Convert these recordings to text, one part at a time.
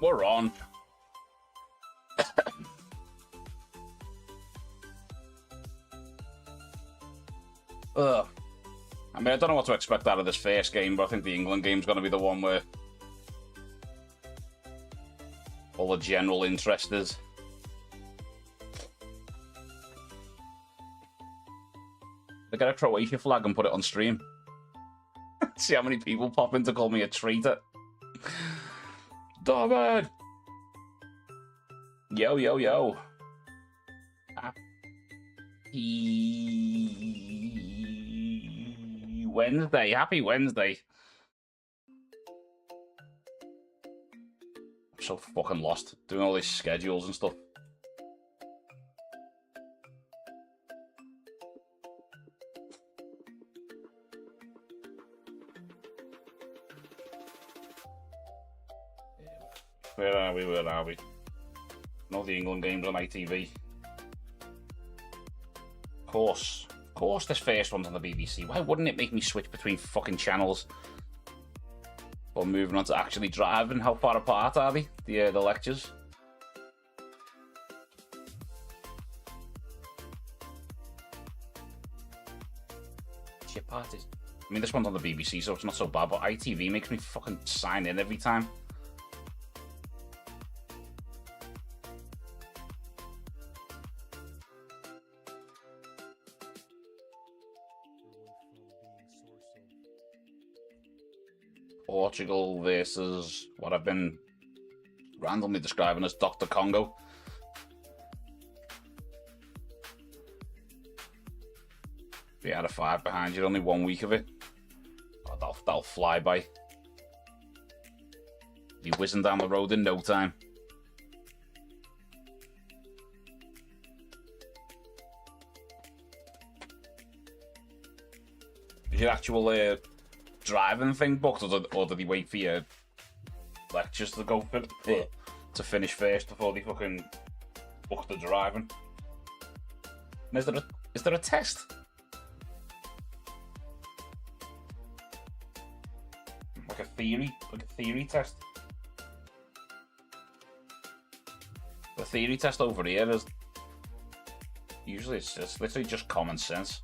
We're on. Ugh. I mean, I don't know what to expect out of this first game, but I think the England game's going to be the one where all the general interest is. They get a Croatia flag and put it on stream. See how many people pop in to call me a traitor. David! Yo, yo, yo. Happy Wednesday. Happy Wednesday. I'm so fucking lost doing all these schedules and stuff. Where are we? Where are we? Know the England games on ITV. Of course, this first one's on the BBC. Why wouldn't it make me switch between fucking channels? Or moving on to actually driving. How far apart are they? The lectures. Shit parties. I mean, this one's on the BBC, so it's not so bad. But ITV makes me fucking sign in every time. Portugal versus what I've been randomly describing as DR Congo. Be out of 5 behind you, only 1 week of it. God, that'll fly by. Be whizzing down the road in no time. Is your actual driving thing booked, or did he wait for your lectures to go to finish first before they fucking book the driving? And is there a test? Like a theory test? The theory test over here is usually it's literally just common sense.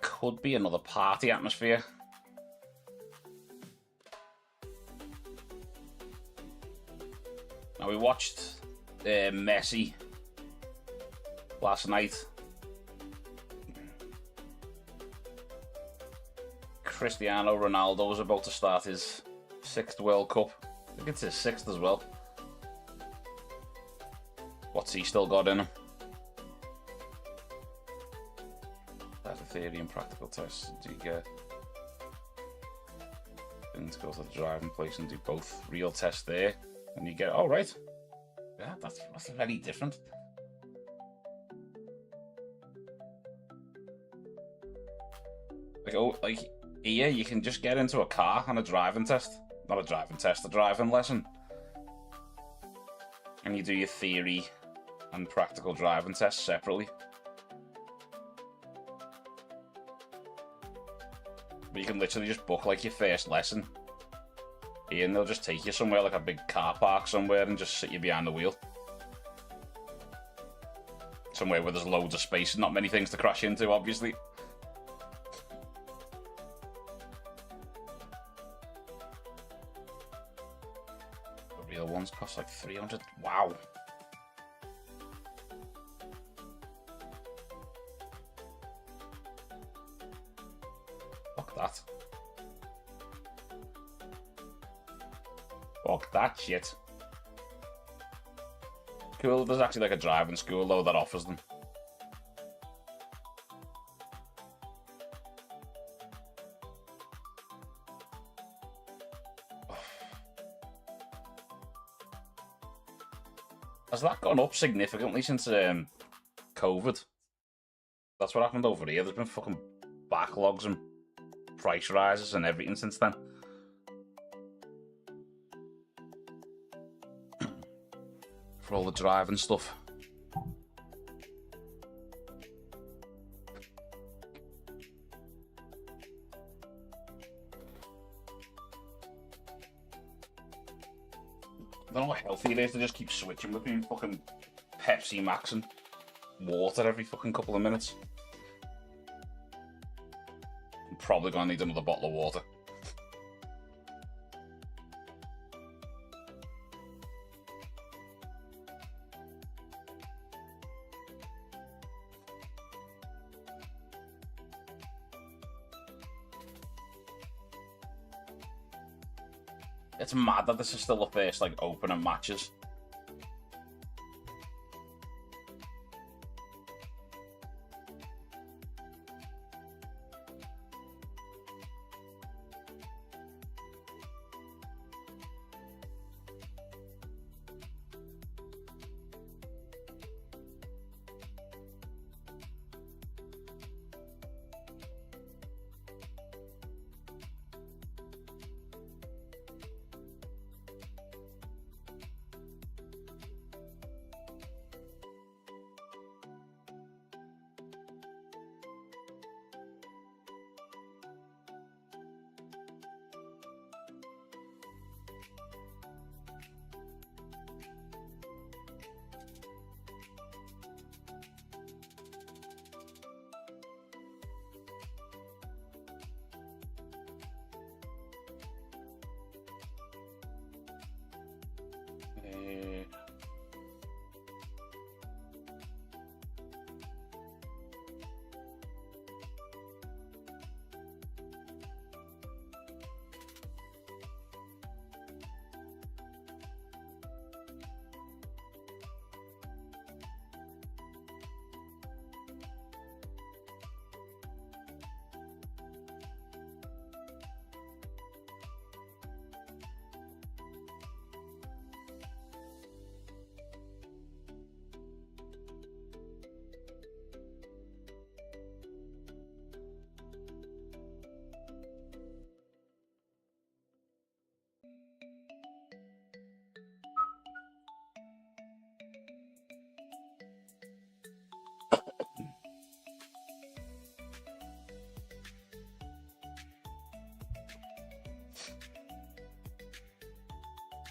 Could be another party atmosphere. Now we watched Messi last night Cristiano Ronaldo is about to start his 6th World Cup. I think it's his 6th as well. What's he still got in him? That's a theory and practical test. Do you get in to go to the driving place and do both real tests there? And you get, oh, right. Yeah, that's very different. Like, oh, like here you can just get into a car and a driving test. Not a driving test, a driving lesson. And you do your theory and practical driving tests separately. But you can literally just book like your first lesson here, and they'll just take you somewhere like a big car park somewhere and just sit you behind the wheel. Somewhere where there's loads of space and not many things to crash into, obviously. The real ones cost like 300. Wow. Fuck that. Fuck that shit. Cool, there's actually like a driving school though that offers them. Has that gone up significantly since COVID? That's what happened over here. There's been fucking backlogs and price rises and everything since then. For all the driving stuff. I don't know how healthy it is to just keep switching between fucking Pepsi Max and water every fucking couple of minutes. I'm probably gonna need another bottle of water. It's mad that this is still the first like opening matches.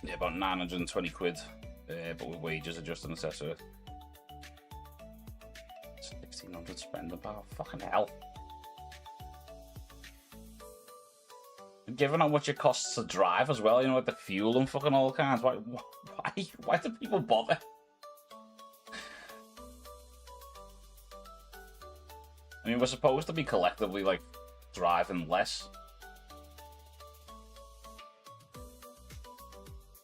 Yeah, about 920 quid, but with wages adjusted and assessor. 1600 spend about, fucking hell. Given how much it costs to drive as well, you know, with the fuel and fucking all kinds, why do people bother? I mean, we're supposed to be collectively, like, driving less,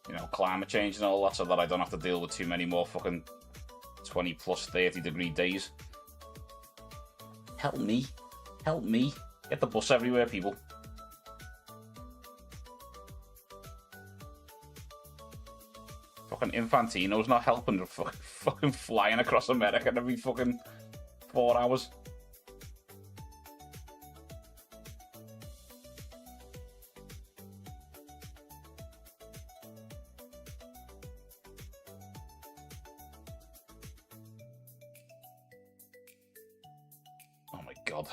you know, climate change and all that, so that I don't have to deal with too many more fucking 20 plus 30 degree days. Help me. Help me. Get the bus everywhere, people. Fucking Infantino's not helping. Fucking flying across America every fucking 4 hours. Oh my god.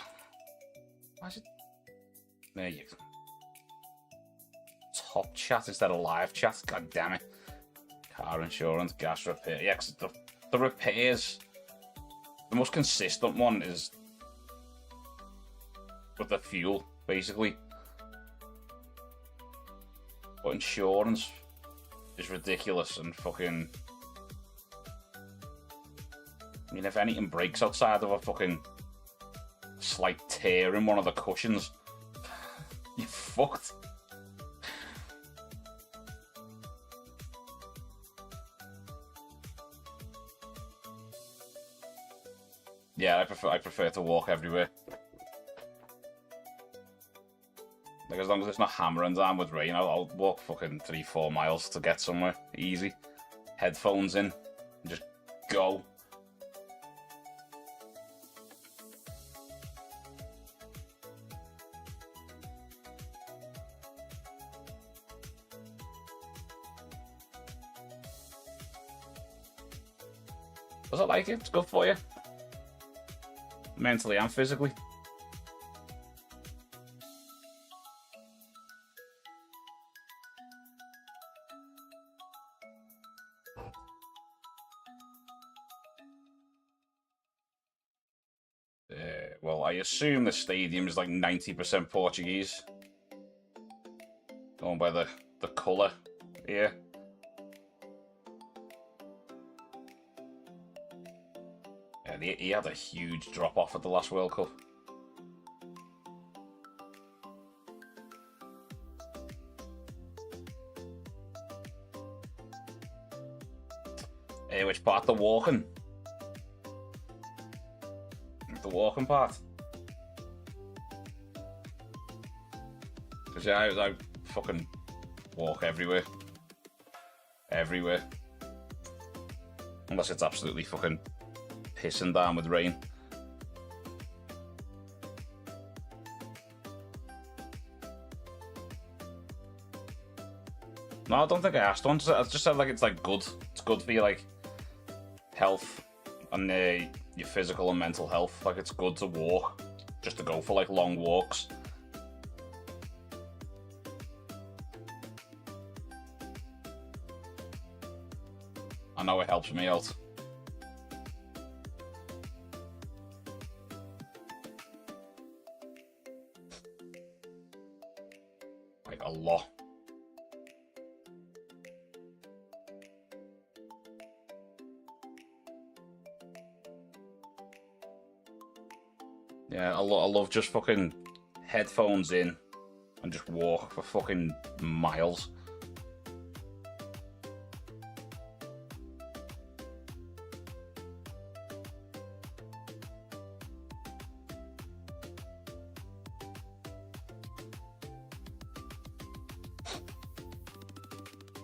Why is it? There you go. Top chat instead of live chat. God damn it. Car insurance, gas repair. Yeah, 'cause the repairs, the most consistent one is with the fuel, basically. But insurance is ridiculous and fucking... I mean, if anything breaks outside of a fucking slight tear in one of the cushions, you're fucked. Yeah, I prefer to walk everywhere. Like, as long as it's not hammering down with rain, I'll walk fucking 3-4 miles to get somewhere. Easy. Headphones in. And just go. Does it like it? It's good for you. Mentally and physically. Well, I assume the stadium is like 90% Portuguese. Going by the colour here. Yeah, he had a huge drop off at the last World Cup. Which part? The walking? The walking part? Because yeah, I fucking walk everywhere. Everywhere. Unless it's absolutely fucking pissing down with rain. No, I don't think I asked one. I just said like it's like good. It's good for your like health and your physical and mental health. Like it's good to walk, just to go for like long walks. I know it helps me out. Like a lot. Yeah, I love just fucking headphones in and just walk for fucking miles.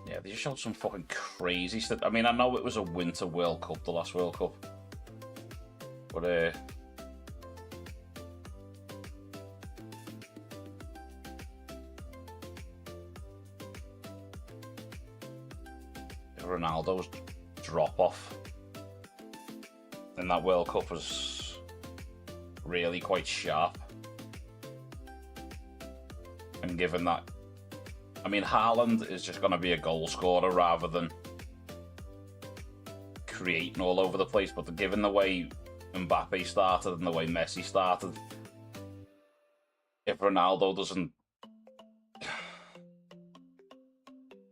Yeah, they just showed some fucking crazy stuff. I mean, I know it was a Winter World Cup, the last World Cup, but Ronaldo's drop off in that World Cup was really quite sharp. And given that, I mean, Haaland is just going to be a goal scorer rather than creating all over the place, but given the way Mbappe started and the way Messi started, if Ronaldo doesn't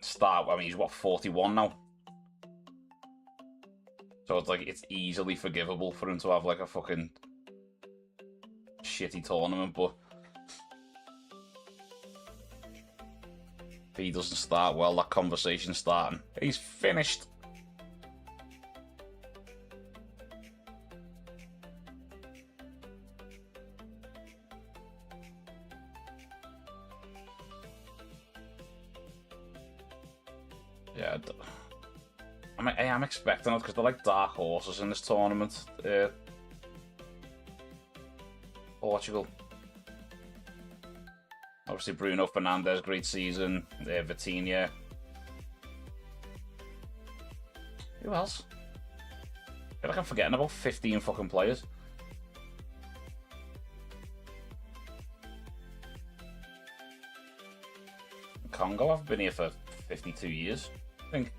start, I mean, he's what, 41 now? So it's like, it's easily forgivable for him to have like a fucking shitty tournament, but he doesn't start well, that conversation's starting. He's finished. Yeah, I am expecting it because they're like dark horses in this tournament. Portugal. Obviously, Bruno Fernandes, great season. Vitinha. Who else? I feel like I'm forgetting about 15 fucking players. Congo, I've been here for 52 years, I think.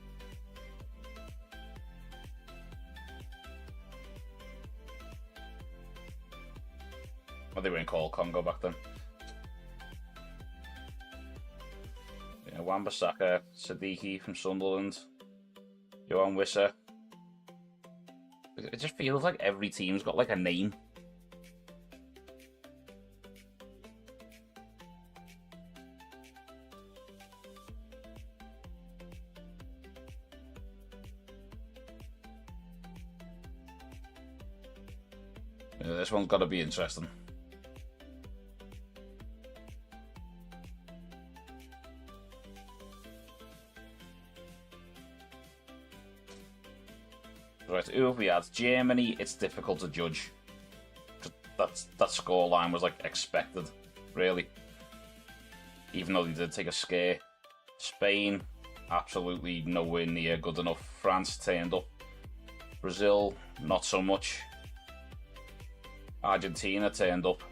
Well, they weren't called Congo back then. Yeah, Wan-Bissaka, Siddiqui from Sunderland, Johan Wissa. It just feels like every team's got like a name. Yeah, this one's got to be interesting. Right, who have we had? Germany, it's difficult to judge. That scoreline was like expected, really. Even though they did take a scare. Spain, absolutely nowhere near good enough. France turned up. Brazil, not so much. Argentina turned up.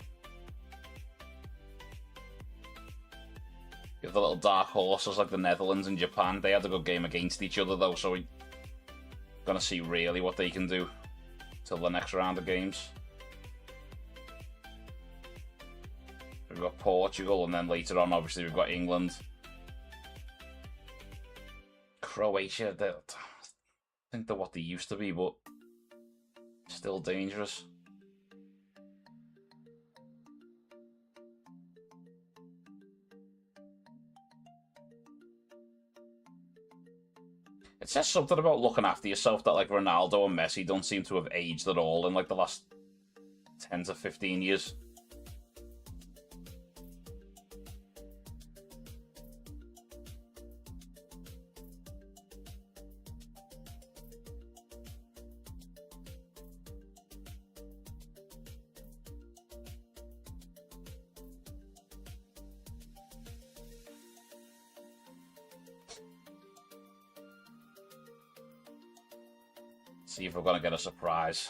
You have the little dark horses like the Netherlands and Japan. They had a good game against each other though, so we're gonna see really what they can do till the next round of games. We've got Portugal, and then later on, obviously, we've got England. Croatia, I think they're what they used to be, but still dangerous. It says something about looking after yourself that like Ronaldo and Messi don't seem to have aged at all in like the last 10 to 15 years. See if we're going to get a surprise.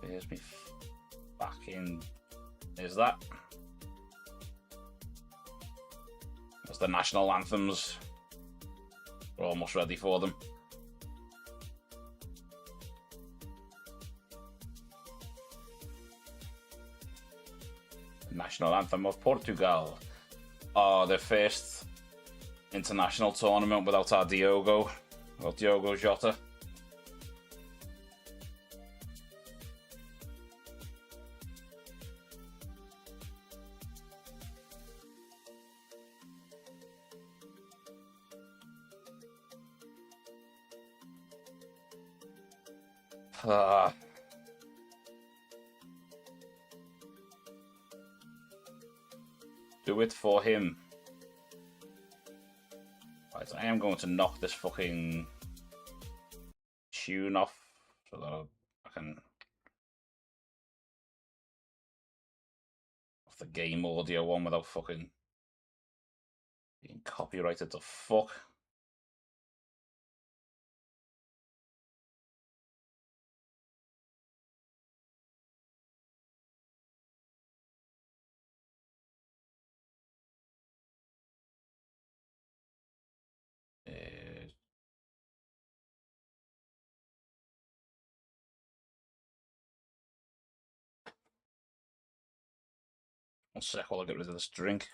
Here's me back in. Is that? That's the national anthems. We're almost ready for them. National anthem of Portugal. Oh, their first international tournament without our Diogo Jota. Do it for him. Right, I am going to knock this fucking tune off so that I can off the game audio one without fucking being copyrighted to fuck. One sec while I get rid of this drink.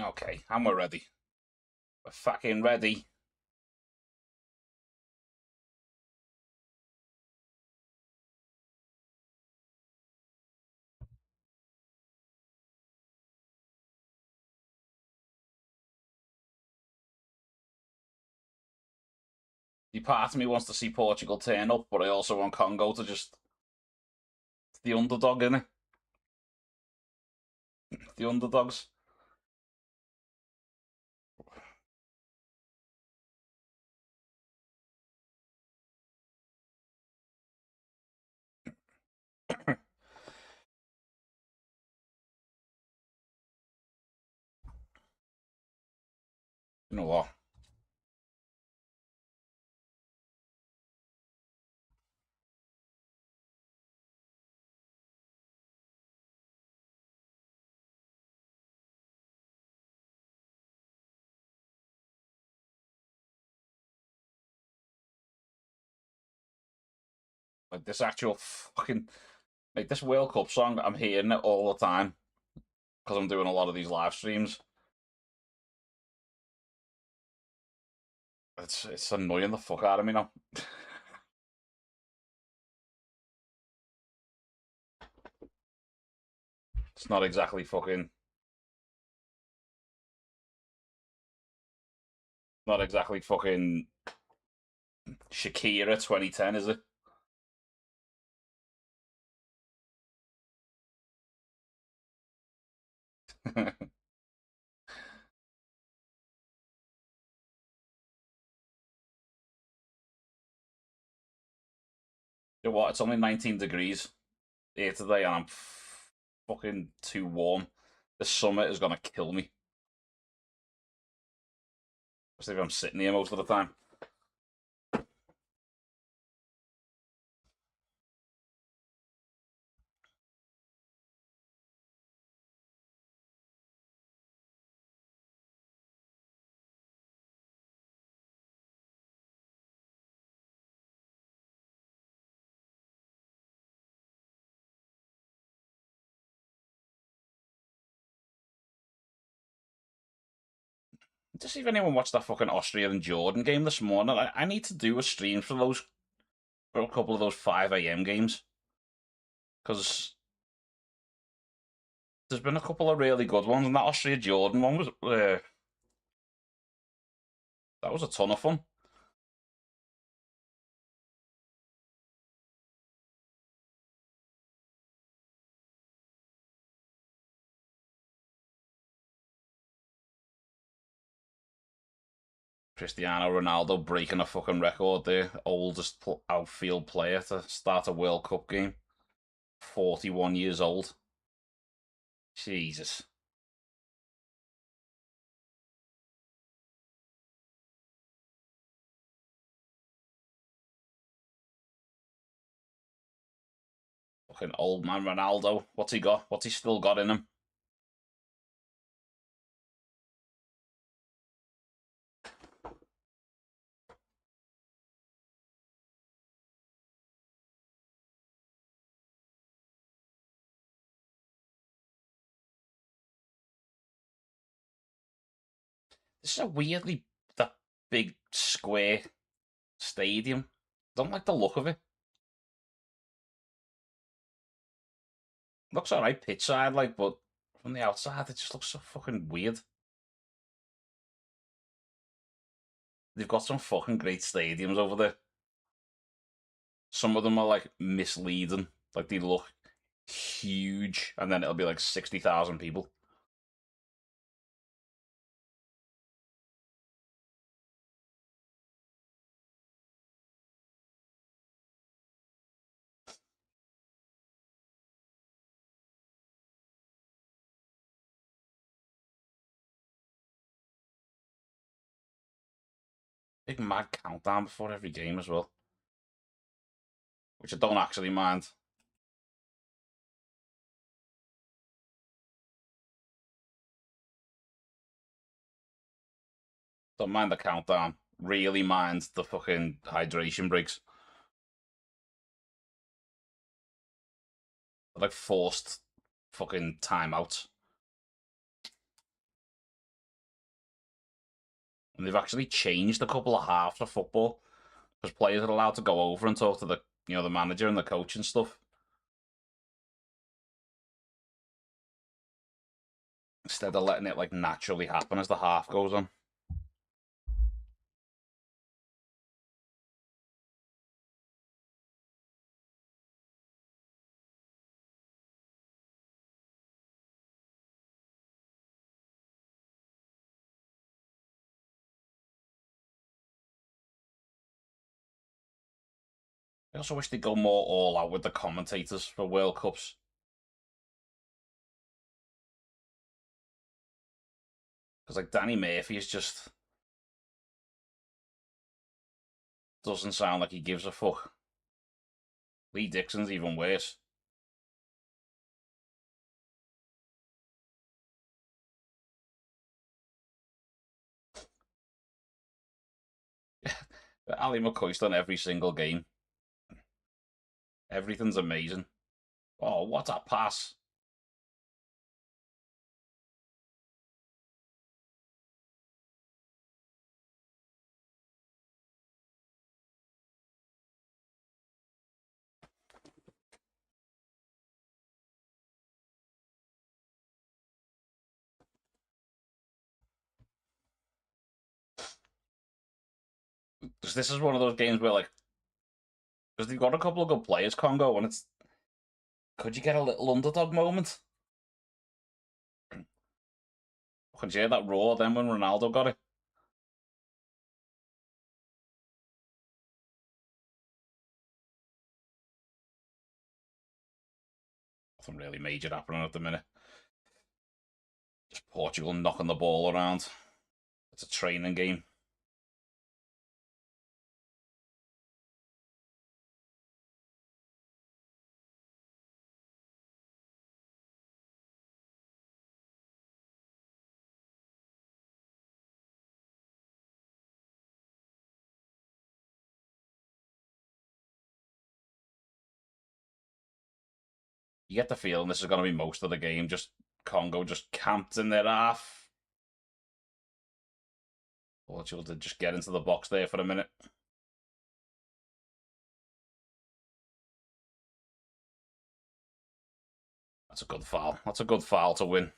Okay, and we're ready. We're fucking ready. The part of me wants to see Portugal turn up, but I also want Congo to just the underdog in it. The underdogs. You know what? Like this actual fucking like this World Cup song, I'm hearing it all the time because I'm doing a lot of these live streams. It's annoying the fuck out of me now. It's not exactly fucking. Not exactly fucking Shakira 2010, is it? You know what? It's only 19 degrees here today, and I'm fucking too warm. The summer is gonna kill me. Especially if I'm sitting here most of the time. Just see if anyone watched that fucking Austria and Jordan game this morning. I need to do a stream for those for a couple of those 5 a.m. games because there's been a couple of really good ones, and that Austria Jordan one was that was a ton of fun. Cristiano Ronaldo breaking a fucking record there, oldest outfield player to start a World Cup game. 41 years old. Jesus. Fucking old man Ronaldo. What's he got? What's he still got in him? This is a weirdly that big square stadium. Don't like the look of it. Looks alright pitch side, like, but from the outside it just looks so fucking weird. They've got some fucking great stadiums over there. Some of them are like misleading. Like they look huge, and then it'll be like 60,000 people. Big mad countdown before every game as well, which I don't actually mind. Don't mind the countdown. Really mind the fucking hydration breaks. They're like forced fucking timeouts. And they've actually changed a couple of halves of football because players are allowed to go over and talk to the manager and the coach and stuff instead of letting it like naturally happen as the half goes on. I also wish they'd go more all out with the commentators for World Cups. Because like Danny Murphy is just doesn't sound like he gives a fuck. Lee Dixon's even worse. Ali McCoy's done every single game. Everything's amazing. Oh, what a pass! Because this is one of those games where like, because they've got a couple of good players, Congo, and it's could you get a little underdog moment? Could you hear that roar then when Ronaldo got it? Nothing really major happening at the minute. Just Portugal knocking the ball around. It's a training game. You get the feeling this is going to be most of the game. Just Congo just camped in their half. Portugal did just get into the box there for a minute. That's a good foul. That's a good foul to win.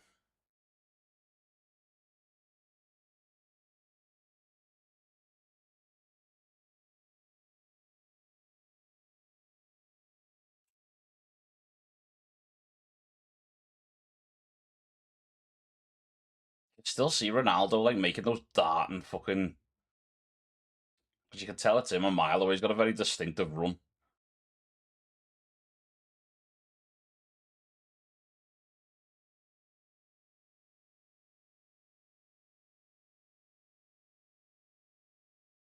You still see Ronaldo like making those darting fucking. Because you can tell it's him a mile away. He's got a very distinctive run.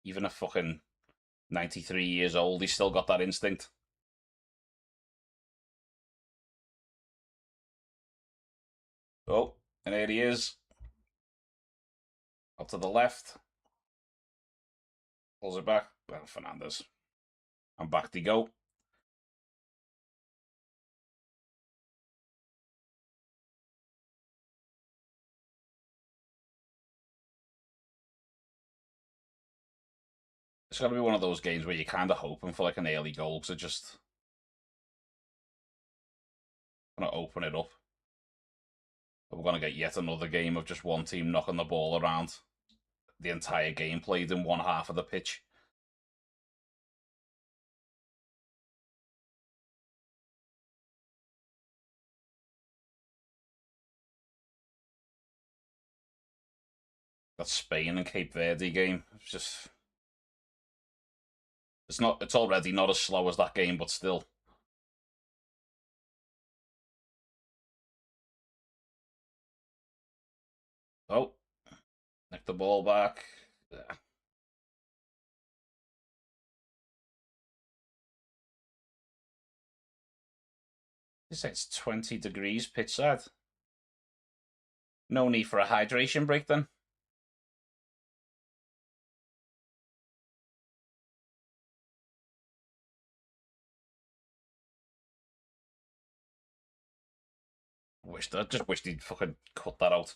Even a fucking 93 years old, he's still got that instinct. Oh, and here he is. Up to the left. Pulls it back. Well, Fernandez. And back they go. It's got to be one of those games where you're kind of hoping for like an early goal because it just going to open it up. But we're going to get yet another game of just one team knocking the ball around. The entire game played in one half of the pitch. That Spain and Cape Verde game. It's just it's already not as slow as that game, but still. Oh, nick the ball back. Yeah. They say it's 20 degrees pitch side. No need for a hydration break then. I just wished he'd fucking cut that out.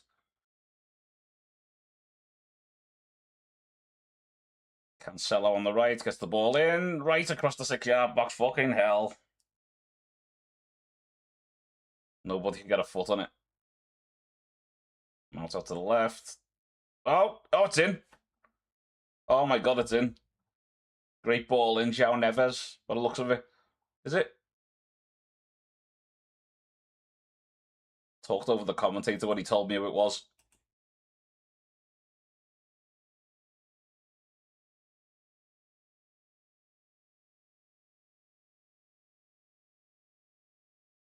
Cancelo on the right, gets the ball in, right across the 6-yard box. Fucking hell. Nobody can get a foot on it. Mount out to the left. Oh, it's in. Oh my god, it's in. Great ball in, João Neves, by the looks of it. Is it? Talked over the commentator when he told me who it was.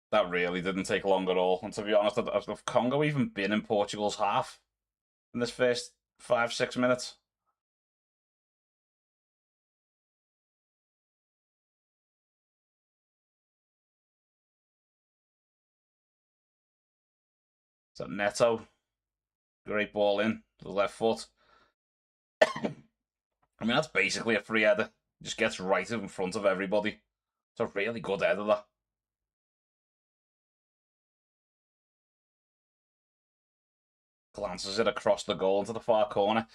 That really didn't take long at all. And to be honest, have Congo even been in Portugal's half in this first 5-6 minutes? Is that Neto? Great ball in to the left foot. I mean, that's basically a free header. Just gets right in front of everybody. It's a really good header, that. Glances it across the goal into the far corner.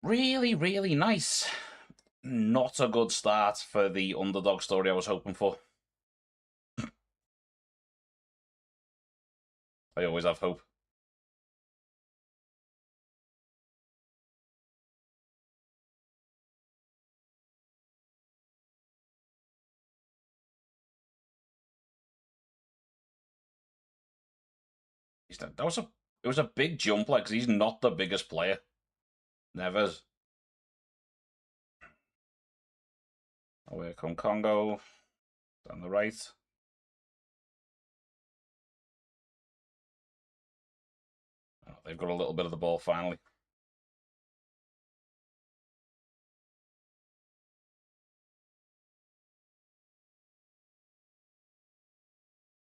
Really, really nice. Not a good start for the underdog story I was hoping for. I always have hope. It was a big jump, like, 'cause he's not the biggest player. Never. Away come Congo. On the right. Oh, they've got a little bit of the ball finally.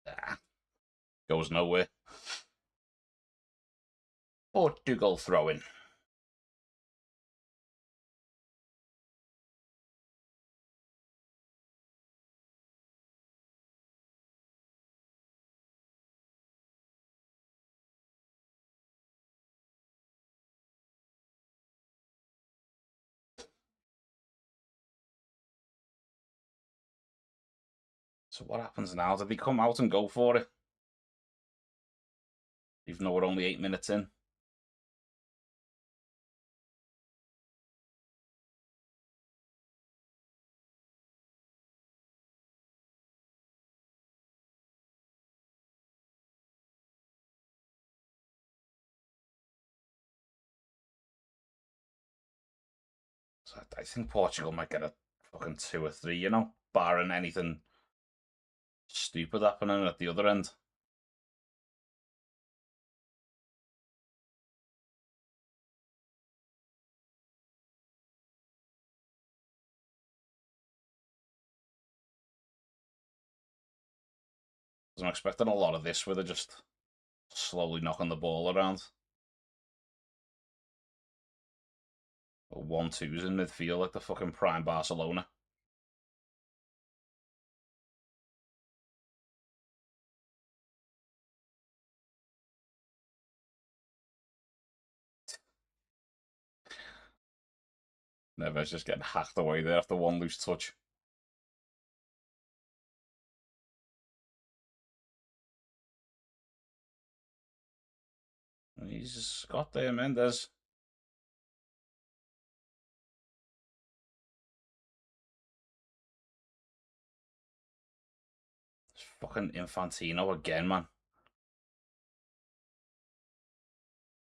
Ah, goes nowhere. Portugal throwing. So what happens now? Did they come out and go for it? Even though we're only 8 minutes in. So I think Portugal might get a fucking 2 or 3, you know, barring anything stupid happening at the other end. I'm expecting a lot of this where they're just slowly knocking the ball around. 1-2s in midfield like the fucking prime Barcelona. Neves just getting hacked away there after one loose touch. And he's just got there, Mendes. It's fucking Infantino again, man.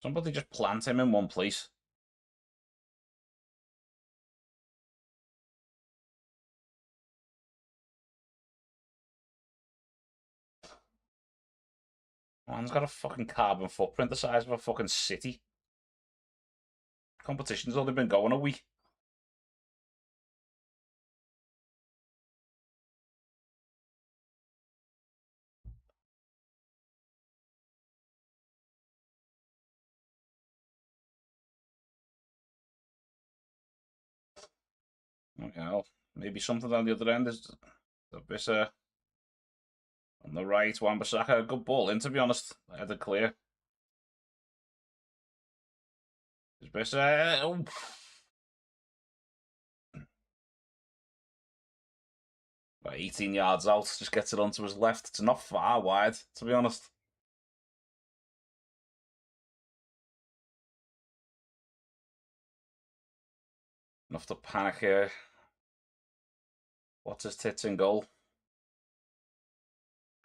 Somebody just plant him in one place. Man's got a fucking carbon footprint the size of a fucking city. Competition's only been going a week. Okay, well, maybe something on the other end is a bit on the right. Wan-Bissaka, good ball in, to be honest. I had it clear. Is Bissaka. About 18 yards out, just gets it onto his left. It's not far wide, to be honest. Enough to panic here. What's his tits in goal?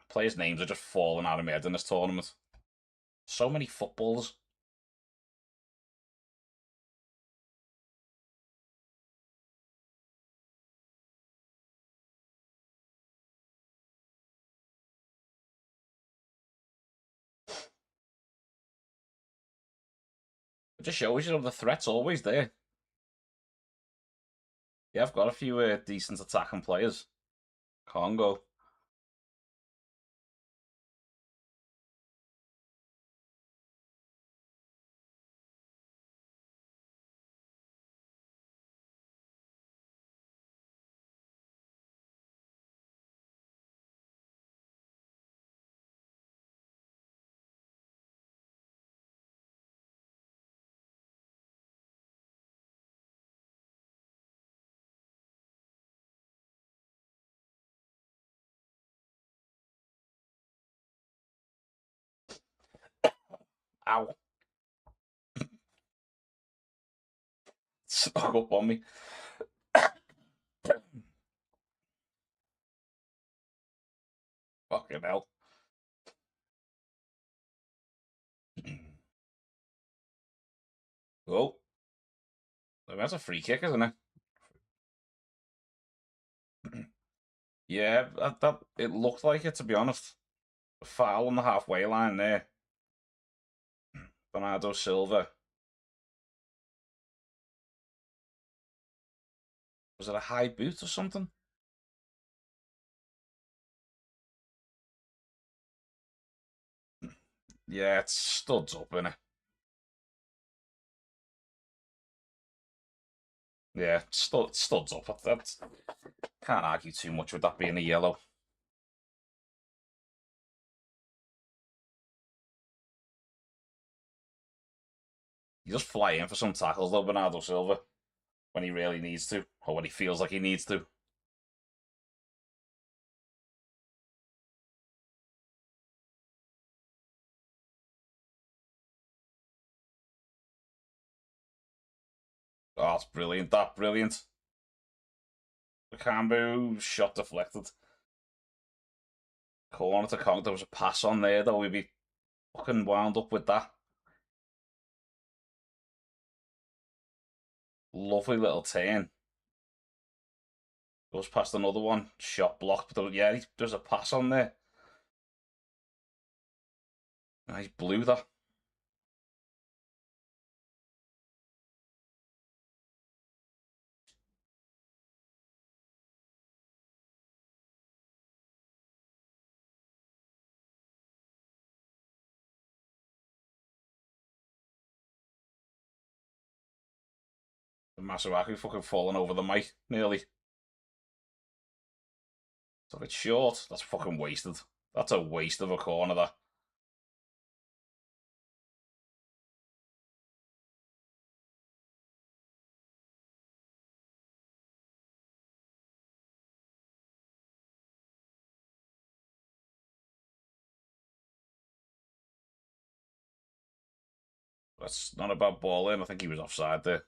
Players' names are just falling out of my head in this tournament. So many footballers. It just shows you the threat's always there. Yeah, I've got a few decent attacking players. Congo. Ow. Snuck up on me. Fucking hell. Oh. That's a free kick, isn't it? Yeah, that it looked like it, to be honest. A foul on the halfway line there. Bernardo Silva. Was it a high boot or something? Yeah, it studs up, innit? Yeah, studs up. That can't argue too much with that being a yellow. He just fly in for some tackles though, Bernardo Silva, when he really needs to, or when he feels like he needs to. Oh, it's brilliant. That brilliant. Bakambu shot deflected. Corner to Congo. There was a pass on there though. We'd be fucking wound up with that. Lovely little turn. Goes past another one. Shot blocked. But yeah, there's a pass on there. He blew that. Masuaku fucking falling over the mic nearly. So if it's short, that's fucking wasted. That's a waste of a corner, that. That's not a bad ball in. I think he was offside there.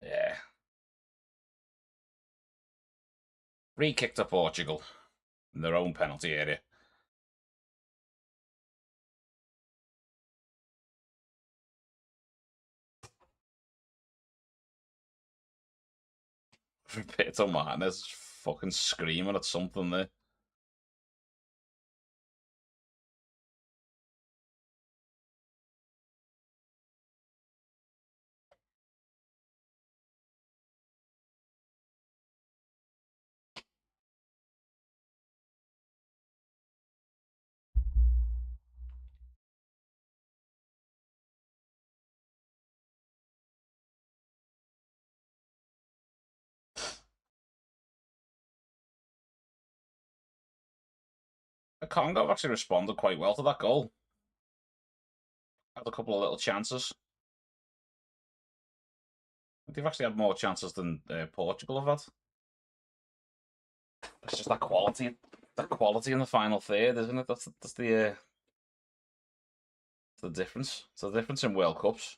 Yeah. Free kick to Portugal in their own penalty area. Roberto Martinez fucking screaming at something there. The Congo have actually responded quite well to that goal. Had a couple of little chances. They've actually had more chances than Portugal have had. It's just that quality in the final third, isn't it? That's the difference. It's the difference in World Cups.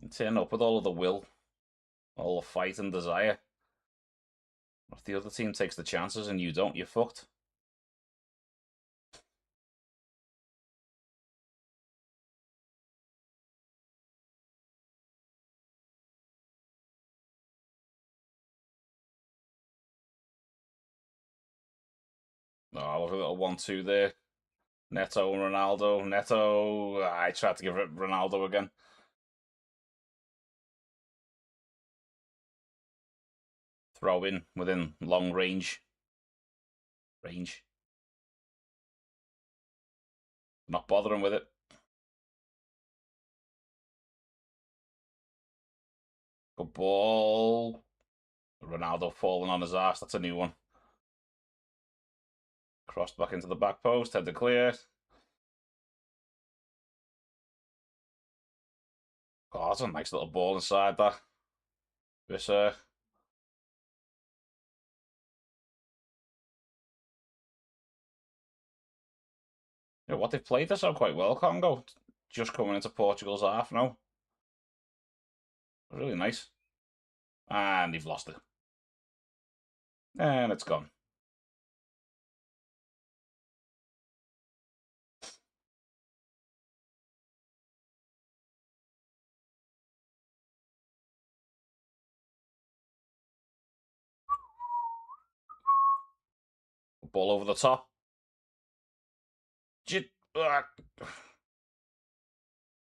You turn up with all of the will, all the fight and desire. If the other team takes the chances and you don't, you're fucked. Oh, look at a little 1-2 there. Neto and Ronaldo. Neto, I tried to give it Ronaldo again. Throw in within long range. Not bothering with it. Good ball. Ronaldo falling on his ass. That's a new one. Crossed back into the back post. Head to clear. Oh, that's a nice little ball inside that. This, what they've played this out quite well, Congo. Just coming into Portugal's half now. Really nice. And they've lost it. And it's gone. Ball over the top.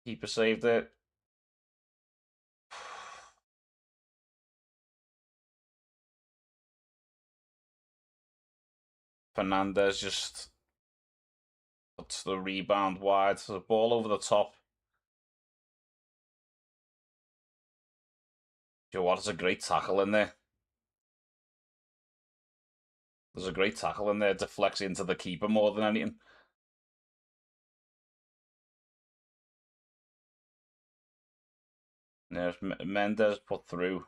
Keeper saved it. Fernandez just puts the rebound wide. So the ball over the top. You know what? It's a great tackle in there. There's a great tackle in there. Deflects into the keeper more than anything. There's Mendes put through.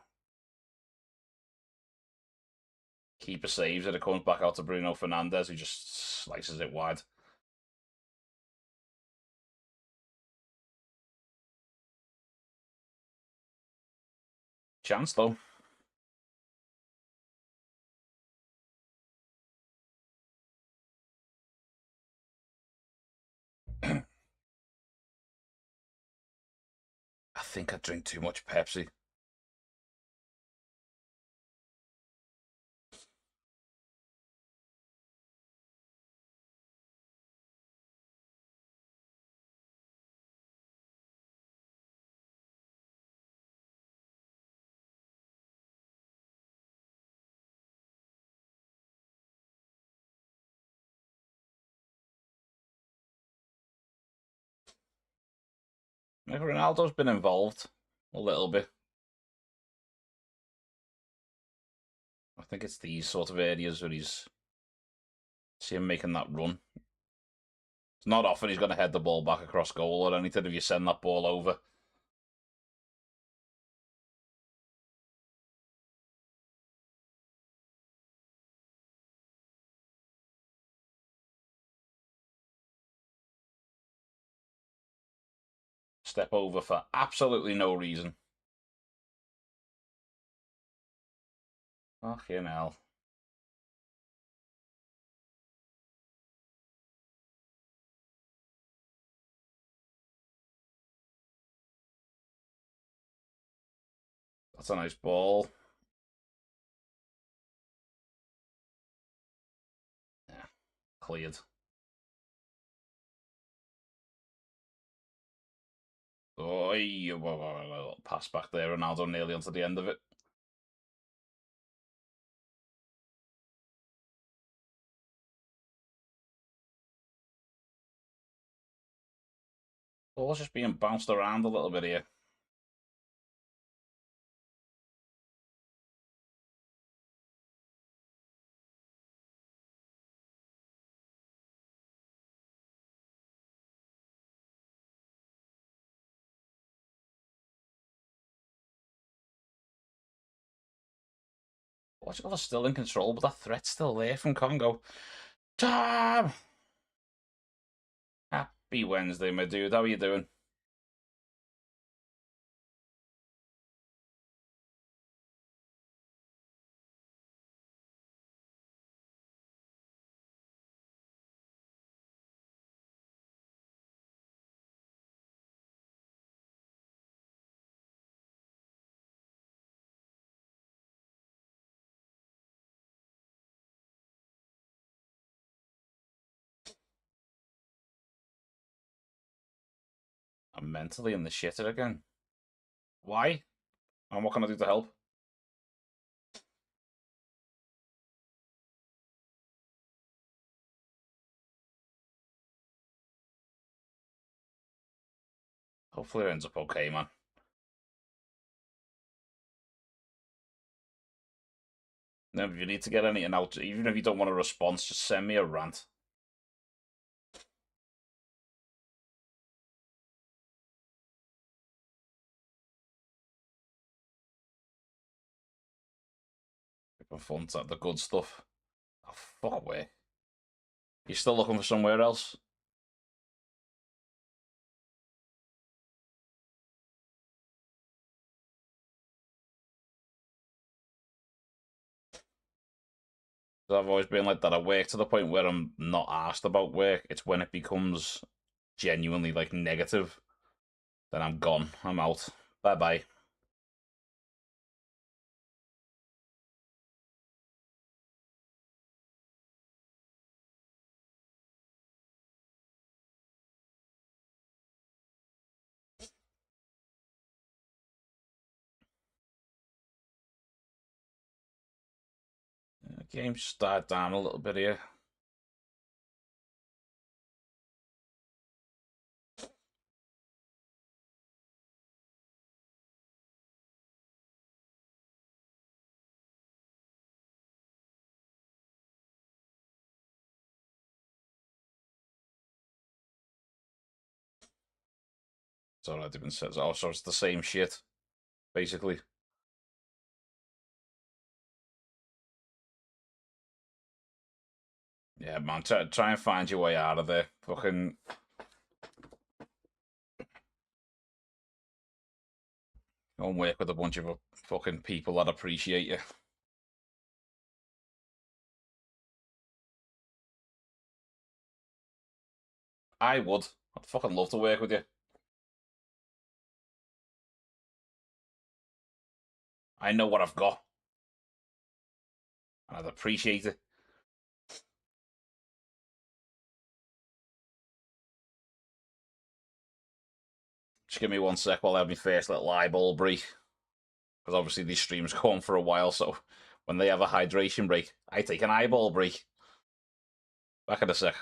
Keeper saves it. It comes back out to Bruno Fernandes, who just slices it wide. Chance, though. I think I drink too much Pepsi. Maybe Ronaldo's been involved a little bit. I think it's these sort of areas where he's see him making that run. It's not often he's going to head the ball back across goal or anything if you send that ball over. Step over for absolutely no reason. Fucking hell. That's a nice ball. Yeah, cleared. Oh, pass back there. Ronaldo nearly onto the end of it. Ball's just being bounced around a little bit here. Portugal are still in control, but that threat's still there from Congo. Tom! Happy Wednesday, my dude. How are you doing? I'm mentally in the shitter again. Why? And what can I do to help? Hopefully it ends up okay, man. Now, if you need to get anything out, even if you don't want a response, just send me a rant. People fun at the good stuff. Oh, fuck away. You still looking for somewhere else? I've always been like that. I work to the point where I'm not asked about work. It's when it becomes genuinely like negative, then I'm gone. I'm out. Bye bye. Game start down a little bit here. It's already been said. Oh, so it's the same shit, basically. Yeah, man. Try and find your way out of there. Fucking go and work with a bunch of fucking people that appreciate you. I would. I'd fucking love to work with you. I know what I've got, and I'd appreciate it. Just give me 1 sec while I have my first little eyeball break. Because obviously these streams go on for a while, so when they have a hydration break, I take an eyeball break. Back in a sec.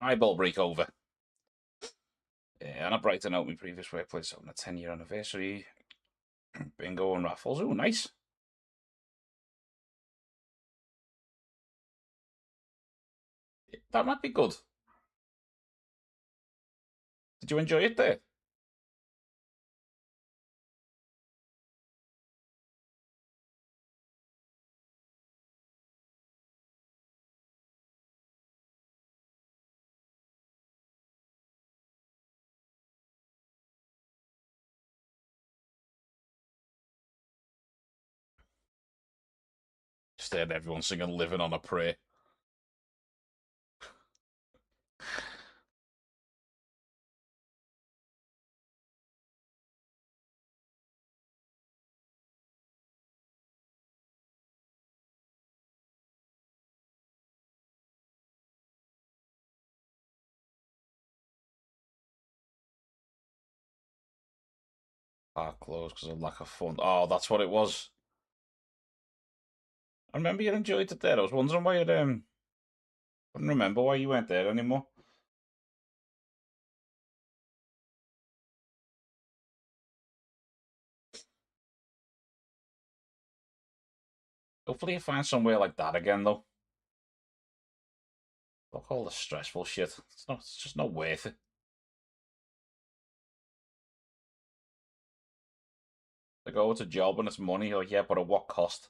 Eyeball break over. Yeah, and I brighten out my previous workplace on a 10-year anniversary. Bingo and raffles. Oh, nice. That might be good. Did you enjoy it there? Just heard everyone singing Living on a Prayer. Park closed because of lack of fun. Oh, that's what it was. I remember you enjoyed it there. I was wondering why you I don't remember why you weren't there anymore. Hopefully you find somewhere like that again, though. Fuck all the stressful shit. It's just not worth it. Like, oh, it's a job and it's money. You're like, yeah, but at what cost?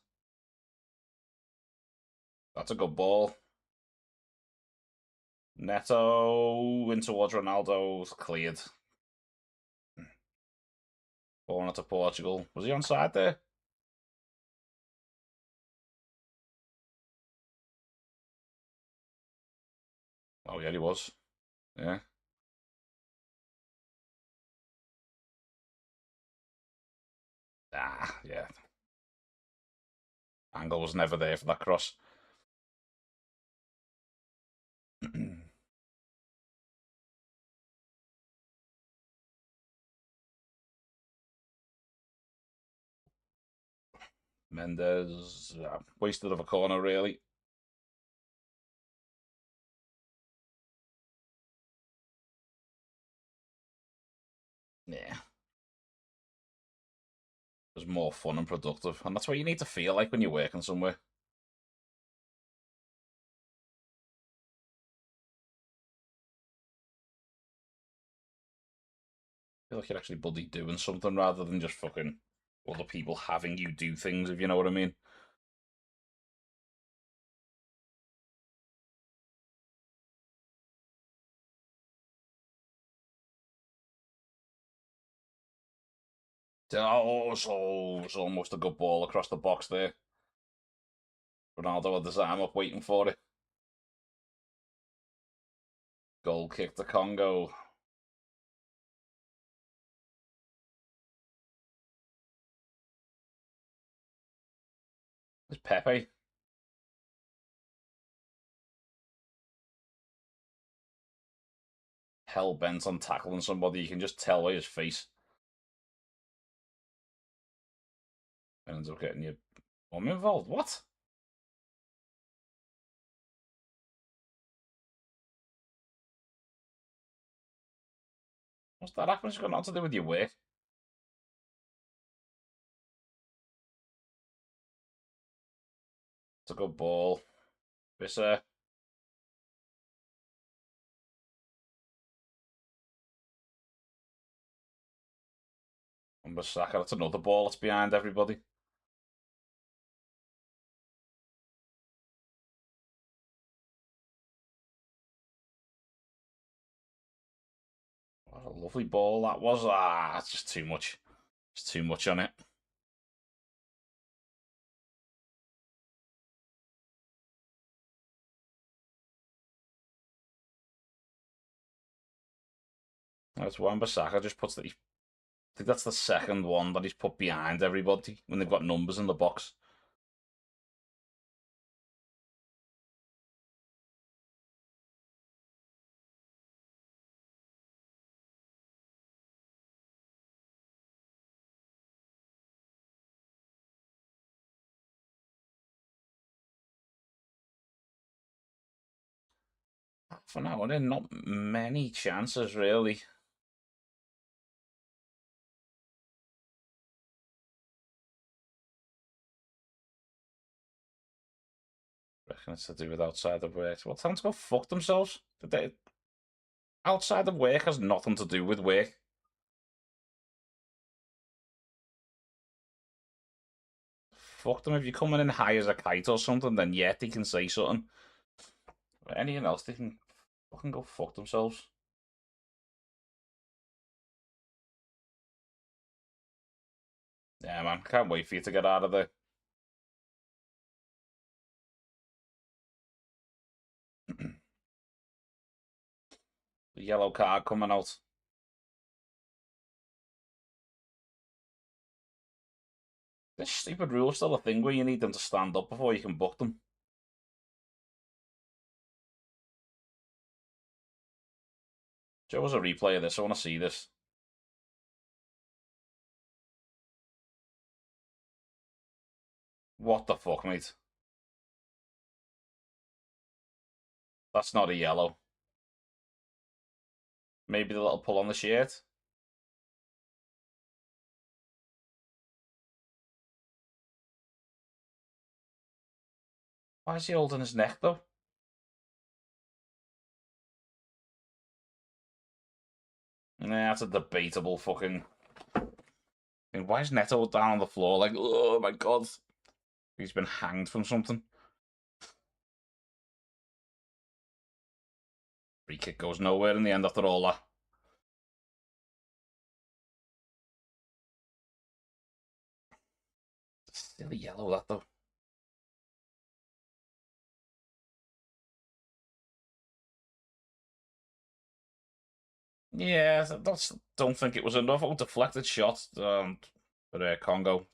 That's a good ball. Neto in towards Ronaldo's cleared. Ball into Portugal. Was he onside there? Oh, yeah, he was. Yeah. Ah, yeah. Angle was never there for that cross. Mendes wasted of a corner, really. Yeah. It was more fun and productive. And that's what you need to feel like when you're working somewhere. Feel like you're actually bloody doing something rather than just fucking other people having you do things, if you know what I mean. Oh, it's almost a good ball across the box there. Ronaldo had his arm up waiting for it. Goal kick to Congo. It's Pepe. Hell bent on tackling somebody. You can just tell by his face. And ends up getting your mum involved. What? What's that happening? It's got nothing to do with your work. It's a good ball. This Saka, that's another ball that's behind everybody. What a lovely ball that was. Ah, it's just too much. It's too much on it. That's Wan-Bissaka just puts the. I think that's the second one that he's put behind everybody when they've got numbers in the box. for now, there not many chances really. I reckon it's to do with outside of work. Well, time to go fuck themselves. Outside of work has nothing to do with work. Fuck them. If you're coming in high as a kite or something, then yeah, they can say something. But anything else, they can fucking go fuck themselves. Yeah, man. Can't wait for you to get out of there. The yellow card coming out. This stupid rule is still a thing where you need them to stand up before you can book them. Show us a replay of this. I want to see this. What the fuck, mate? That's not a yellow. Maybe the little pull on the shirt. Why is he holding his neck, though? Nah, that's a debatable fucking... Why is Neto down on the floor like, oh my god? He's been hanged from something. Free kick goes nowhere in the end after all that. Silly yellow, that though. Yeah, don't think it was enough. Oh, deflected shot for Congo.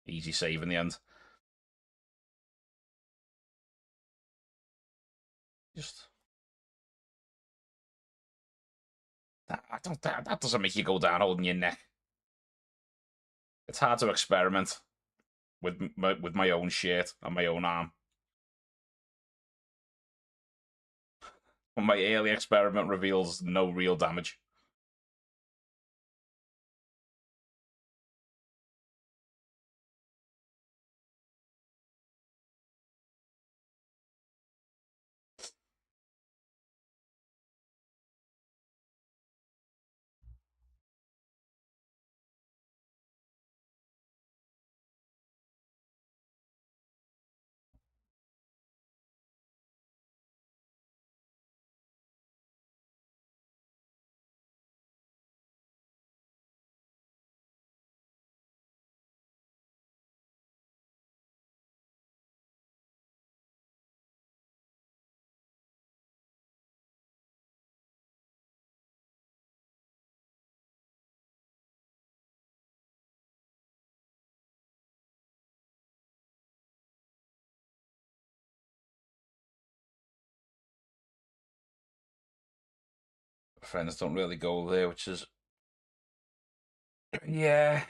Easy save in the end. Just that doesn't make you go down holding your neck. It's hard to experiment with my own shirt and my own arm. But my early experiment reveals no real damage. Friends don't really go there, which is yeah.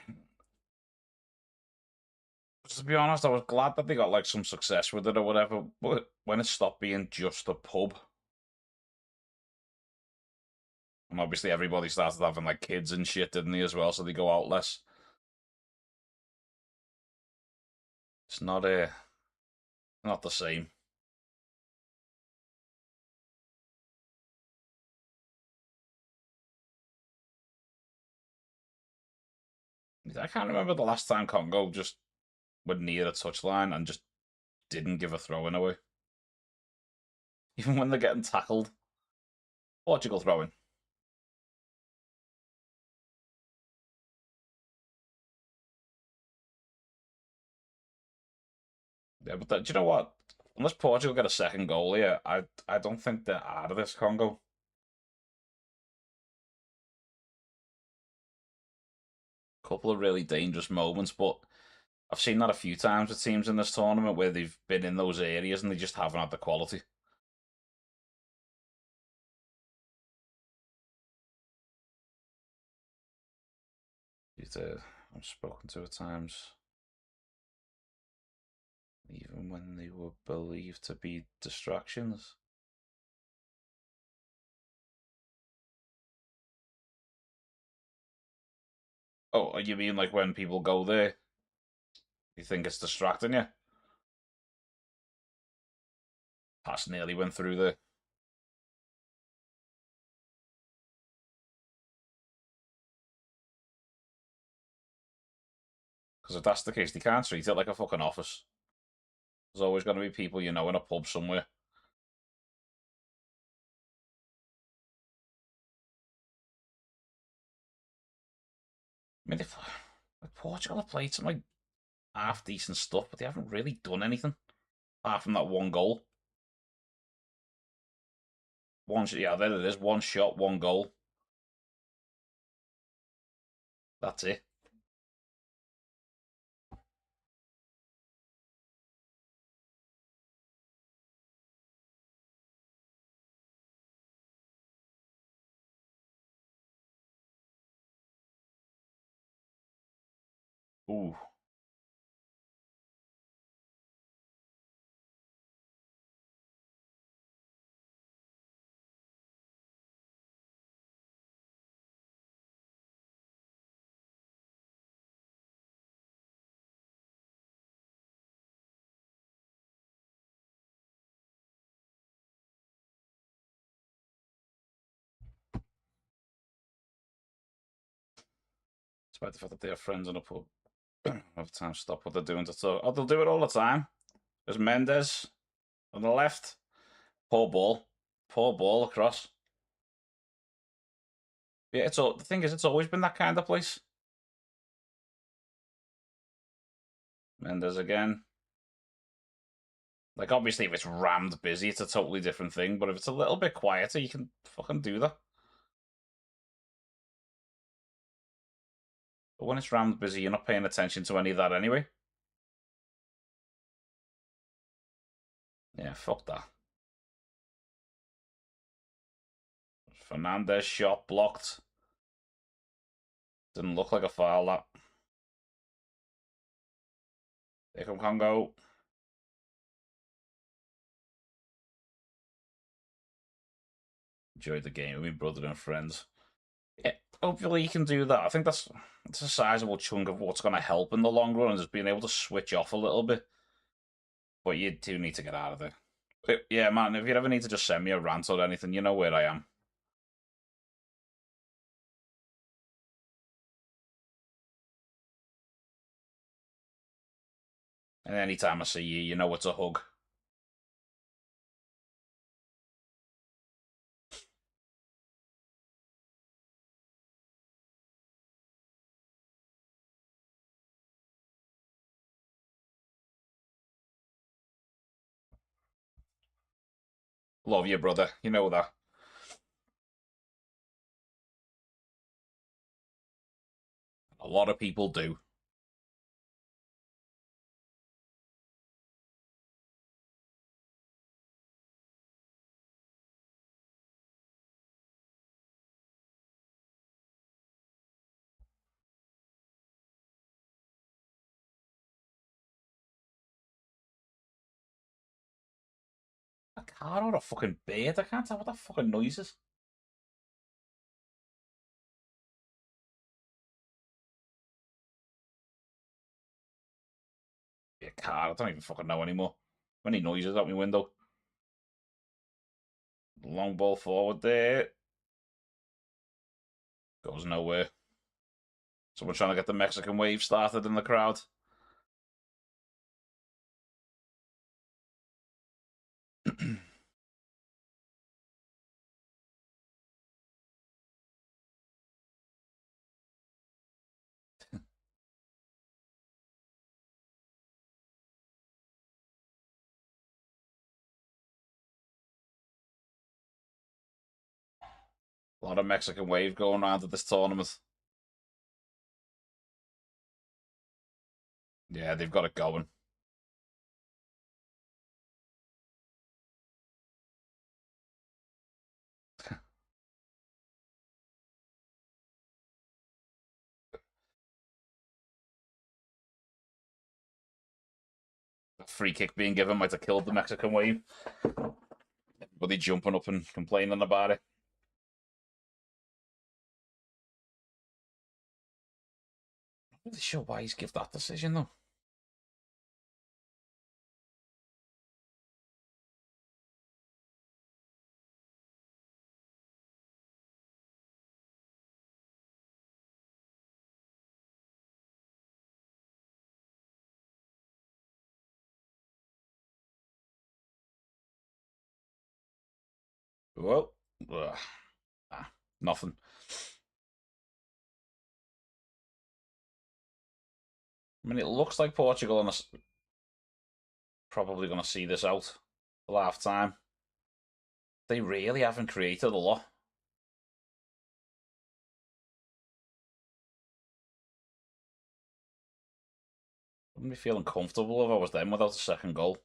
To be honest, I was glad that they got like some success with it or whatever. But when it stopped being just a pub, and obviously everybody started having like kids and shit, didn't they as well? So they go out less. It's not the same. I can't remember the last time Congo just went near the touchline and just didn't give a throw in away. Even when they're getting tackled. Portugal throwing. Yeah, but do you know what? Unless Portugal get a second goal here, I don't think they're out of this Congo. Couple of really dangerous moments, but I've seen that a few times with teams in this tournament where they've been in those areas and they just haven't had the quality. I've spoken to at times, even when they were believed to be distractions. Oh, you mean like when people go there, you think it's distracting you? Pass nearly went through there. Because if that's the case, they can't treat it like a fucking office. There's always going to be people you know in a pub somewhere. I mean, like Portugal have played some like half decent stuff, but they haven't really done anything apart from that one goal. Yeah, there it is. One shot, one goal. That's it. Ooh, despite the fact that they are friends in a pub. Have time to stop what they're doing to talk. Oh, they'll do it all the time. There's Mendes on the left. Poor ball. Poor ball across. Yeah, it's all the thing is it's always been that kind of place. Mendes again. Like obviously if it's rammed busy, it's a totally different thing, but if it's a little bit quieter, you can fucking do that. But when it's rammed busy, you're not paying attention to any of that anyway. Yeah, fuck that. Fernandez shot blocked. Didn't look like a foul, that. Here come Congo. Enjoyed the game with my brother and friends. Yeah, hopefully you can do that. I think that's a sizable chunk of what's going to help in the long run, is being able to switch off a little bit. But you do need to get out of there. But yeah, man, if you ever need to just send me a rant or anything, you know where I am. And anytime I see you, you know it's a hug. Love you, brother. You know that. A lot of people do. A car or a fucking bird? I can't tell what that fucking noise is. Be a car. I don't even fucking know anymore. Many noises out my window. Long ball forward there. Goes nowhere. Someone trying to get the Mexican wave started in the crowd. A lot of Mexican wave going around at this tournament. Yeah, they've got it going. Free kick being given might have killed the Mexican wave. Everybody jumping up and complaining about it. I'm not sure why he's give that decision though. Well, ugh, nothing. I mean, it looks like Portugal are probably going to see this out till half time. They really haven't created a lot. Wouldn't be feeling comfortable if I was them without a second goal.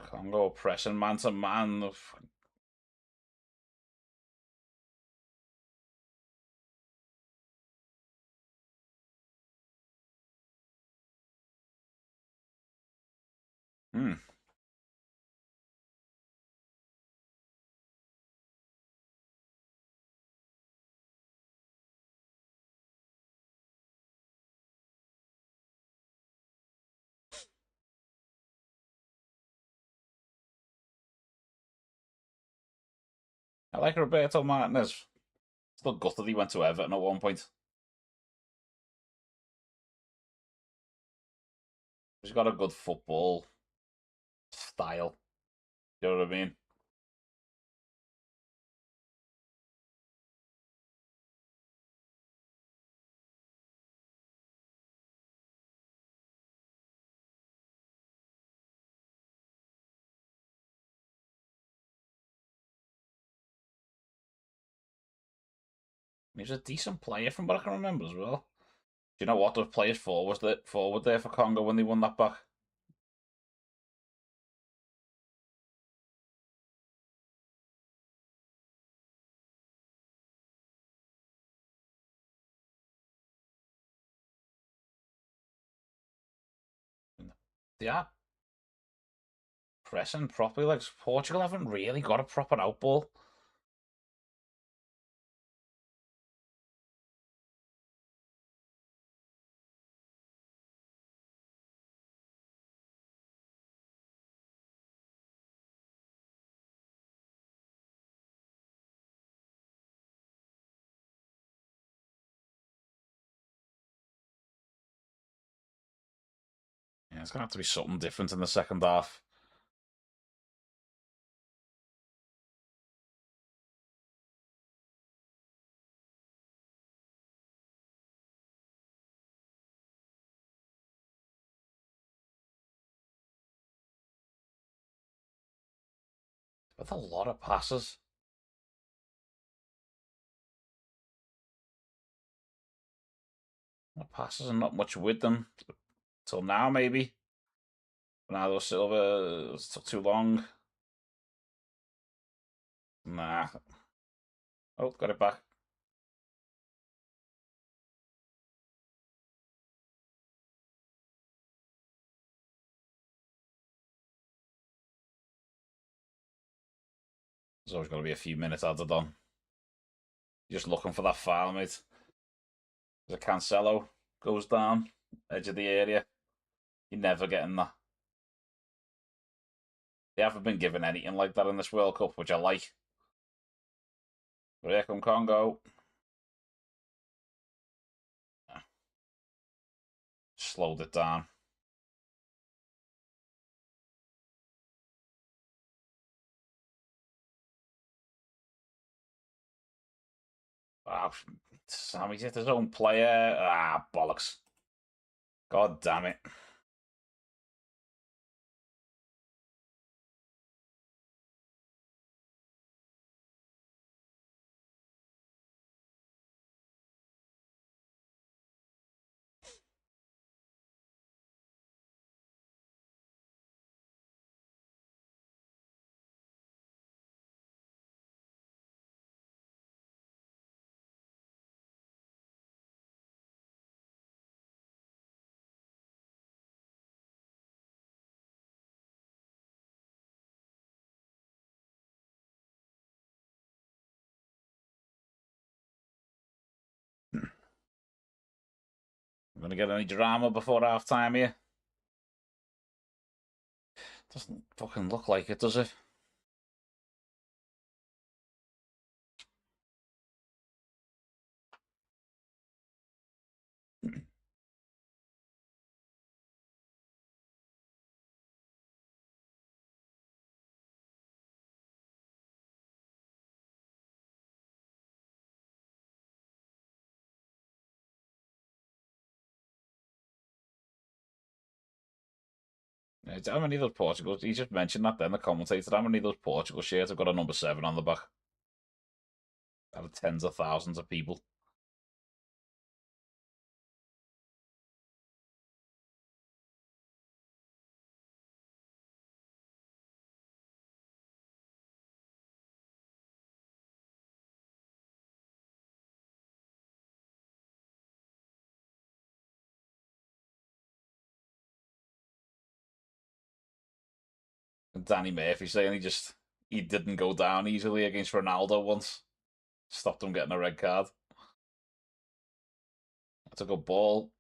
Congo pressing man to man. Hmm. I like Roberto Martinez. Still gutted he went to Everton at one point. He's got a good football style. You know what I mean? He's a decent player from what I can remember as well. Do you know what the players forward there for Congo when they won that back? They are pressing properly. Like Portugal haven't really got a proper outball. Yeah, it's gonna have to be something different in the second half. With a lot of passes. Passes and not much with them till now, maybe. Bernardo Silva took too long. Nah. Oh, got it back. There's always got to be a few minutes added on. Just looking for that foul, mate. The Cancelo goes down, edge of the area. You're never getting that. They haven't been given anything like that in this World Cup, which I like. But here come Congo. Slowed it down. Wow, Sammy's hit his own player. Bollocks. God damn it. I'm gonna get any drama before half time here. Doesn't fucking look like it, does it? How many of those Portugal? He just mentioned that then, the commentator. How many of those Portugal shirts have got a number 7 on the back? Out of tens of thousands of people. And Danny Murphy saying he didn't go down easily against Ronaldo once. Stopped him getting a red card. That's a good ball.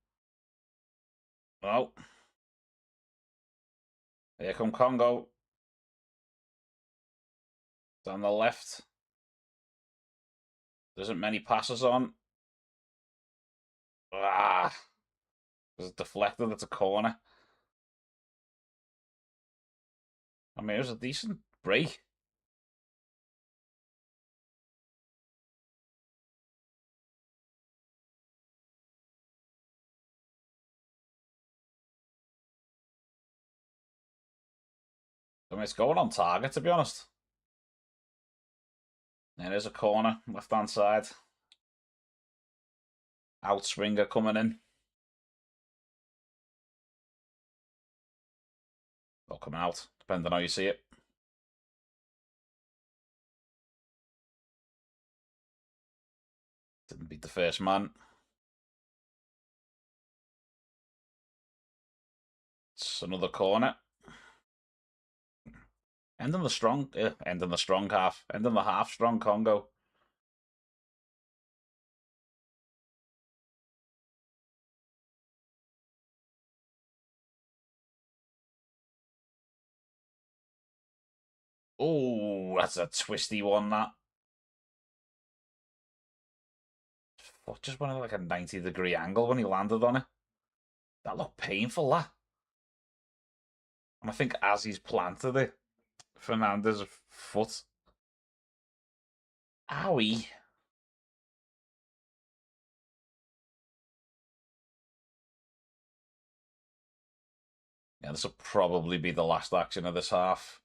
Oh. Here come Congo. Down the left. There isn't many passes on. Ah. There's a deflected. It's a corner. I mean, it was a decent break. I mean, it's going on target, to be honest. There's a corner, left-hand side. Outswinger coming in. Or coming out, depending on how you see it. Didn't beat the first man. It's another corner. Ending the strong half. Ending the half strong Congo. Oh, that's a twisty one, that. Just went at like a 90-degree angle when he landed on it. That looked painful, that. And I think as he's planted it, Fernandez's foot. Owie. Yeah, this will probably be the last action of this half.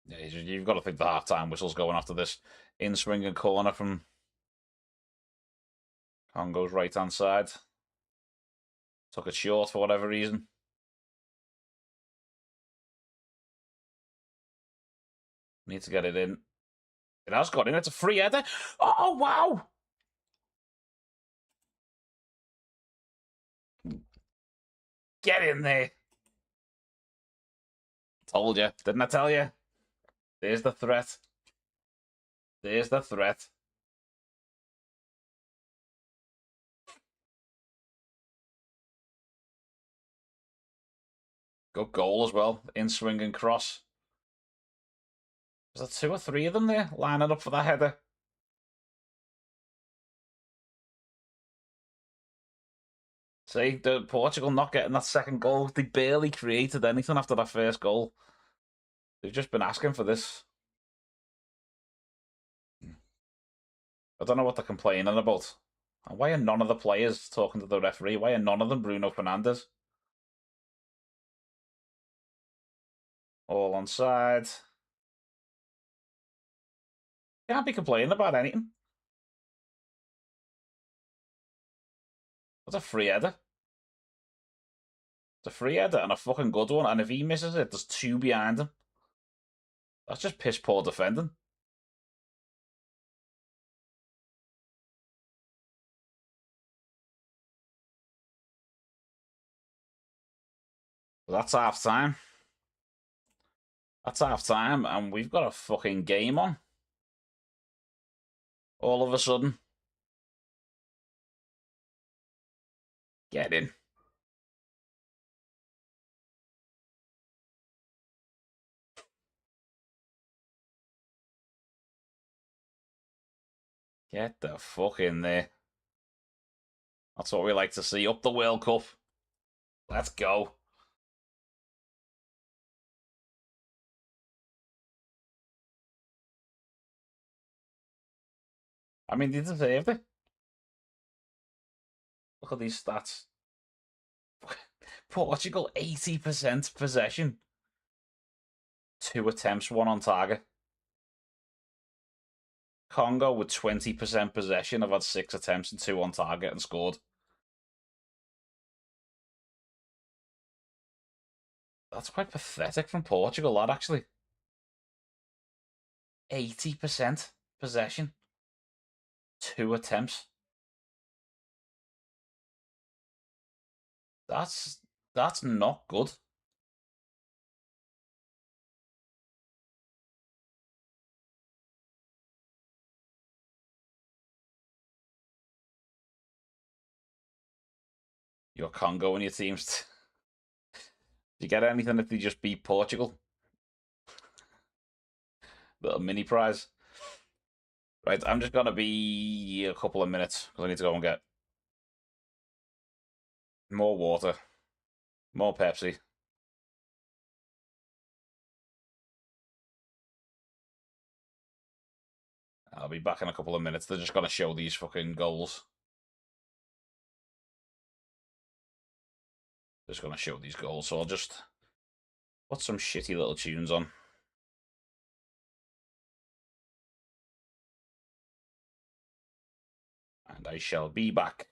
Yeah, you've got to think the half-time whistle's going after this in-swinging corner from Congo's right-hand side. Took it short for whatever reason. Need to get it in. It has got in. It's a free header. Oh, wow! Get in there. Told you. Didn't I tell you? There's the threat. There's the threat. Good goal as well. In swing and cross. Was there 2 or 3 of them there lining up for that header? See, Portugal not getting that second goal. They barely created anything after that first goal. They've just been asking for this. I don't know what they're complaining about. And why are none of the players talking to the referee? Why are none of them Bruno Fernandes? All on side. Can't be complaining about anything. That's a free header. It's a free header and a fucking good one. And if he misses it, there's 2 behind him. That's just piss poor defending. That's half time. That's half time, and we've got a fucking game on. All of a sudden. Get in. Get the fuck in there. That's what we like to see. Up the World Cup. Let's go. I mean, they deserved it. Look at these stats. Portugal, 80% possession. 2 attempts, 1 on target. Congo, with 20% possession, have had 6 attempts and 2 on target and scored. That's quite pathetic from Portugal, that, actually. 80% possession. 2 attempts. That's not good. Your Congo and your teams. Do you get anything if they just beat Portugal? Little mini prize. Right, I'm just gonna be a couple of minutes because I need to go and get more water, more Pepsi. I'll be back in a couple of minutes. They're just gonna show these fucking goals. They're just gonna show these goals, so I'll just put some shitty little tunes on. And I shall be back.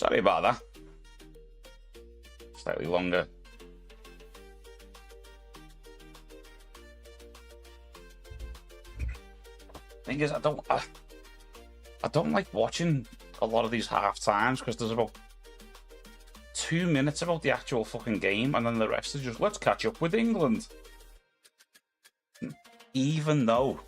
Sorry about that. Slightly longer. Thing is, I don't like watching a lot of these half times because there's about 2 minutes about the actual fucking game, and then the rest is just let's catch up with England. Even though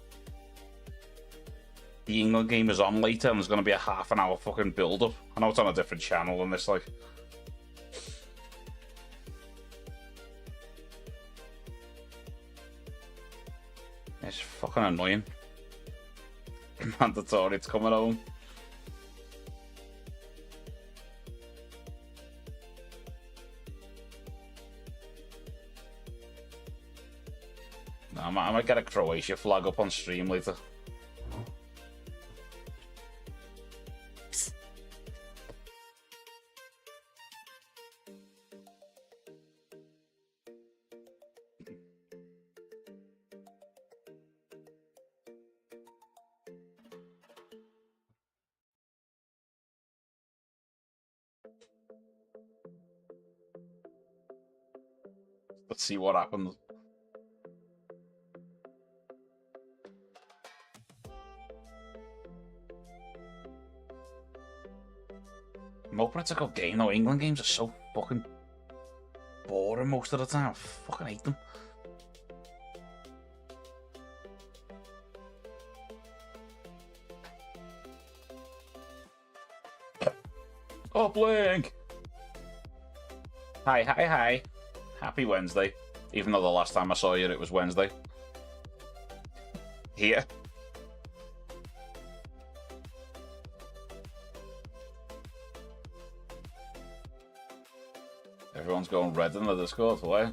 the England game is on later and there's going to be a half an hour fucking build up. I know it's on a different channel and it's like. It's fucking annoying. Mandatory, it's coming home. I might get a Croatia flag up on stream later. Let's see what happens. I'm hoping it's a good game though. England games are so fucking boring most of the time. I fucking hate them. Oh, Blink! Hi. Happy Wednesday. Even though the last time I saw you it was Wednesday. Here. Everyone's going red in the Discord, why?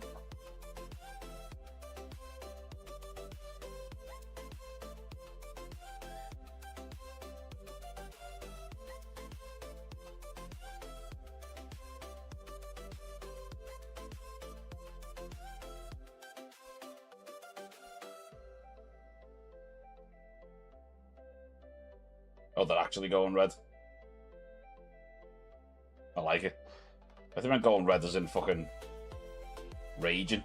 Oh, they're actually going red. I like it. I think I'm going red as in fucking raging.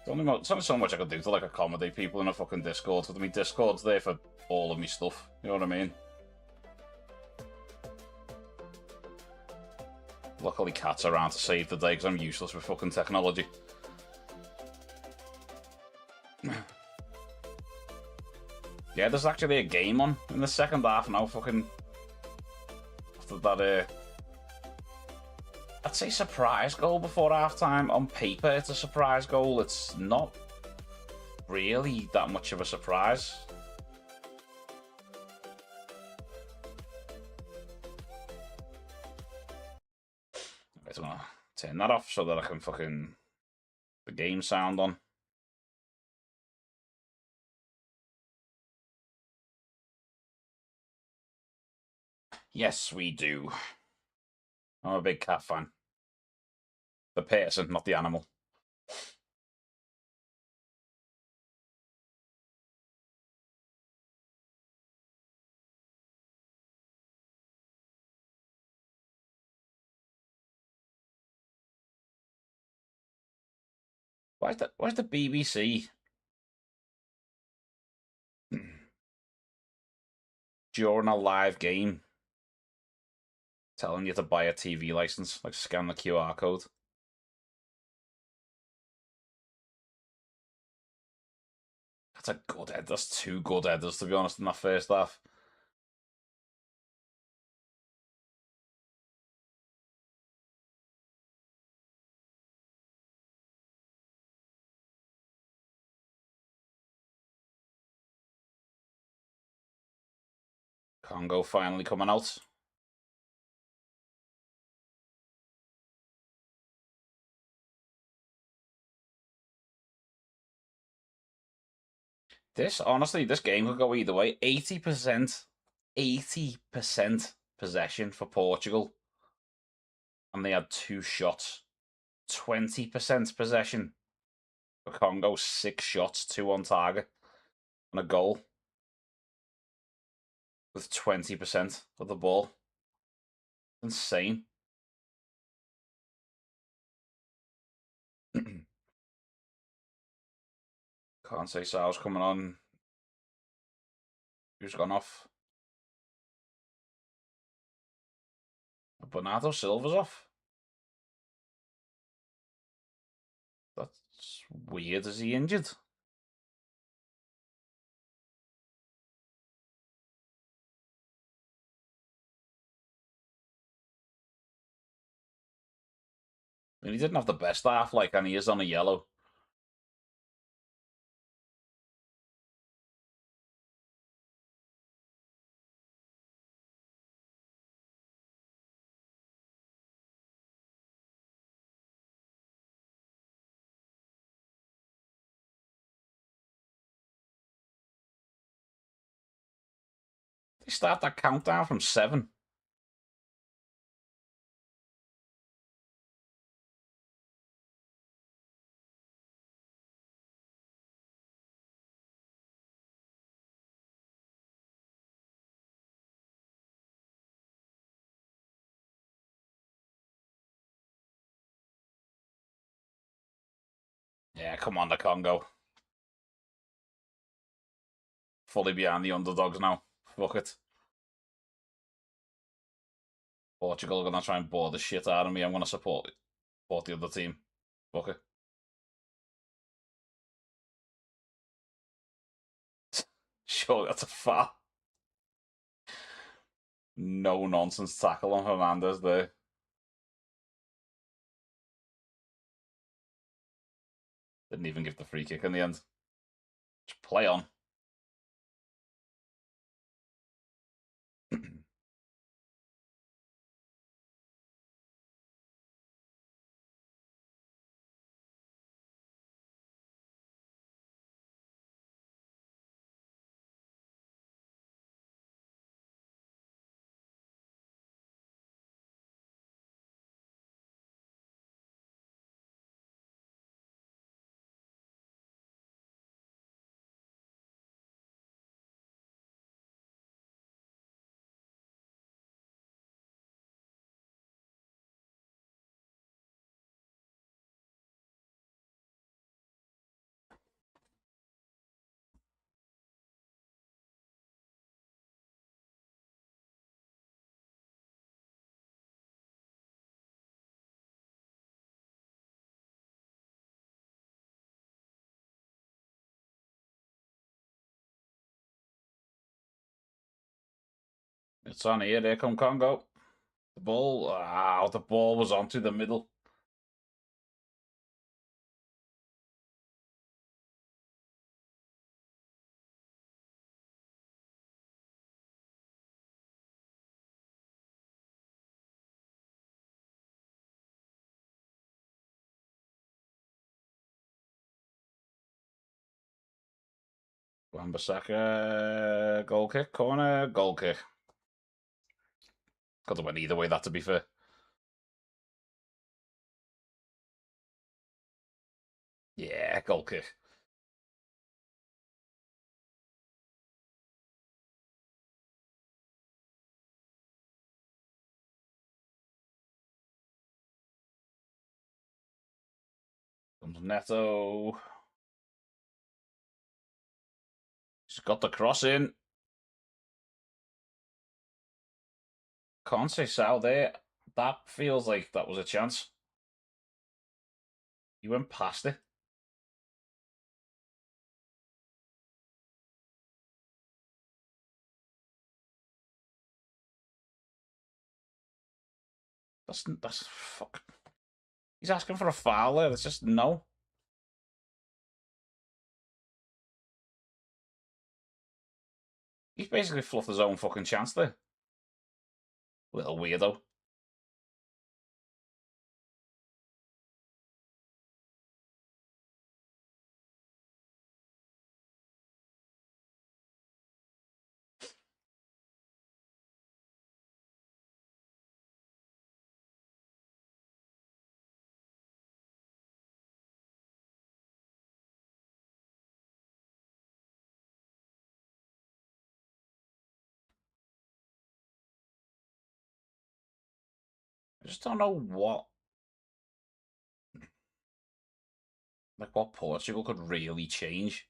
It's only so much I could do to like accommodate people in a fucking Discord. So I mean, Discord's there for all of me stuff. You know what I mean? Luckily, Cat's around to save the day because I'm useless with fucking technology. Yeah, there's actually a game on in the second half now. Fucking after that, I'd say surprise goal before half time. On paper, it's a surprise goal. It's not really that much of a surprise. I'm gonna turn that off so that I can fucking the game sound on. Yes, we do. I'm a big cat fan. The person, not the animal. Why's the BBC during a live game telling you to buy a TV license? Like, scan the QR code. That's a good head. That's two good headers, to be honest, in that first half. Congo finally coming out. Honestly, this game could go either way. 80% possession for Portugal. And they had 2 shots. 20% possession For Congo, 6 shots, 2 on target, and a goal with 20% of the ball. Insane. Can't say Sal's coming on. Who's gone off? Bernardo Silva's off. That's weird. Is he injured? I mean, he didn't have the best half, like, and he is on a yellow. They start that countdown from 7. Yeah, come on, the Congo. Fully behind the underdogs now. Fuck it. Portugal are going to try and bore the shit out of me. I'm going to support the other team. Fuck it. Sure, that's a foul. No nonsense tackle on Hernandez there. Didn't even give the free kick in the end. Just play on. It's on here. There come Congo. The ball. The ball was onto the middle. Wan-Bissaka, goal kick, corner, goal kick. Could have went either way, that to be fair. Yeah, goal kick. Comes Neto. He's got the cross in. Can't say Sal there. That feels like that was a chance. He went past it. That's fuck. He's asking for a foul there. It's just no. He's basically fluffed his own fucking chance there. Little weirdo. just don't know what Portugal could really change,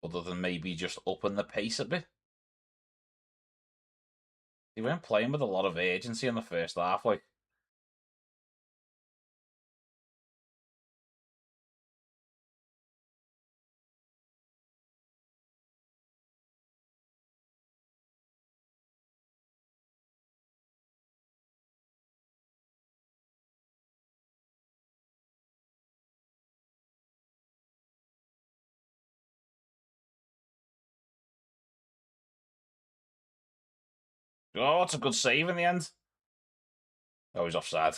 other than maybe just upping the pace a bit. They weren't playing with a lot of urgency in the first half, like. Oh, it's a good save in the end. Oh, he's offside.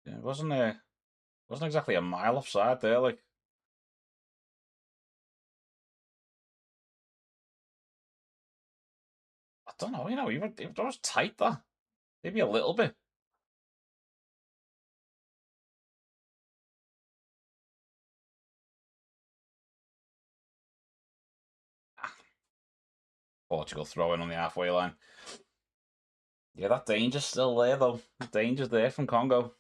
Yeah, it wasn't exactly a mile offside there, like. I don't know, even if it was tight there, maybe a little bit. Portugal throwing on the halfway line. Yeah, that danger's still there though. The danger's there from Congo.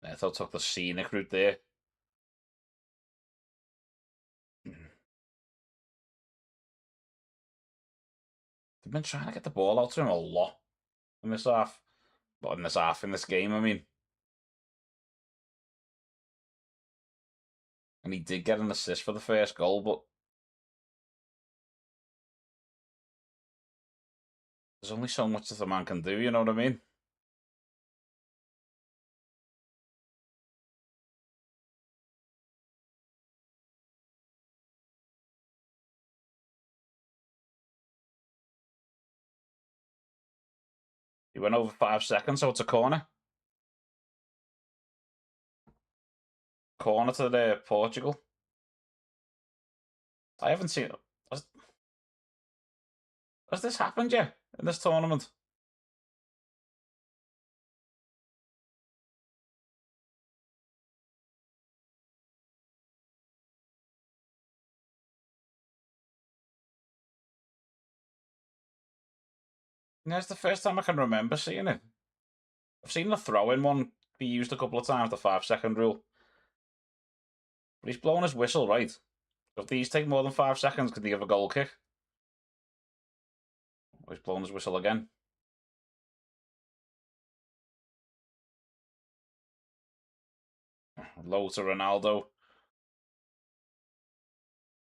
Neto took the scenic route there. They've been trying to get the ball out to him a lot in this half. But in this game, I mean. And he did get an assist for the first goal, but there's only so much that the man can do, you know what I mean? He went over 5 seconds, so it's a corner. Corner to the Portugal. I haven't seen it. Has this happened yet in this tournament? Yeah, it's the first time I can remember seeing it. I've seen the throw-in one be used a couple of times, the 5 second rule. But he's blown his whistle, right? If these take more than 5 seconds, could he give a goal kick? Oh, he's blown his whistle again. Low to Ronaldo.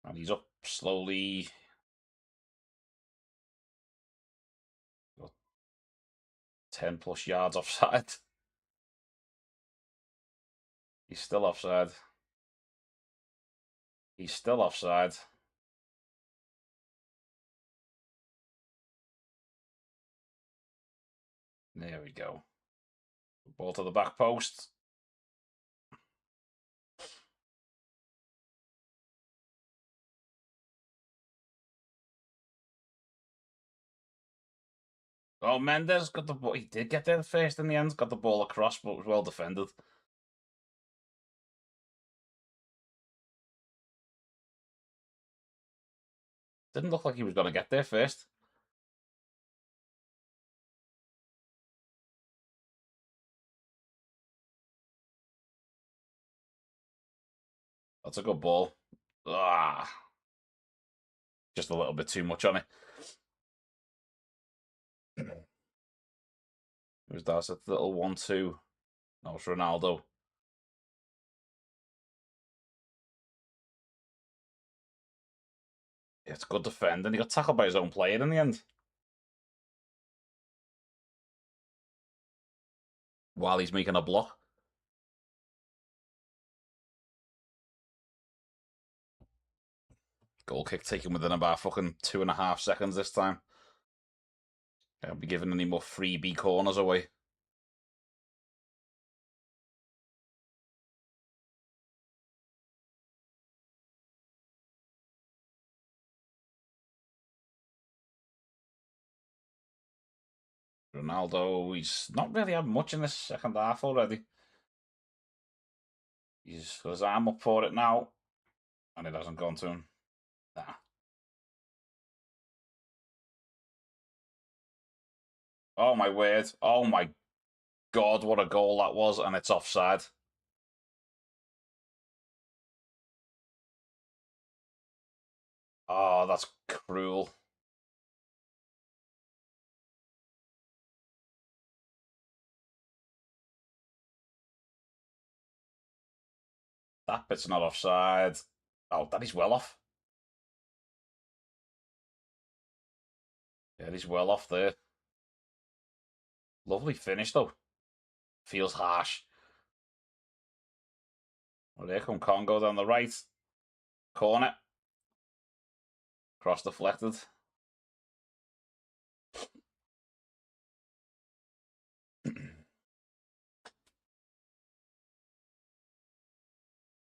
And he's up slowly. 10 plus yards offside. He's still offside. He's still offside. There we go. Ball to the back post. Oh, Mendes got the ball. He did get there first in the end. Got the ball across, but was well defended. Didn't look like he was going to get there first. That's a good ball. Ah, just a little bit too much on it. It was that little 1-2. No, it's Ronaldo. Yeah, it's good defending. He got tackled by his own player in the end. While he's making a block. Goal kick taken within about fucking 2.5 seconds this time. Can't be giving any more freebie corners away. Ronaldo, he's not really had much in this second half already. He's got his arm up for it now, and it hasn't gone to him. Nah. Oh my word. Oh my God, what a goal that was, and it's offside. Oh, that's cruel. That bit's not offside. Oh, that is well off. Yeah, he's well off there. Lovely finish, though. Feels harsh. Well, there come Congo down the right. Corner. Cross deflected.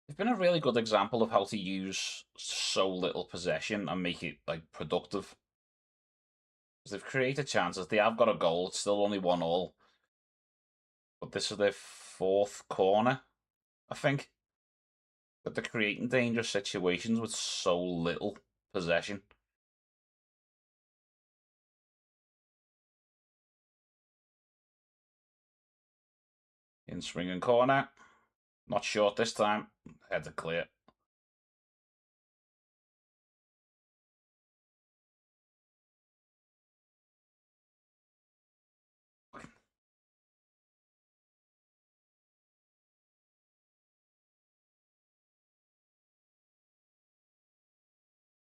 It's been a really good example of how to use so little possession and make it like productive. Because they've created chances. They have got a goal. It's still only 1-1. But this is their fourth corner, I think. But they're creating dangerous situations with so little possession. In swinging corner. Not short this time. Header clear.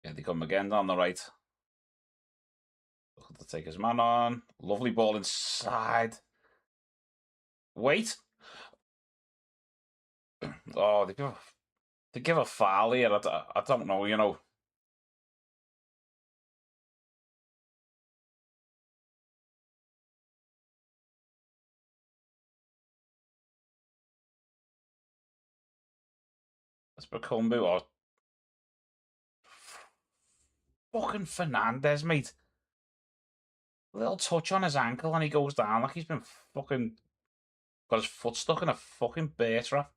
Here they come again down the right. Looking to take his man on. Lovely ball inside. Wait. Oh, they give a foul here. I don't know, you know. It's Bakumbu or fucking Fernandez, mate. A little touch on his ankle and he goes down like he's been fucking got his foot stuck in a fucking bear trap.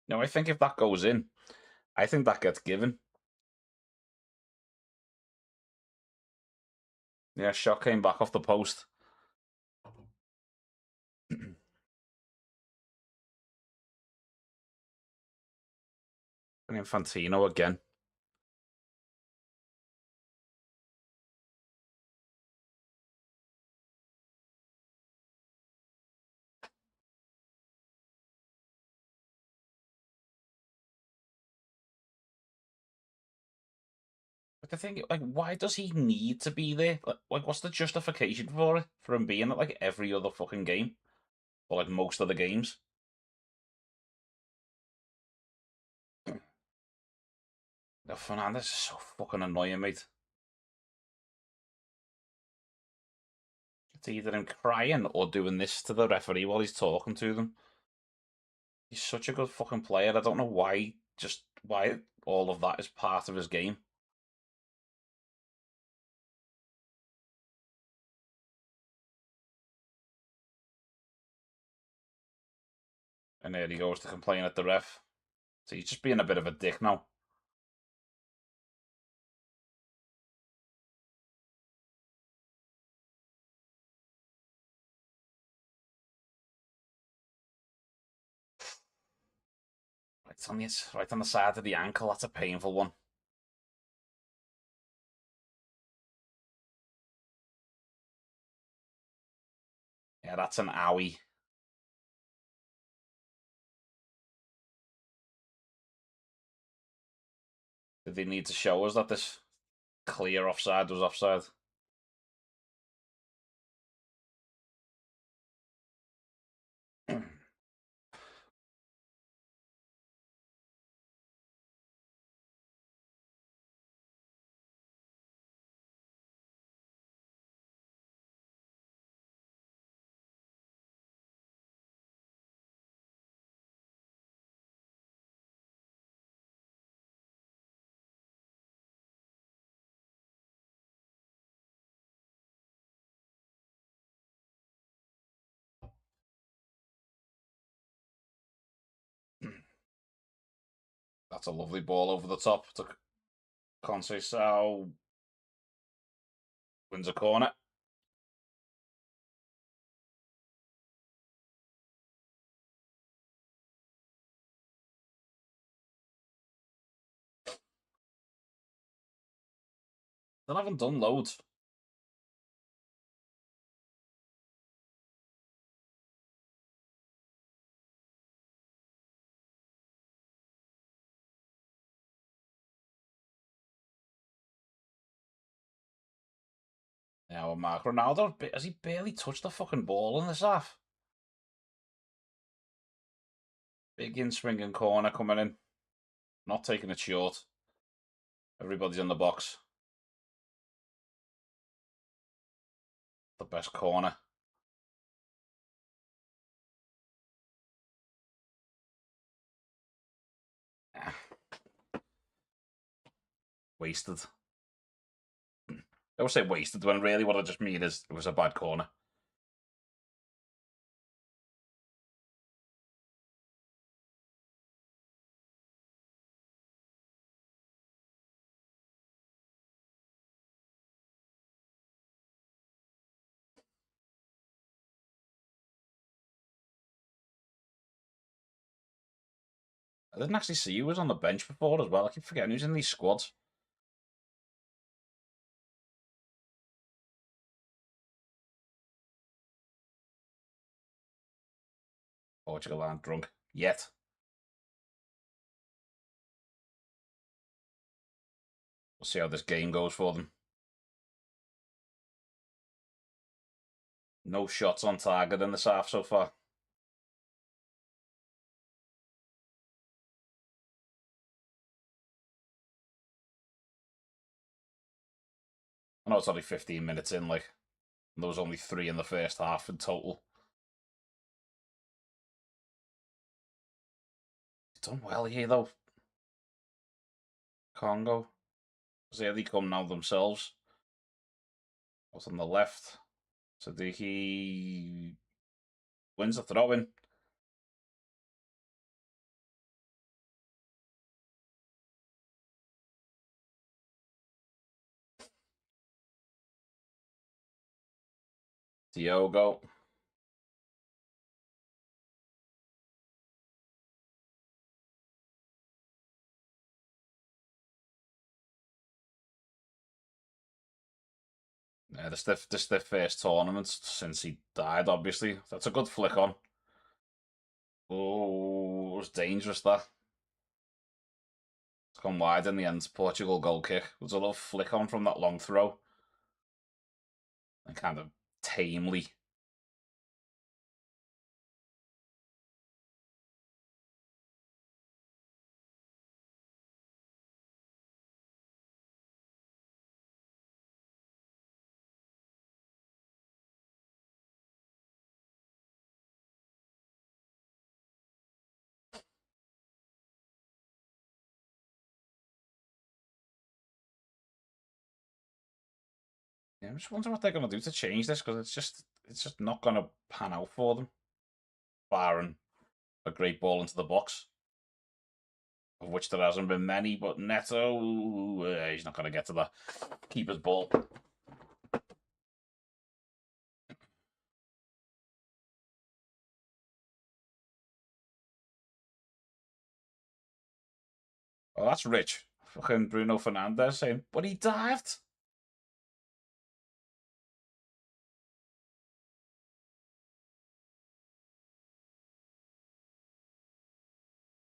No, I think if that goes in, I think that gets given. Yeah, shot came back off the post. And Infantino again. But the thing, like, why does he need to be there? Like, what's the justification for it? For him being at like every other fucking game, or like most of the games? No, Fernandez is so fucking annoying, mate. It's either him crying or doing this to the referee while he's talking to them. He's such a good fucking player. I don't know why all of that is part of his game. And there he goes to complain at the ref. So he's just being a bit of a dick now. Right on the side of the ankle. That's a painful one. Yeah, that's an owie. Did they need to show us that this clear offside was offside? That's a lovely ball over the top to Conceição. Wins a corner. They haven't done loads. Yeah, well, Mark Ronaldo, has he barely touched the fucking ball in this half? Big in swinging corner coming in. Not taking it short. Everybody's in the box. The best corner. Wasted. I would say wasted when really what I just mean is it was a bad corner. I didn't actually see who was on the bench before as well. I keep forgetting who's in these squads. Portugal aren't drunk yet. We'll see how this game goes for them. No shots on target in this half so far. I know it's only 15 minutes in, like, and there was only 3 in the first half in total. He's done well here, though. Congo. Here they come now themselves. What's on the left? Sadiki wins the throw-in. Diogo. Yeah, this is their first tournament since he died, obviously. That's a good flick on. Oh, it was dangerous, that. It's gone wide in the end. Portugal goal kick. It was a little flick on from that long throw. And kind of tamely. Yeah, I'm just wondering what they're going to do to change this, because it's just not going to pan out for them. Barring a great ball into the box, of which there hasn't been many, but Neto, he's not going to get to the keeper's ball. Oh, that's rich. Fucking Bruno Fernandes saying, but he dived.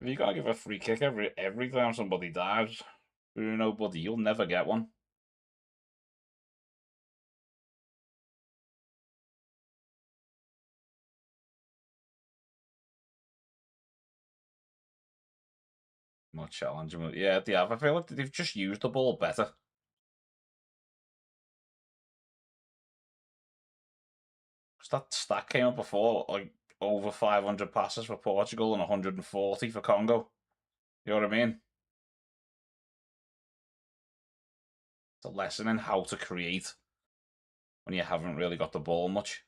You gotta give a free kick every time somebody dives. Bruno, buddy, you'll never get one. Not challenging. Yeah, they have. I feel like they've just used the ball better. Because that stat came up before, like over 500 passes for Portugal and 140 for Congo. You know what I mean? It's a lesson in how to create when you haven't really got the ball much.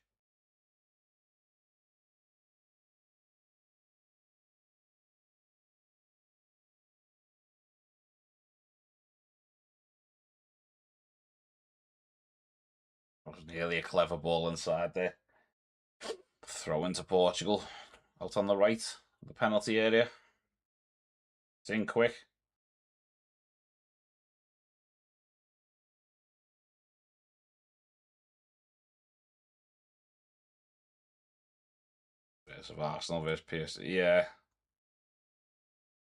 That was nearly a clever ball inside there. Throw into Portugal. Out on the right, the penalty area. It's in quick. Bits of Arsenal versus PSG. Yeah.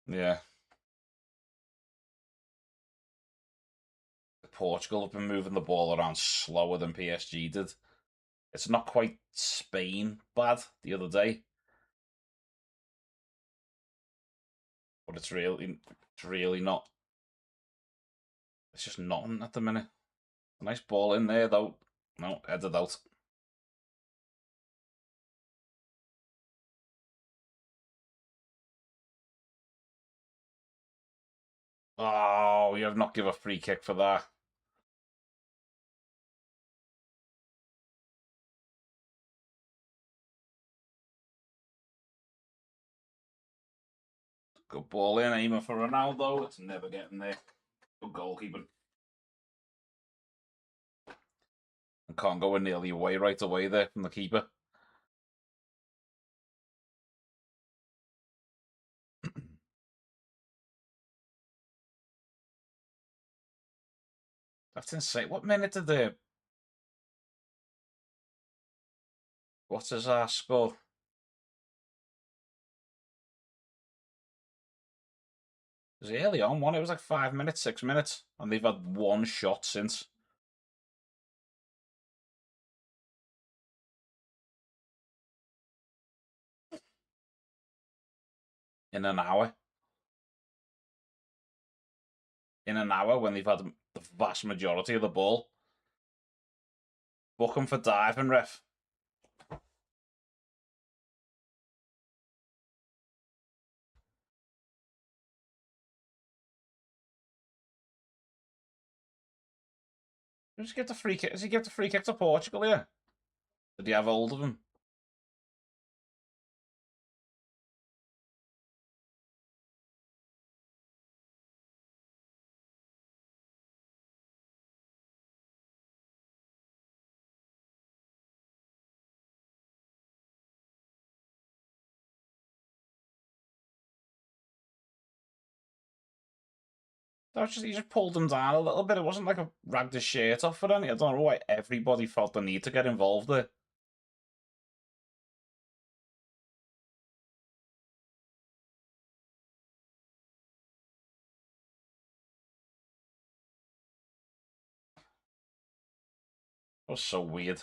Yeah. Portugal have been moving the ball around slower than PSG did. It's not quite Spain bad the other day, but it's really not. It's just nothing at the minute. A nice ball in there though. No, headed out. Oh, you have not give a free kick for that. Good ball in, aiming for Ronaldo. It's never getting there. Good goalkeeping. And Congo were nearly away right away there from the keeper. That's insane. What minute did they? What's his ass score? It was early on one. It was like 5 minutes, 6 minutes, and they've had one shot since. In an hour. In an hour when they've had the vast majority of the ball. Book them for diving, ref. Does he get the free kick? Does he get the free kick to Portugal? Yeah. Did he have hold of him? That was just he just pulled him down a little bit. It wasn't like a ragged his shirt off or anything. I don't know why everybody felt the need to get involved there. It was so weird.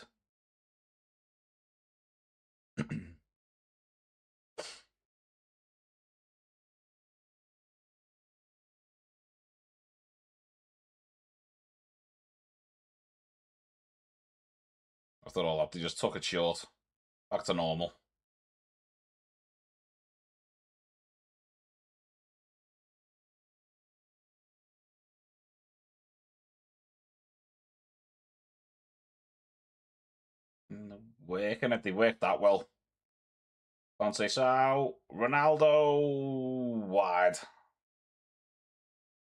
After all that, they just took it short. Back to normal. Working it, they worked that well. Can't say so. Ronaldo wide.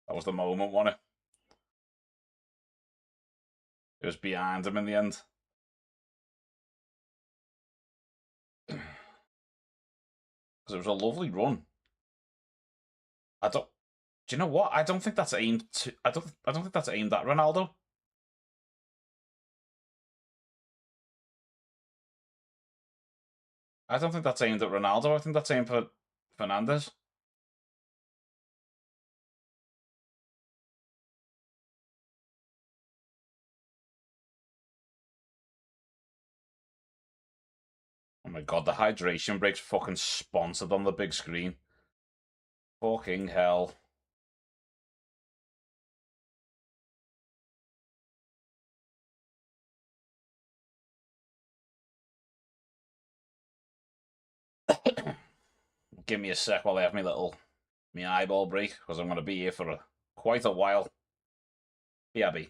That was the moment, wasn't it? It was behind him in the end. Because it was a lovely run. I don't. Do you know what? I don't think that's aimed to. I don't. I don't think that's aimed at Ronaldo. I don't think that's aimed at Ronaldo. I think that's aimed for Fernandez. Oh my god, the hydration break's fucking sponsored on the big screen. Fucking hell. Give me a sec while I have my eyeball break, because I'm going to be here for quite a while. BRB.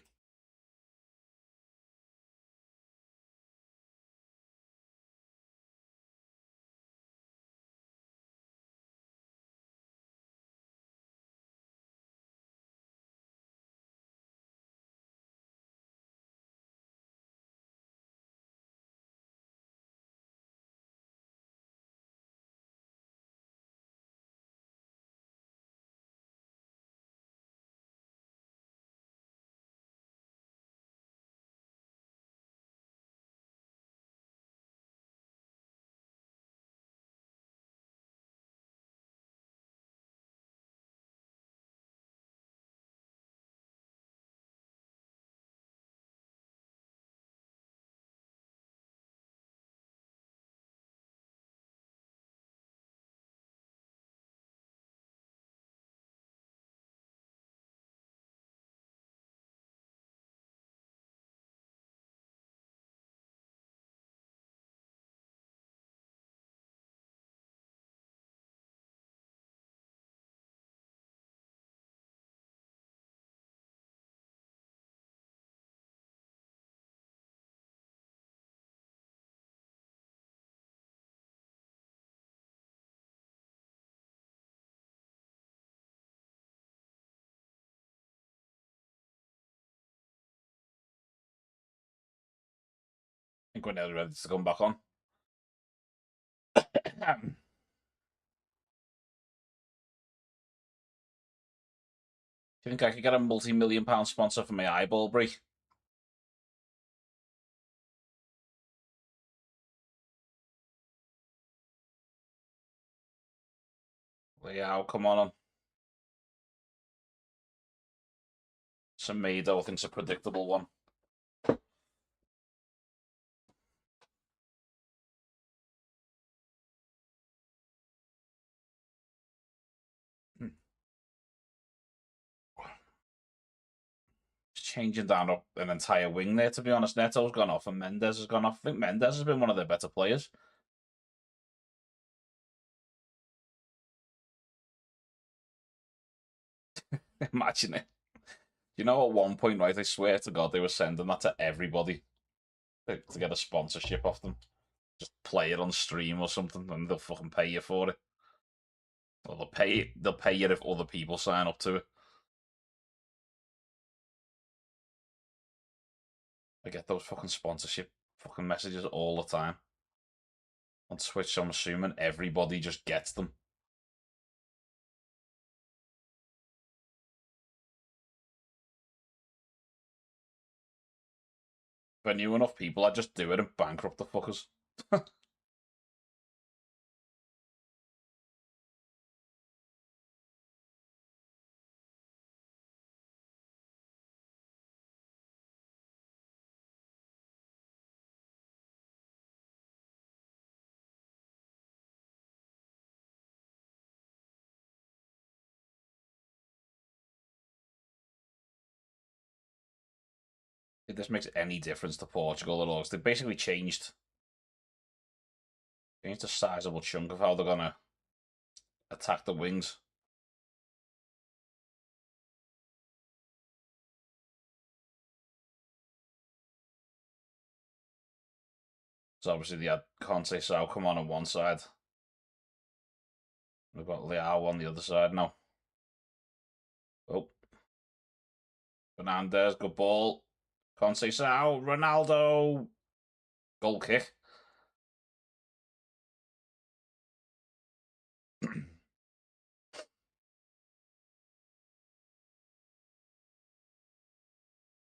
think we're nearly ready to come back on. Do you think I could get a multi-million pound sponsor for my eyeball break? Yeah, come on. Semedo, I think's a predictable one. Changing down up an entire wing there, to be honest. Neto's gone off and Mendes has gone off. I think Mendes has been one of their better players. Imagine it. You know, at one point, right, I swear to God, they were sending that to everybody to get a sponsorship off them. Just play it on stream or something, and they'll fucking pay you for it. Or they'll pay you if other people sign up to it. I get those fucking sponsorship fucking messages all the time. On Twitch, so I'm assuming everybody just gets them. If I knew enough people, I'd just do it and bankrupt the fuckers. If this makes any difference to Portugal at all, they basically changed a sizable chunk of how they're gonna attack the wings. So obviously they had Conte Sao come on one side. We've got Leao on the other side now. Oh. Fernandez, good ball. Conte Sao, Ronaldo. Goal kick.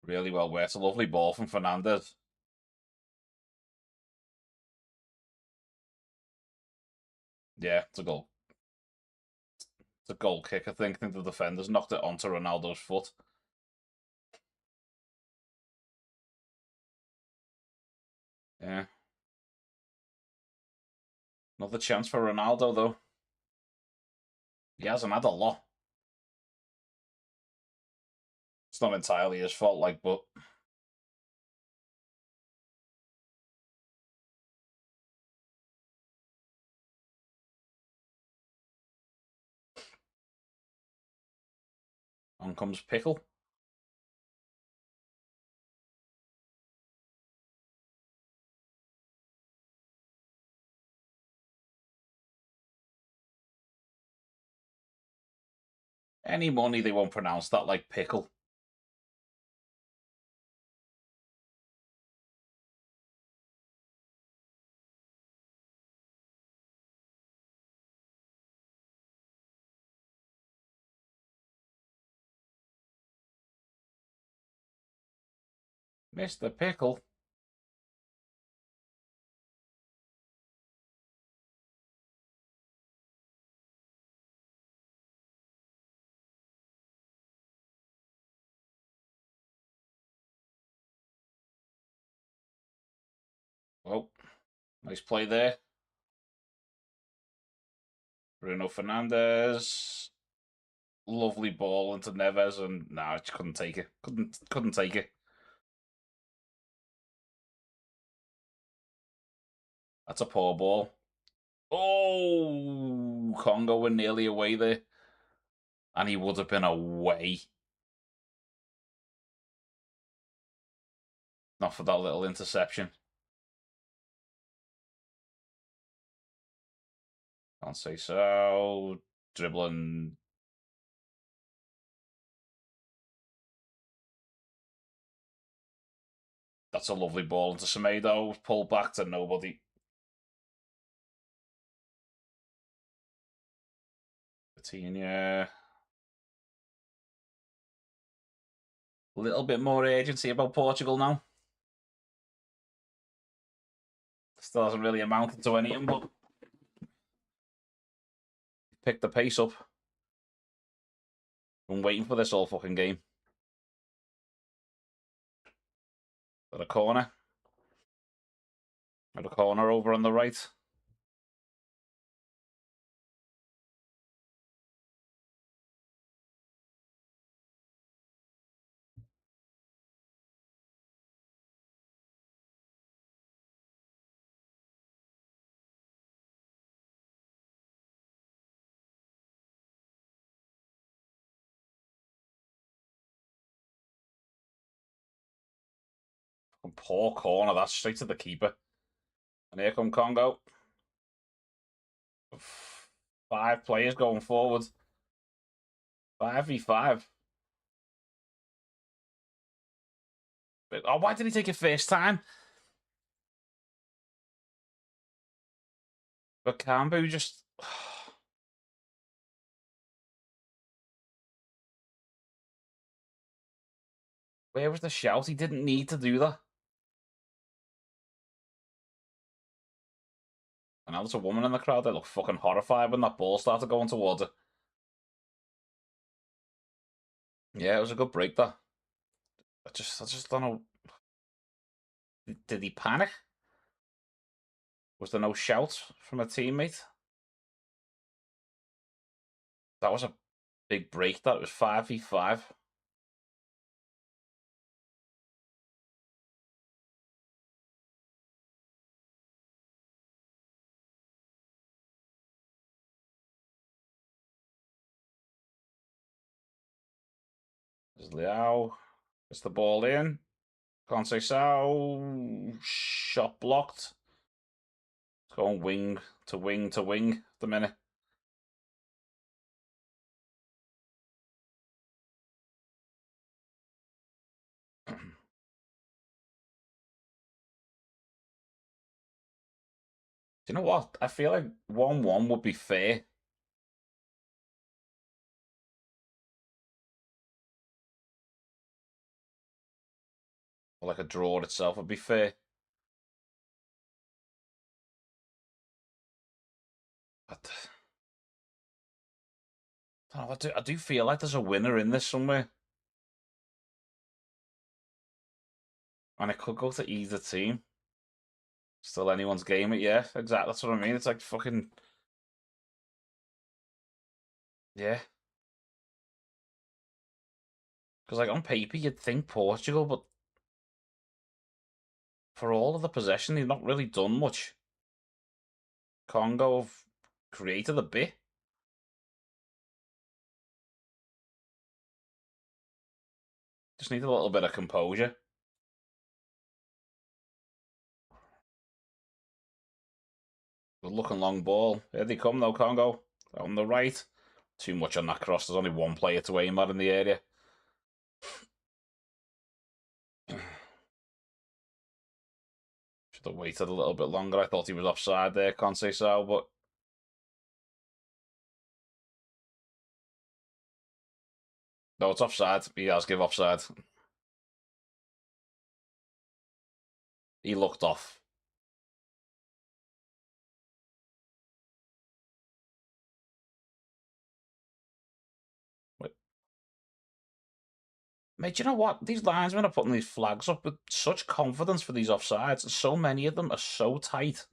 Really well worked. A lovely ball from Fernandez. Yeah, it's a goal. It's a goal kick, I think. I think the defenders knocked it onto Ronaldo's foot. Yeah. Another chance for Ronaldo, though. He hasn't had a lot. It's not entirely his fault, like, but on comes Pickle. Any money they won't pronounce that like Pickle. Mr. Pickle. Oh, nice play there. Bruno Fernandes. Lovely ball into Neves, and nah, just couldn't take it. Couldn't take it. That's a poor ball. Oh, Congo were nearly away there. And he would have been away. Not for that little interception. Can't say so. Dribbling. That's a lovely ball into Semedo. Pulled back to nobody. Coutinho. A little bit more agency about Portugal now. Still hasn't really amounted to anything, but picked the pace up. I'm waiting for this all fucking game. Got a corner. Got a corner over on the right. Poor corner, that's straight to the keeper. And here come Congo. 5 players going forward. 5v5. Oh, why did he take it first time? But Cambu just... Where was the shout? He didn't need to do that. And now there's a woman in the crowd. They look fucking horrified when that ball started going towards her. Yeah, it was a good break, that. I just don't know. Did he panic? Was there no shout from a teammate? That was a big break. That was 5v5. There's Liao. Gets the ball in. Conceição. Shot blocked. It's going wing to wing to wing at the minute. Do you know what? I feel like 1-1 would be fair. Or like a draw itself would be fair. But I do feel like there's a winner in this somewhere. And it could go to either team. Still anyone's game, yeah, exactly. That's what I mean. It's like fucking... Yeah. Because like on paper you'd think Portugal, but for all of the possession, they've not really done much. Congo have created a bit. Just need a little bit of composure. Good looking long ball. Here they come though, Congo. On the right. Too much on that cross. There's only one player to aim at in the area. Should have waited a little bit longer. I thought he was offside there, Conceição, but... No, it's offside. He has give offside. He looked off. Wait. Mate, you know what? These linesmen are putting these flags up with such confidence for these offsides, and so many of them are so tight.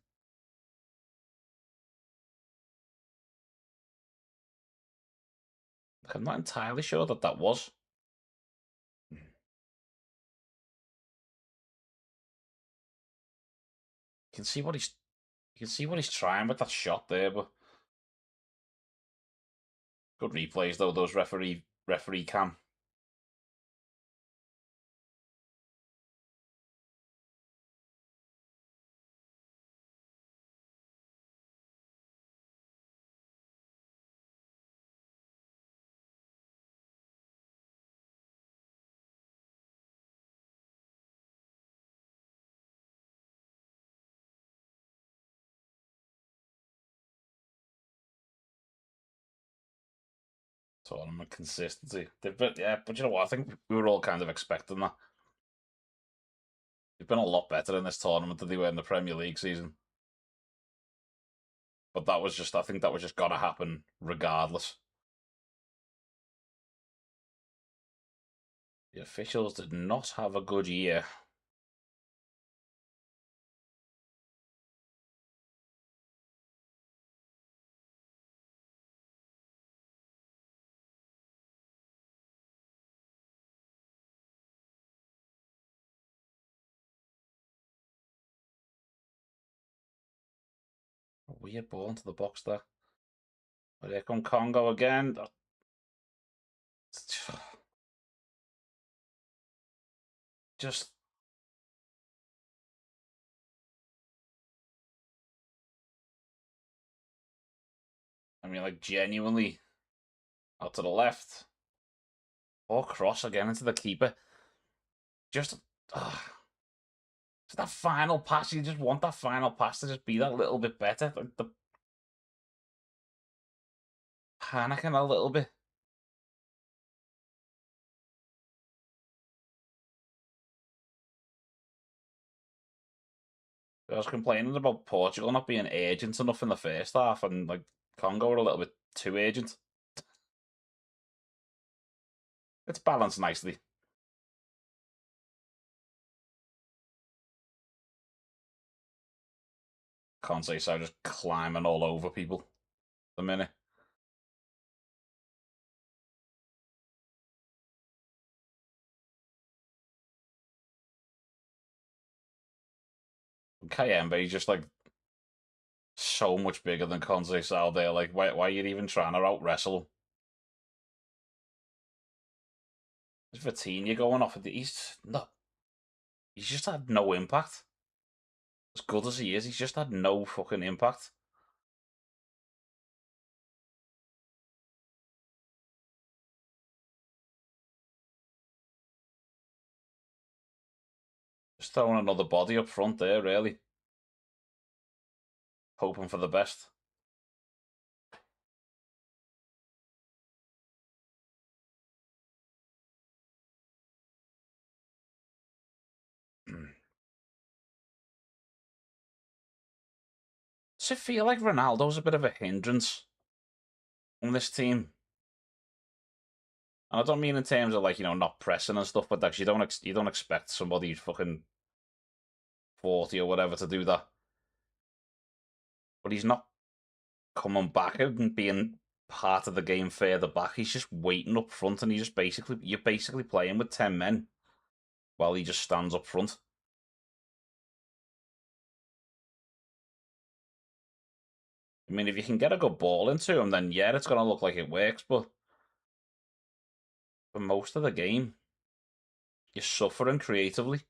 I'm not entirely sure that was. You can see what he's trying with that shot there, but good replays though. Those referee cam. Tournament consistency. But yeah, but you know what? I think we were all kind of expecting that. They've been a lot better in this tournament than they were in the Premier League season. But that was just, I think that was just gonna happen regardless. The officials did not have a good year. A weird ball into the box there. But here come Congo again. Just, I mean, like, genuinely out to the left. Or cross again into the keeper. Just, just that final pass. You just want that final pass to just be that little bit better. The panicking a little bit. I was complaining about Portugal not being agent enough in the first half, and like Congo were a little bit too agent. It's balanced nicely. Can't say so. Just climbing all over people. The minute. Kayembe just like so much bigger than Conceição there. Like, why are you even trying to out wrestle? Is Vitinha going off? He's not. He's just had no impact. As good as he is, he's just had no fucking impact. Just throwing another body up front there, really. Hoping for the best. Does it feel like Ronaldo's a bit of a hindrance on this team? And I don't mean in terms of like, not pressing and stuff, but like you don't expect somebody fucking 40 or whatever to do that. But he's not coming back and being part of the game further back. He's just waiting up front, and you're basically playing with 10 men while he just stands up front. I mean, if you can get a good ball into him, then yeah, it's going to look like it works. But for most of the game, you're suffering creatively.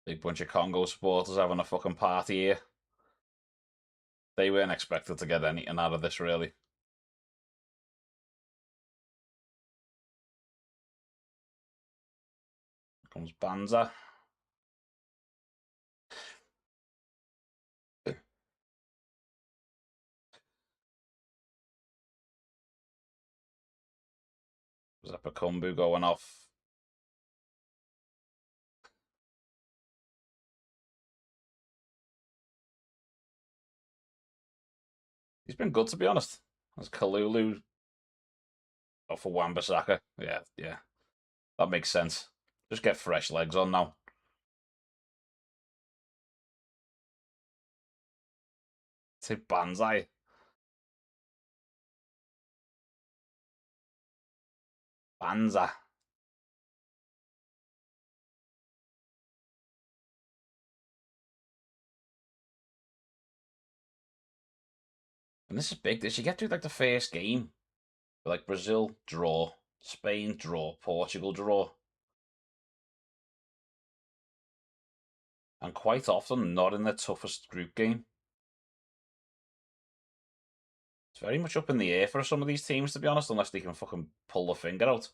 Big bunch of Congo supporters having a fucking party here. They weren't expected to get anything out of this, really. Here comes Banza. Zapakumbu going off. He's been good, to be honest. There's Kalulu off for Wan-Bissaka. Yeah, yeah. That makes sense. Just get fresh legs on now. To Banzai. Banza. And this is big. This you get through like the first game. Like Brazil, draw. Spain, draw. Portugal, draw. And quite often not in the toughest group game. It's very much up in the air for some of these teams, to be honest, unless they can fucking pull the finger out.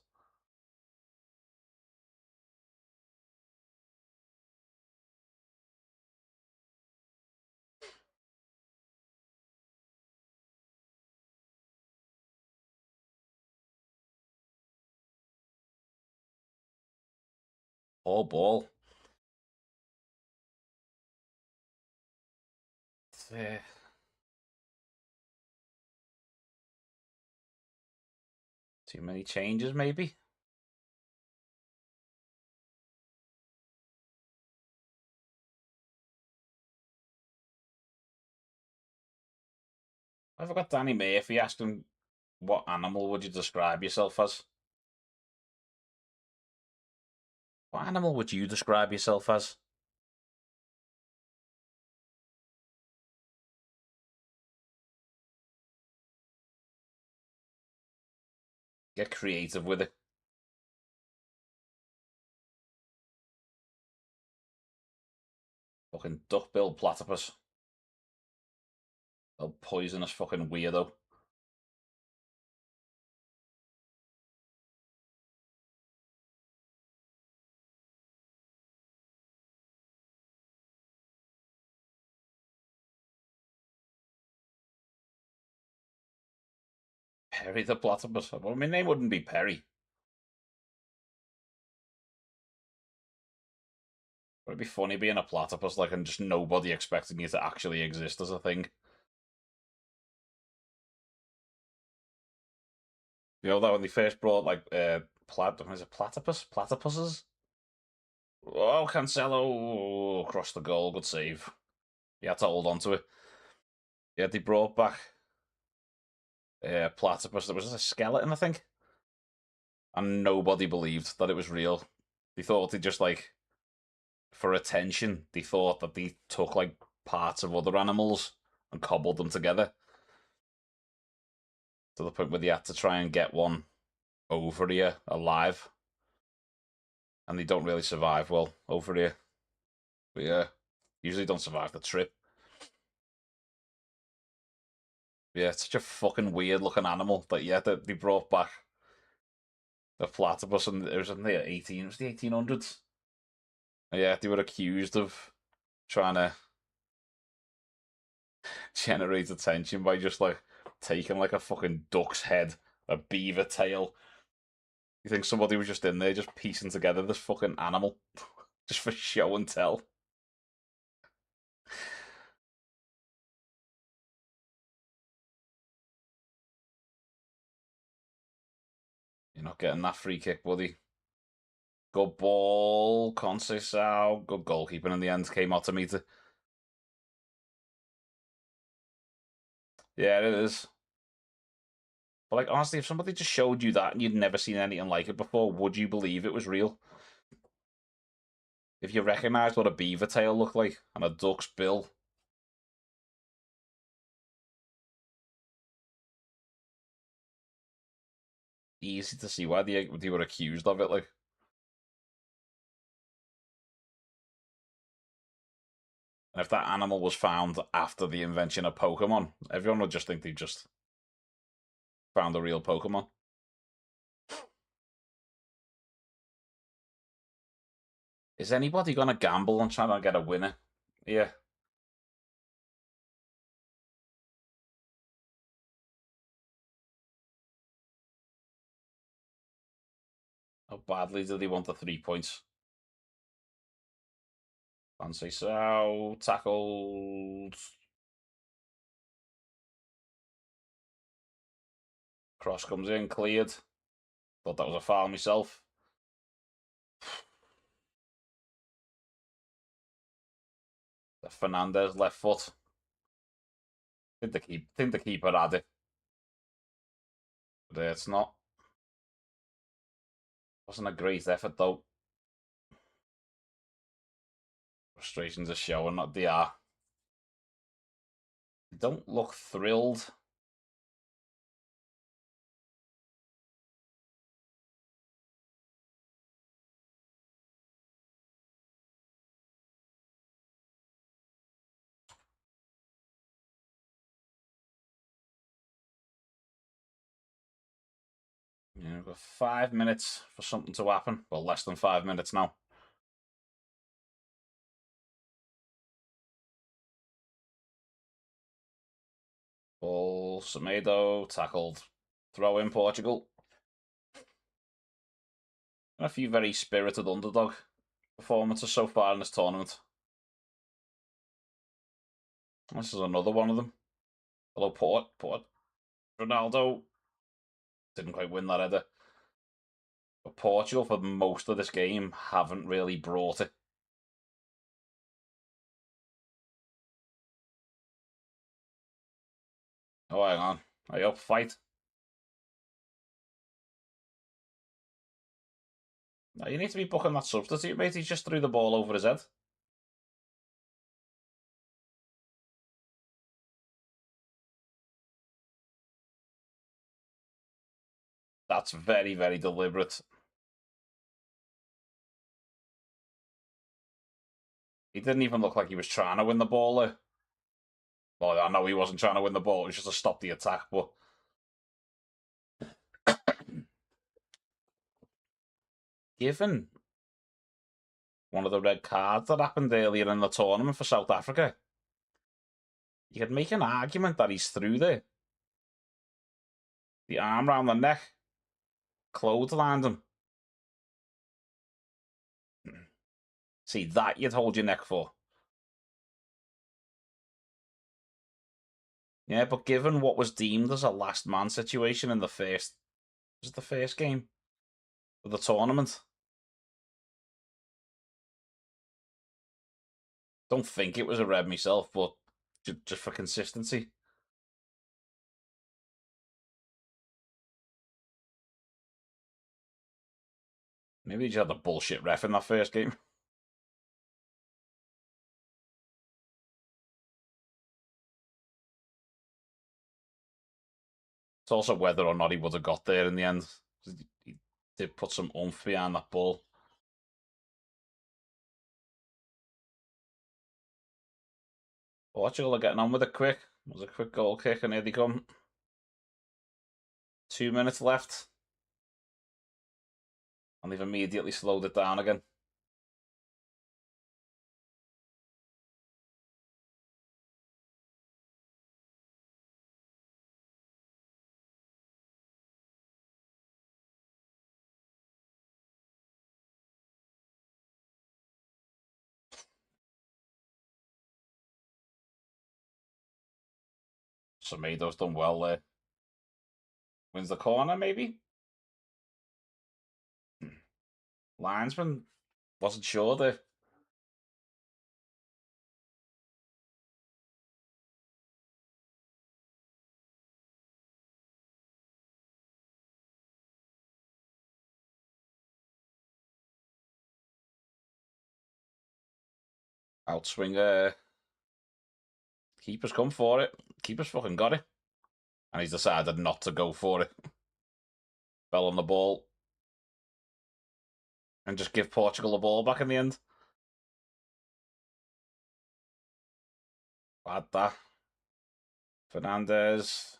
All ball. Uh, too many changes, maybe. I forgot Danny Murphy asked him, "What animal would you describe yourself as?" What animal would you describe yourself as? Get creative with it. Fucking duck-billed platypus. A poisonous fucking weirdo. Perry the platypus. Well, my name wouldn't be Perry. But it'd be funny being a platypus, like, and just nobody expecting you to actually exist as a thing. You know that when they first brought like is it platypuses? Oh, Cancelo across the goal, good save. He had to hold on to it. Yeah, they brought back platypus. There was a skeleton, I think, and nobody believed that it was real. They thought they just like for attention. They thought that they took like parts of other animals and cobbled them together to the point where they had to try and get one over here alive, and they don't really survive well over here. But yeah, usually don't survive the trip. Yeah, it's such a fucking weird looking animal that yeah, that they brought back the platypus, and it was in the 1800s. Yeah, they were accused of trying to generate attention by just like taking like a fucking duck's head, a beaver tail. You think somebody was just in there just piecing together this fucking animal just for show and tell? You're not getting that free kick, buddy. Good ball, Conceição. Good goalkeeping in the end. Came out to meet it. Yeah, it is. But like honestly, if somebody just showed you that and you'd never seen anything like it before, would you believe it was real? If you recognised what a beaver tail looked like and a duck's bill, easy to see why they were accused of it. Like, and if that animal was found after the invention of Pokemon, everyone would just think they just found a real Pokemon. Is anybody gonna gamble on trying to get a winner? Yeah. How badly do they want the 3 points? Fancy so tackled. Cross comes in, cleared. Thought that was a foul myself. The Fernandez left foot. Think the keeper had it, but it's not. Wasn't a great effort though. Frustrations are showing. Not they are. They don't look thrilled. You know, we've got 5 minutes for something to happen. Well, less than 5 minutes now. Ball, Semedo tackled. Throw in Portugal. And a few very spirited underdog. performances so far in this tournament. This is another one of them. Although Port Ronaldo didn't quite win that header. But Portugal, for most of this game, haven't really brought it. Oh, hang on. Are you up? Fight. No, you need to be booking that substitute, mate. He just threw the ball over his head. That's very, very deliberate. He didn't even look like he was trying to win the ball there. Well, I know he wasn't trying to win the ball. It was just to stop the attack, but given one of the red cards that happened earlier in the tournament for South Africa, you could make an argument that he's through there. The arm round the neck, clotheslined him. See, that you'd hold your neck for. Yeah, but given what was deemed as a last man situation in the first, was it the first game of the tournament? Don't think it was a red myself, but just for consistency. Maybe he just had a bullshit ref in that first game. It's also whether or not he would have got there in the end. He did put some oomph behind that ball. Portugal are getting on with it quick. It was a quick goal kick, and here they come. 2 minutes left. And they've immediately slowed it down again. Semedo's done well there. Wins the corner, maybe? Linesman wasn't sure there. Outswinger. Keeper's come for it. Keeper's fucking got it. And he's decided not to go for it. Fell on the ball. And just give Portugal the ball back in the end. Bad that. Fernandez.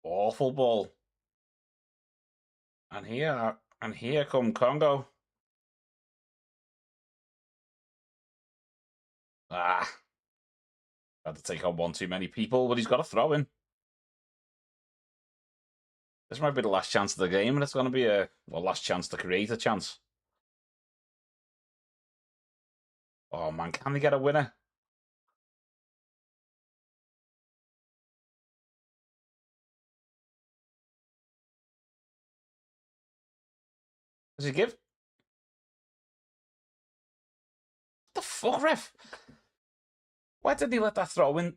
Awful ball. And here come Congo. Had to take on one too many people, but he's got a throw in. This might be the last chance of the game, and it's going to be a last chance to create a chance. Oh man, can they get a winner? Does he give? What the fuck, ref? Why didn't he let that throw in?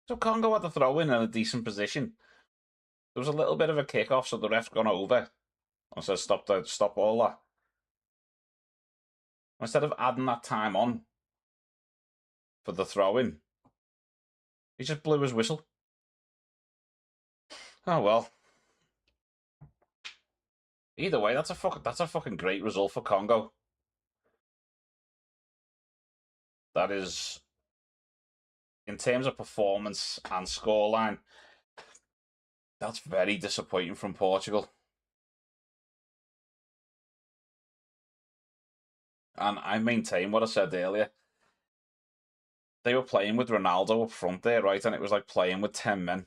So Congo had the throw in a decent position. There was a little bit of a kick-off, so the ref's gone over and said, stop all that. Instead of adding that time on for the throw-in, he just blew his whistle. Oh well. Either way, that's a fucking great result for Congo. That is, in terms of performance and scoreline, that's very disappointing from Portugal. And I maintain what I said earlier. they were playing with Ronaldo up front there, right? And it was like playing with 10 men.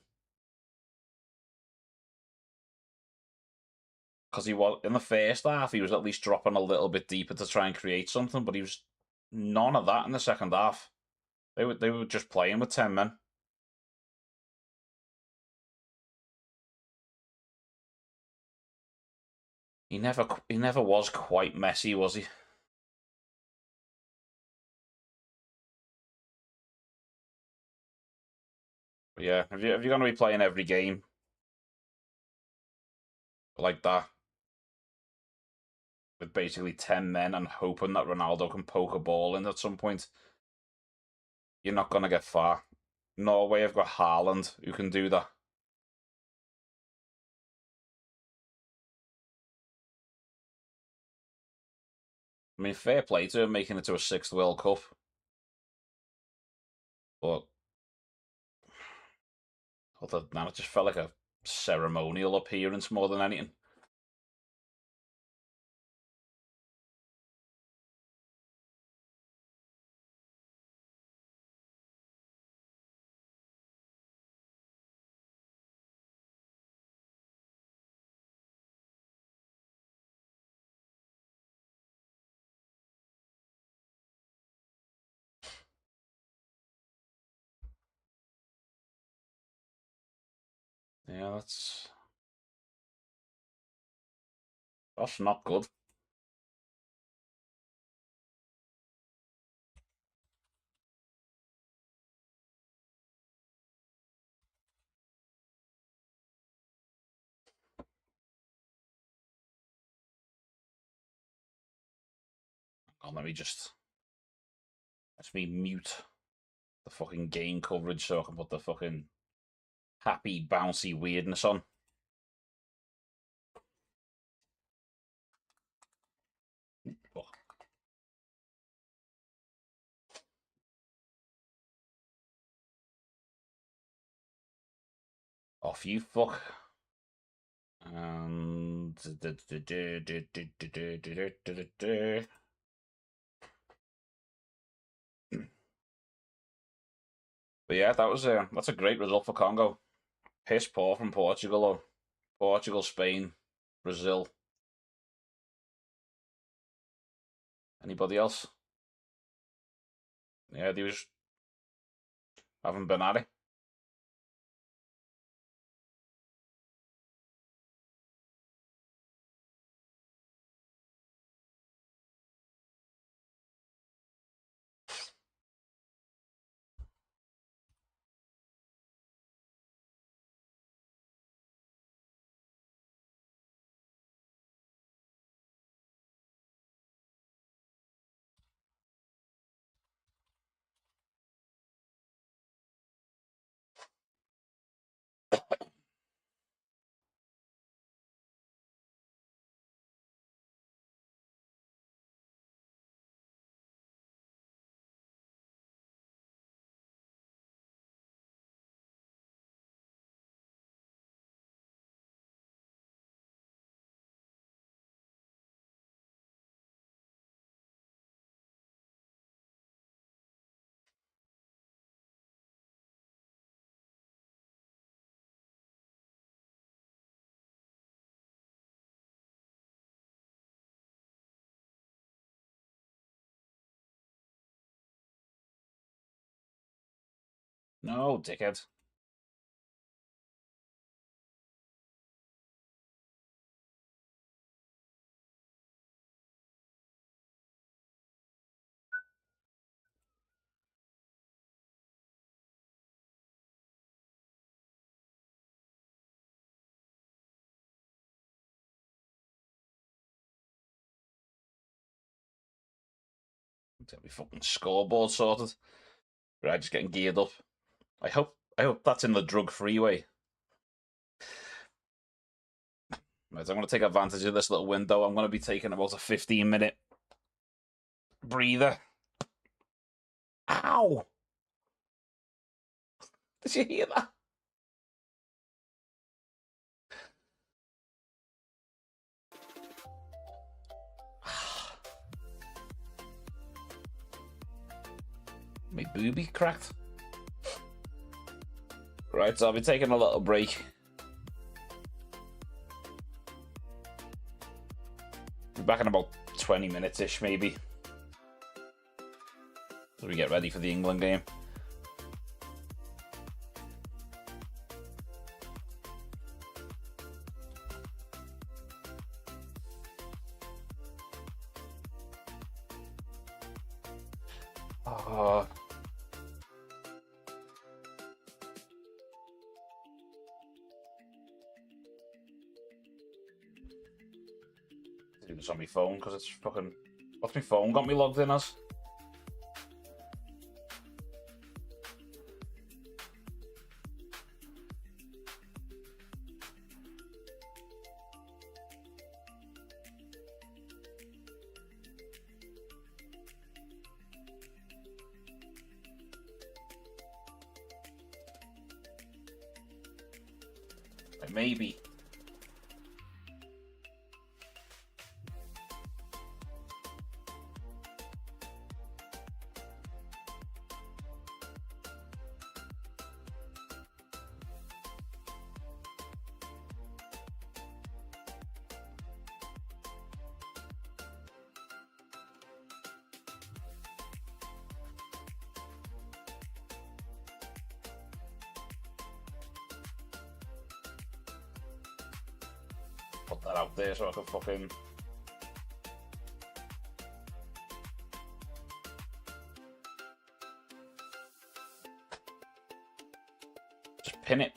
Because he was, in the first half, he was at least dropping a little bit deeper to try and create something, but he was none of that in the second half. They were just playing with 10 men. He never was quite Messi, was he? But yeah, if you're going to be playing every game like that, with basically 10 men and hoping that Ronaldo can poke a ball in at some point, you're not going to get far. Norway have got Haaland who can do that. I mean, fair play to him making it to a sixth World Cup, but other than that, it just felt like a ceremonial appearance more than anything. Yeah, that's not good. Oh, let me mute the fucking game coverage so I can put the fucking happy bouncy weirdness on. Oh, off you fuck. And but yeah, that's a great result for Congo. Piss poor from Portugal though. Portugal, Spain, Brazil. Anybody else? Yeah, they just haven't been at it. No, dickhead. Get me fucking scoreboard sorted. Right, just getting geared up. I hope that's in the drug-free way. Right, I'm going to take advantage of this little window. I'm going to be taking about a 15-minute breather. Ow! Did you hear that? My booby cracked. Right, so I'll be taking a little break. Be back in about 20 minutes-ish, maybe. As we get ready for the England game. Oh. Do this on my phone because it's fucking. What's my phone got me logged in as? Maybe. Put that out there so I can fucking. Just pin it.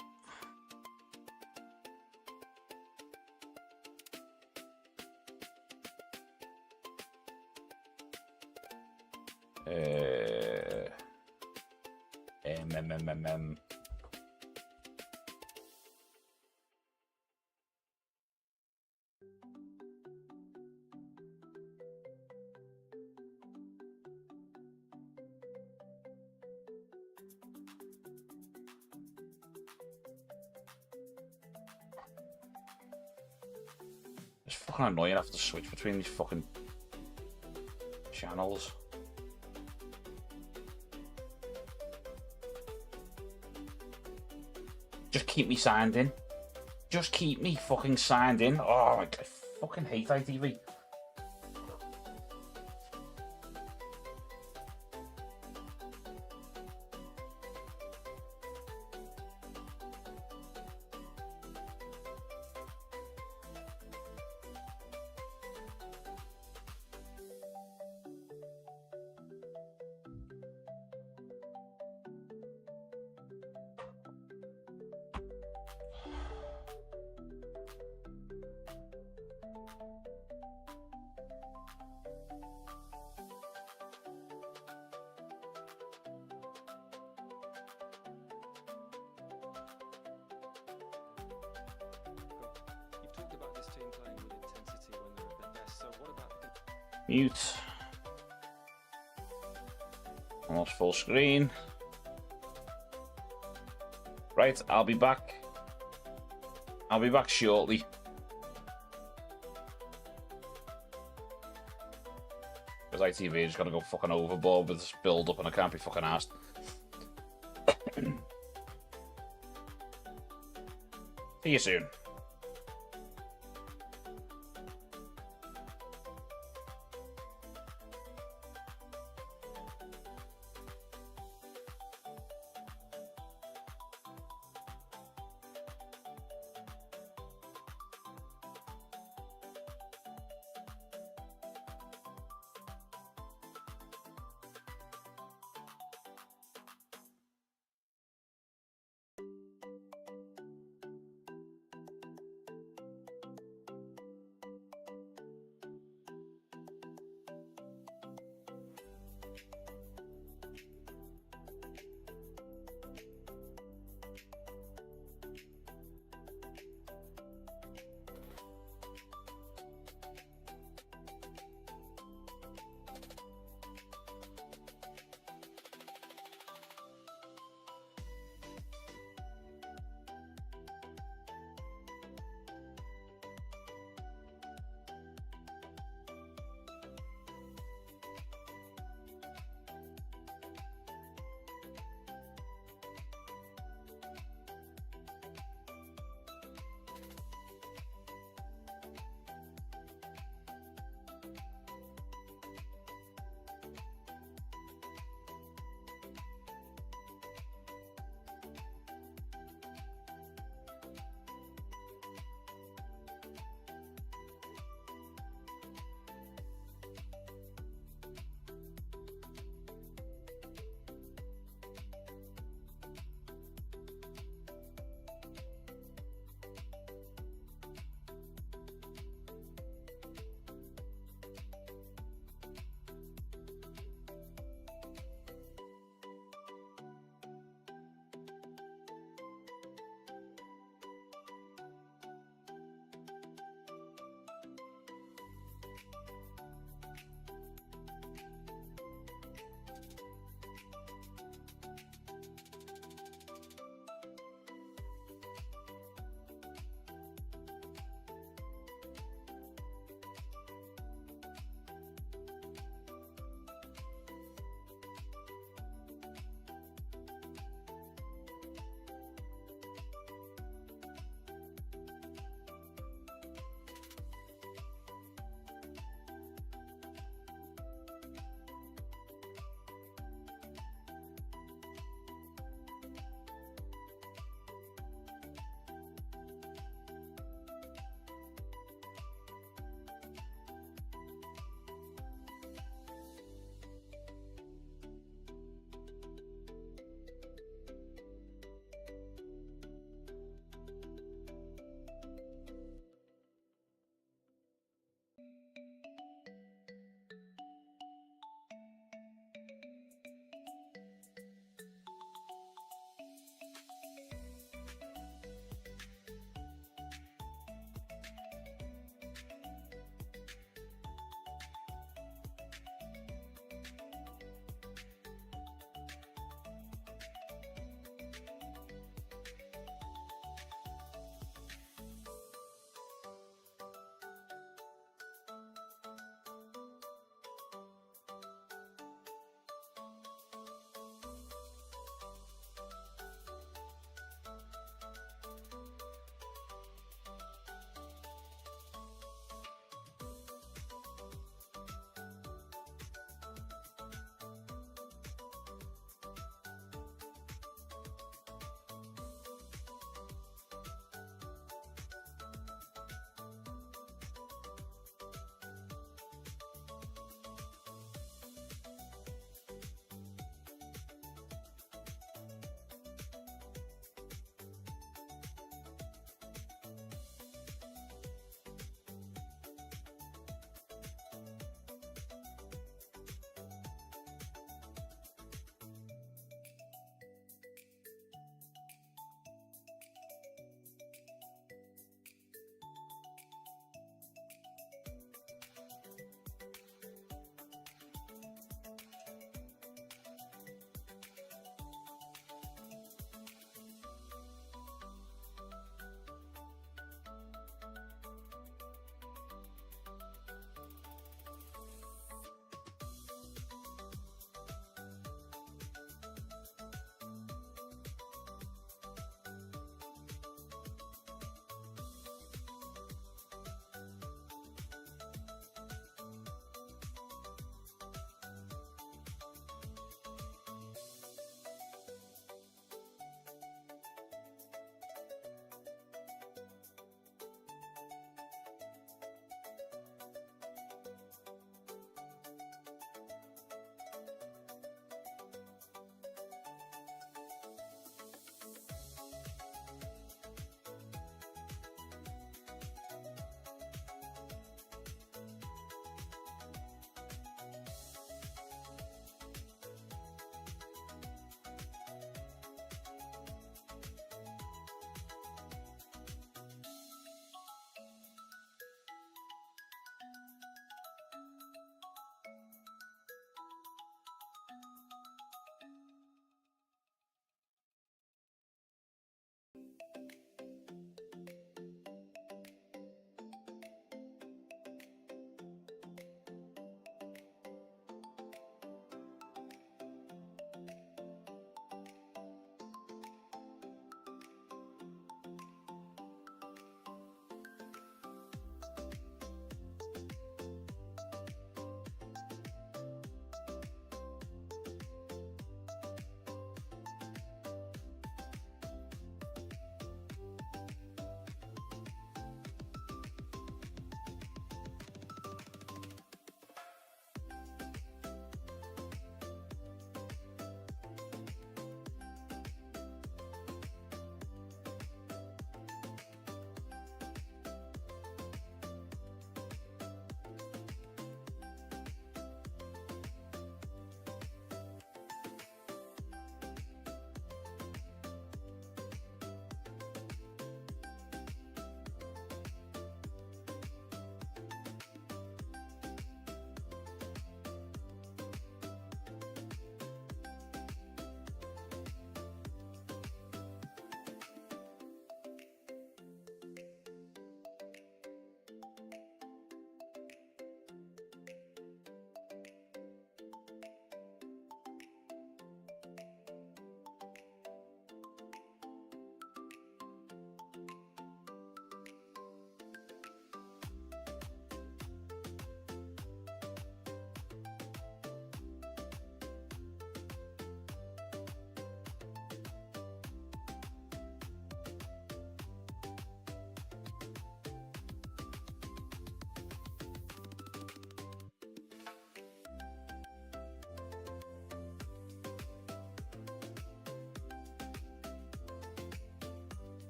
It's fucking annoying I have to switch between these fucking channels. Just keep me signed in. Just keep me fucking signed in. Oh, I fucking hate ITV. Mute. Almost full screen. Right, I'll be back. I'll be back shortly. Because ITV is gonna go fucking overboard with this build up and I can't be fucking asked. See you soon.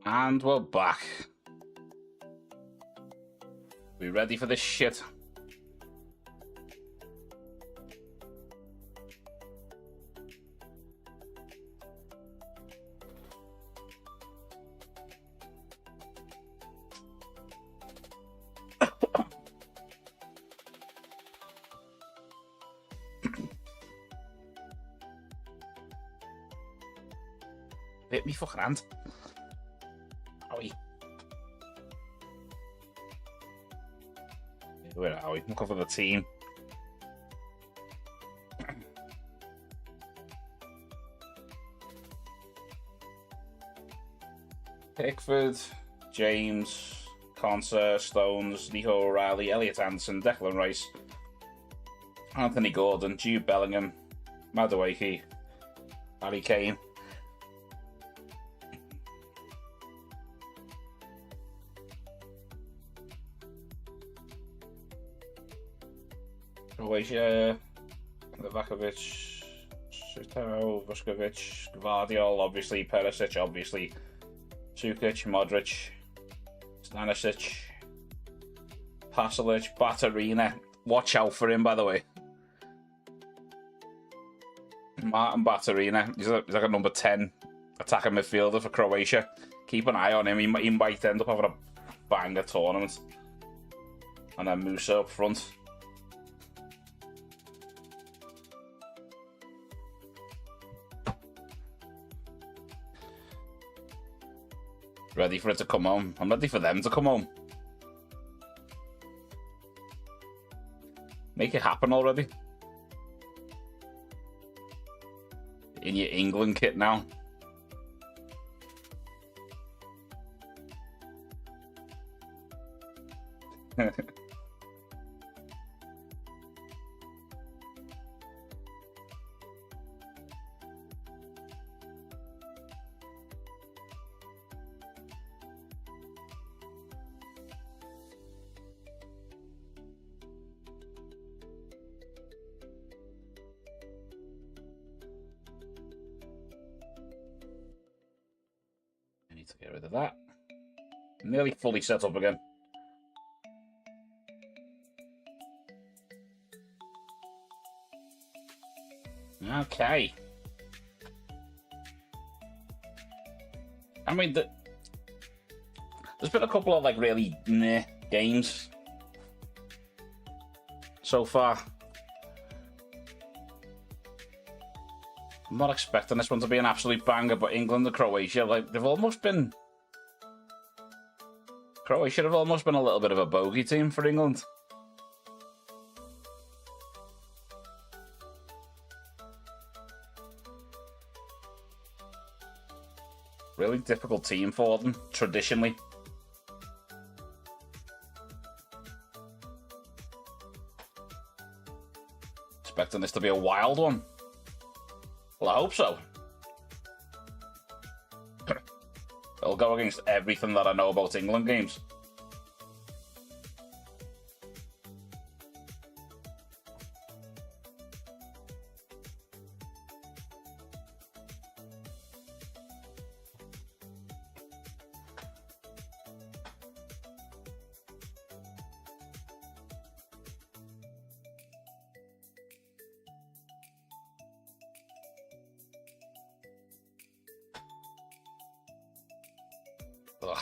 And we're back. We ready for this shit? Hit me fucking hand. Owie. Where are we? Looking for the team. Pickford, James, Conser, Stones, Nico O'Reilly, Elliot Anderson, Declan Rice, Anthony Gordon, Jude Bellingham, Madueke, Harry Kane. Croatia, Livakovic, Sutaro, Vuskovic, Gvardiol, obviously, Perisic, obviously, Sukic, Modric, Stanisic, Pasalic, Batarina. Watch out for him, by the way. Martin Batarina. He's like a number 10 attacking midfielder for Croatia. Keep an eye on him. He might end up having a banger tournament. And then Musa up front. Ready for it to come home. I'm ready for them to come home. Make it happen already. In your England kit now. To get rid of that. Nearly fully set up again. Okay. I mean, there's been a couple of like really meh games so far. I'm not expecting this one to be an absolute banger, but England and Croatia, like, they've almost been... Croatia have almost been a little bit of a bogey team for England. Really difficult team for them, traditionally. Expecting this to be a wild one. Well, I hope so. It'll go against everything that I know about England games. Ugh.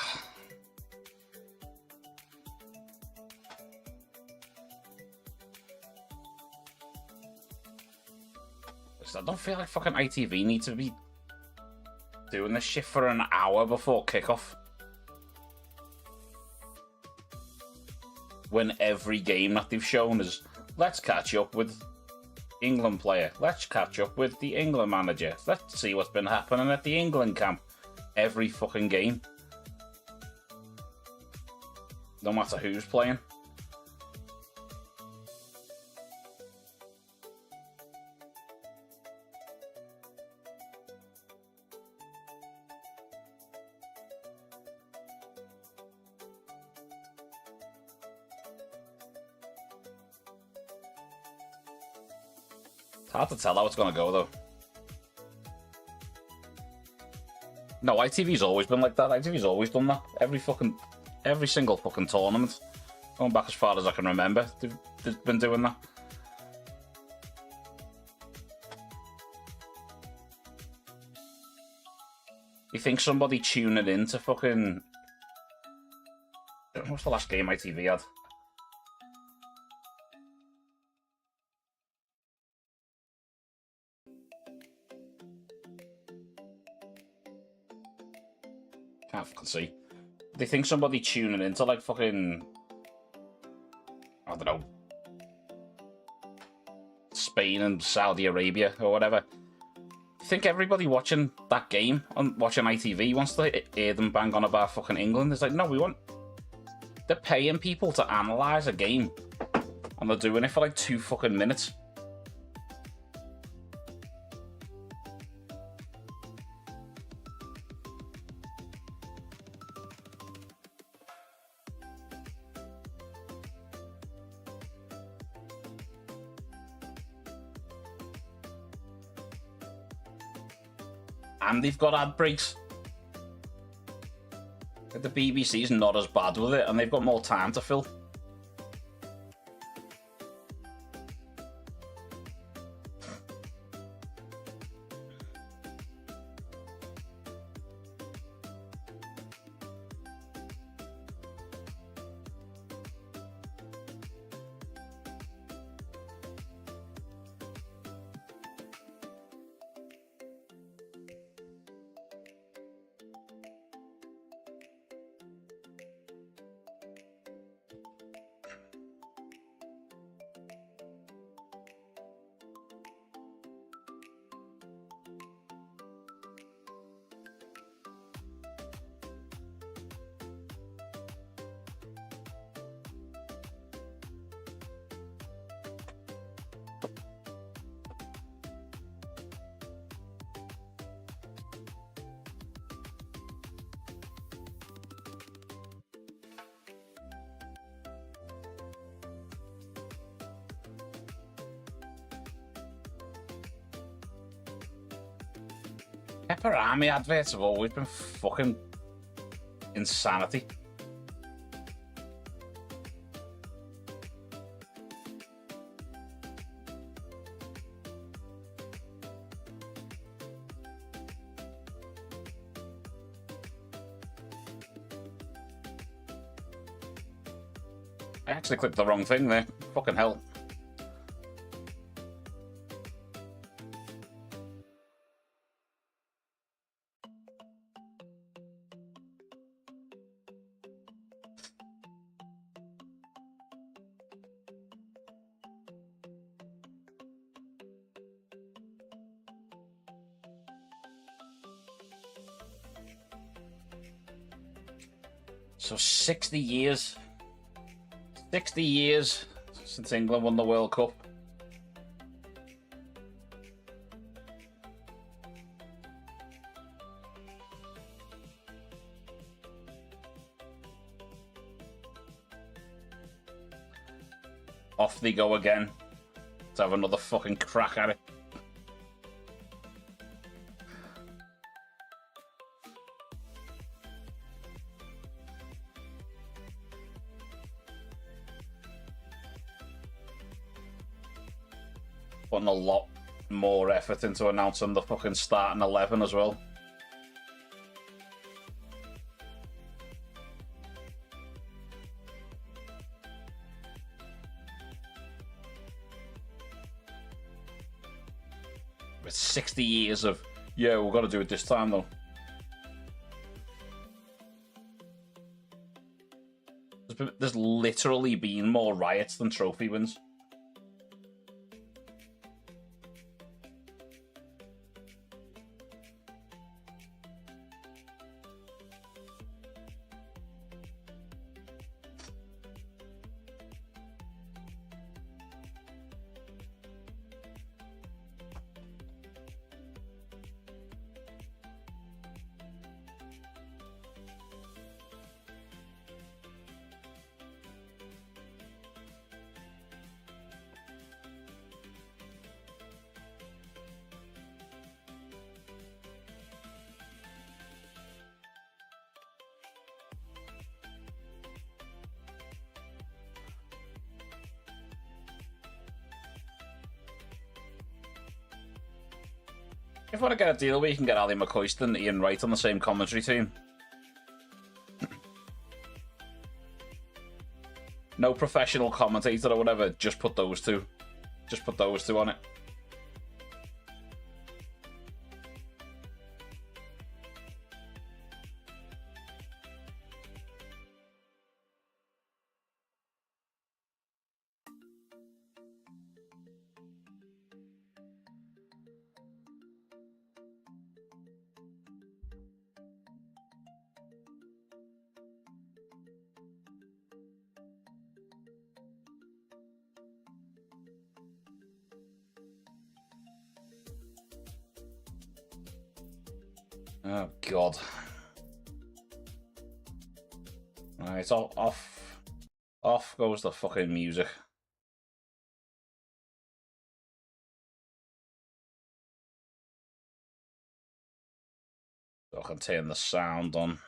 I don't feel like fucking ITV need to be doing this shit for an hour before kickoff. When every game that they've shown is, let's catch up with England player, let's catch up with the England manager, let's see what's been happening at the England camp. Every fucking game. No matter who's playing. It's hard to tell how it's going to go, though. No, ITV's always been like that. ITV's always done that. Every single fucking tournament, going back as far as I can remember, they've been doing that. You think somebody tuning in to fucking... What's the last game ITV had? Can't fucking see. They think somebody tuning into like fucking... I don't know. Spain and Saudi Arabia or whatever. You think everybody watching that game on watching ITV wants to hear them bang on about fucking England? It's like, no, we want... They're paying people to analyse a game. And they're doing it for like 2 fucking minutes. And they've got ad breaks. The BBC's not as bad with it, and they've got more time to fill. Pepperami adverts have always been fucking insanity. I actually clicked the wrong thing there. Fucking hell. So 60 years. 60 years since England won the World Cup. Off they go again to have another fucking crack at it. Putting a lot more effort into announcing the fucking starting 11 as well. With 60 years of, yeah, we've got to do it this time though. There's literally been more riots than trophy wins. If I want to get a deal where you can get Ali McCoist and Ian Wright on the same commentary team. No professional commentator or whatever, just put those two. Just put those two on it. Oh, God. Right, off goes the fucking music. So I can turn the sound on.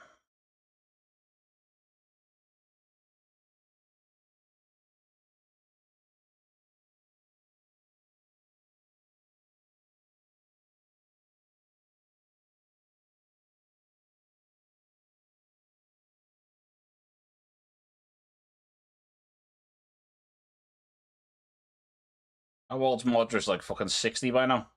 How old's Modric's, like fucking 60 by now?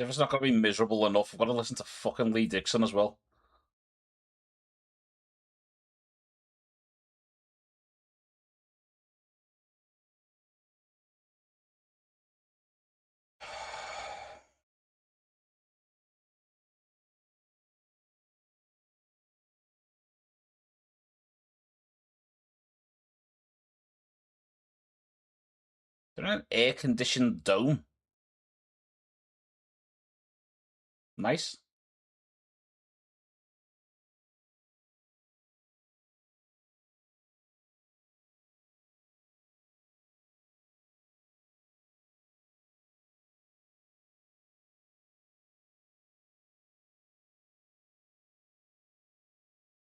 If it's not going to be miserable enough, I've got to listen to fucking Lee Dixon as well. They're in an air-conditioned dome. Nice.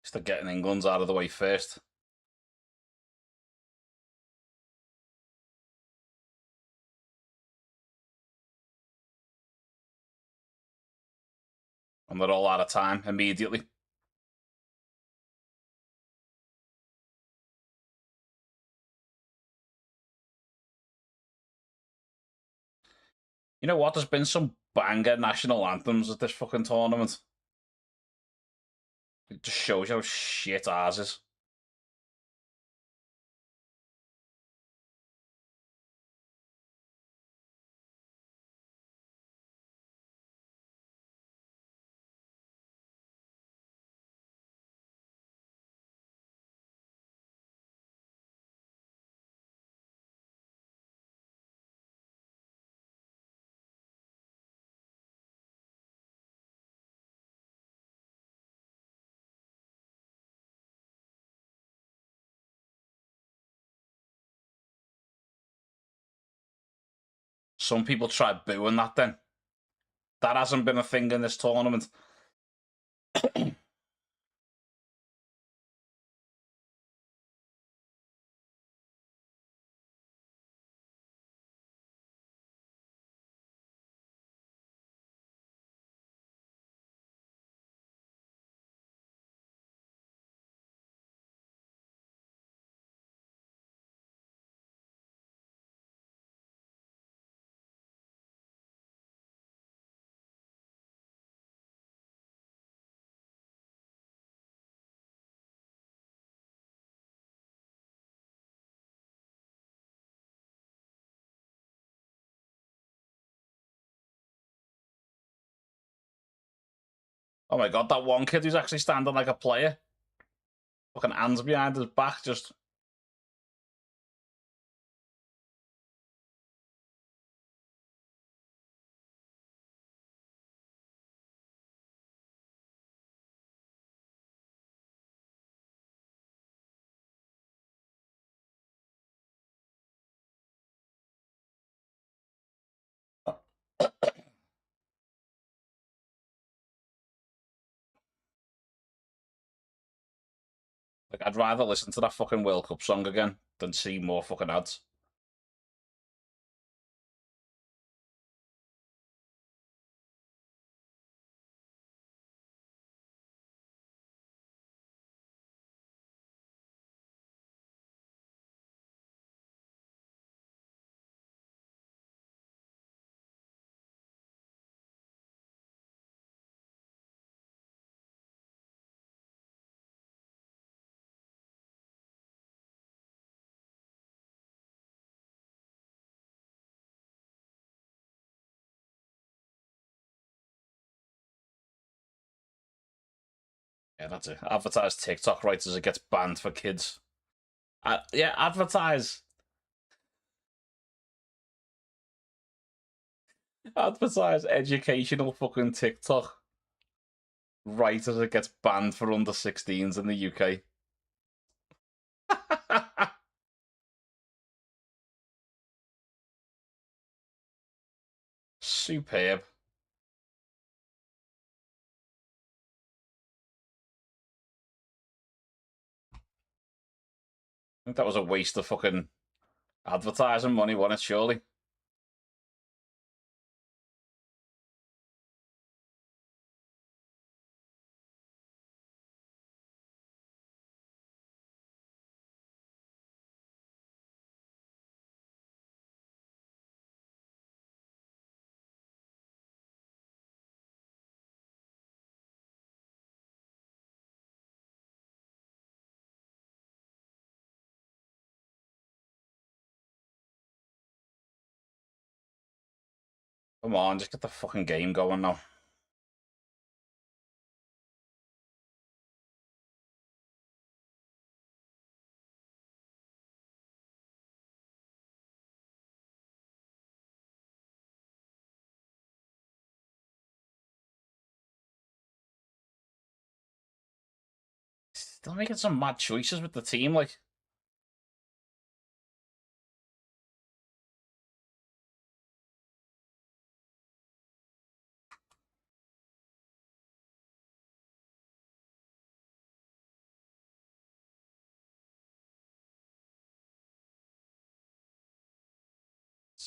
Just getting England's out of the way first. And they're all out of time immediately. You know what? There's been some banger national anthems at this fucking tournament. It just shows you how shit ours is. Some people tried booing that then. That hasn't been a thing in this tournament. Oh my God, that one kid who's actually standing like a player. Fucking hands behind his back, just... Like, I'd rather listen to that fucking World Cup song again than see more fucking ads. Yeah, that's it. Advertise TikTok right as it gets banned for kids. Yeah, advertise educational fucking TikTok right as it gets banned for under 16s in the UK. Superb. I think that was a waste of fucking advertising money, wasn't it, surely? Come on, just get the fucking game going now. Still making some mad choices with the team, like.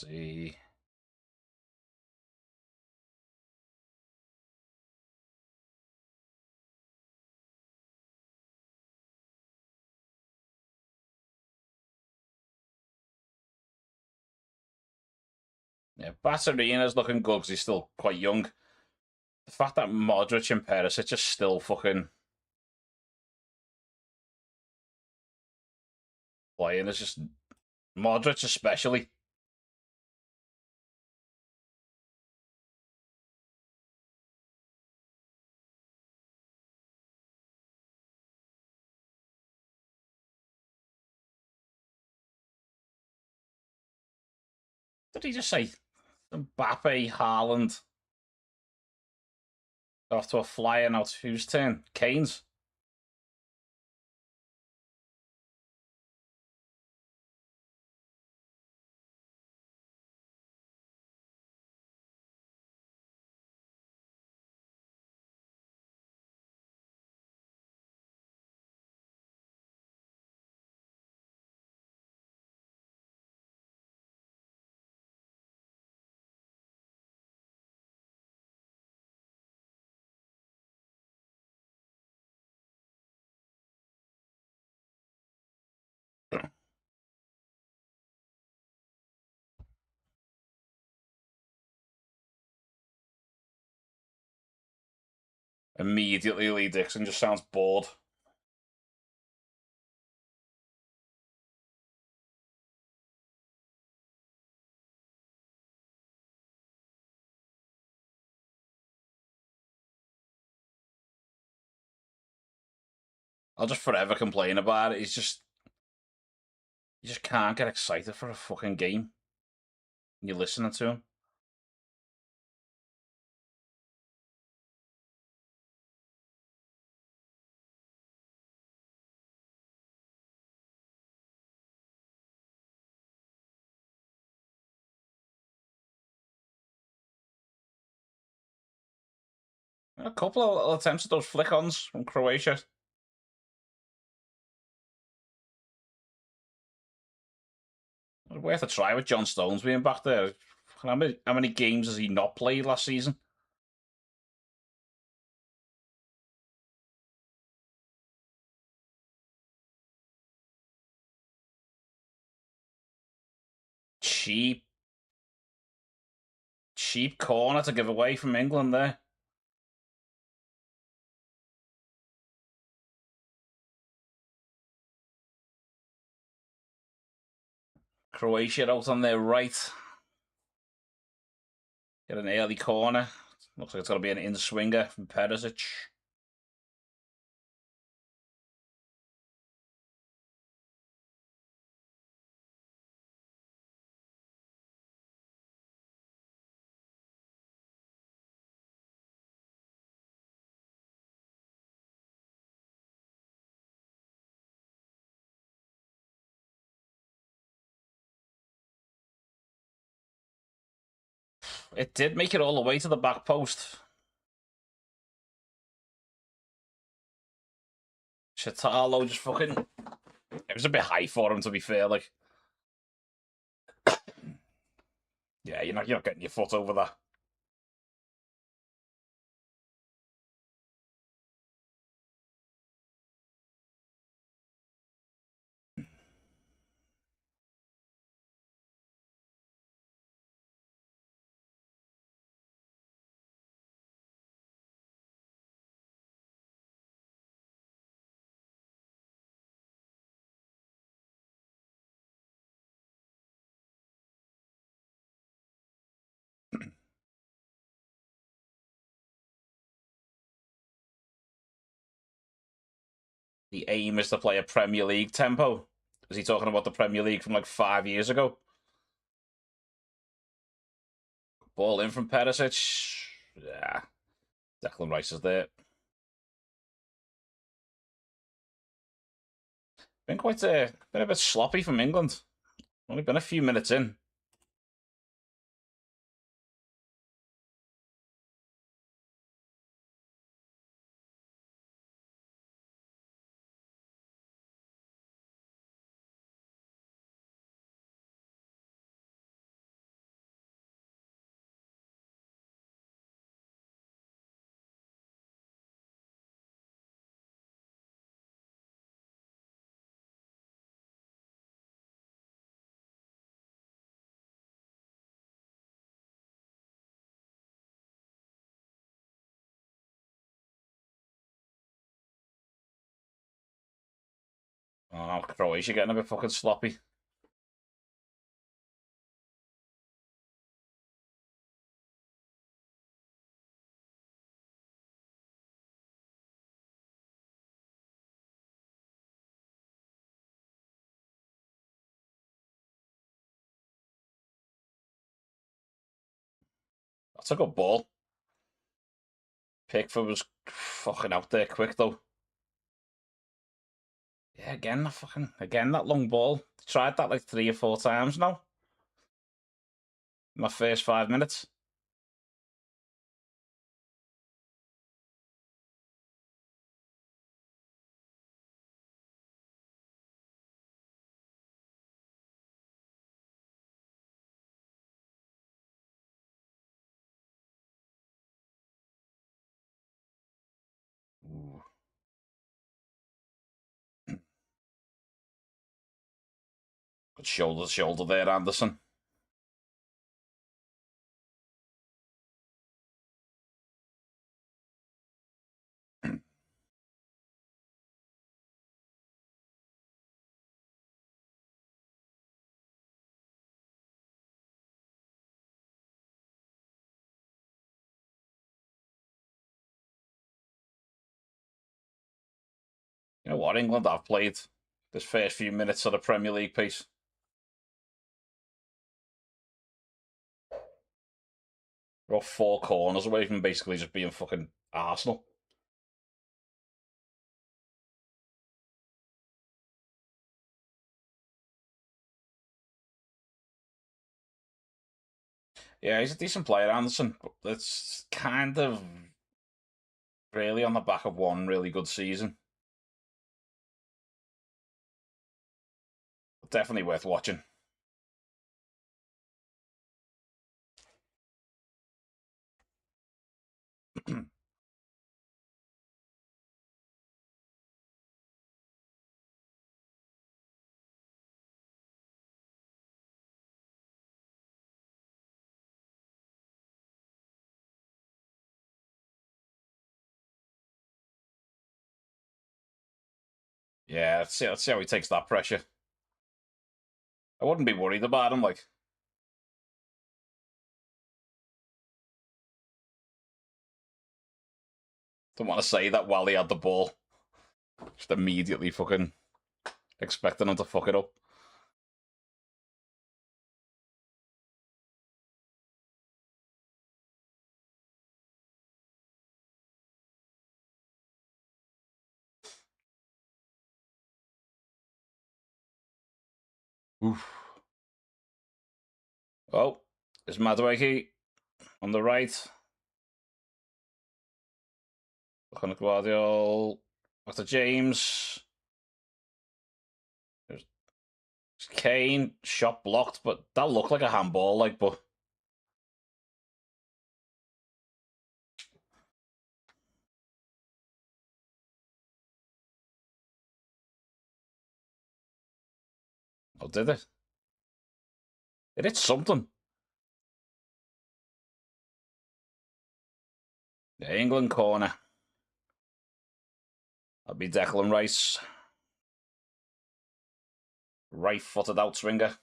Let's see. Yeah, Batarina's looking good because he's still quite young. The fact that Modric and Perisic are still fucking playing is just Modric especially. Did he just say Mbappe, Haaland off to a flying out? Whose turn? Kane's. Immediately, Lee Dixon just sounds bored. I'll just forever complain about it. You just can't get excited for a fucking game. You're listening to him. A couple of attempts at those flick-ons from Croatia. Worth a try with John Stones being back there. How many games has he not played last season? Cheap, cheap corner to give away from England there. Croatia out on their right. Get an early corner. Looks like it's going to be an in-swinger from Perisic. It did make it all the way to the back post. Chatalo just fucking... It was a bit high for him, to be fair. Like, yeah, you're not getting your foot over that. The aim is to play a Premier League tempo. Was he talking about the Premier League from like 5 years ago? Ball in from Perisic. Yeah. Declan Rice is there. Been a bit sloppy from England. Only been a few minutes in. Oh, Croatia getting a bit fucking sloppy. That's a good ball. Pickford was fucking out there quick though. Yeah, again that long ball. Tried that like 3 or 4 times now. In my first 5 minutes. Ooh. Good shoulder to shoulder there, Anderson. You know what? England have played this first few minutes of the Premier League piece. We're all 4 corners away from basically just being fucking Arsenal. Yeah, he's a decent player, Anderson. But it's kind of really on the back of one really good season. Definitely worth watching. Yeah, let's see how he takes that pressure. I wouldn't be worried about him, like. Don't want to say that while he had the ball. Just immediately fucking expecting him to fuck it up. Oof. Oh, it's Madueke on the right. Looking at Guardiola. After James. There's Kane. Shot blocked, but that looked like a handball, like, but. Oh, did it? It hit something. The England corner. That'd be Declan Rice. Right-footed outswinger.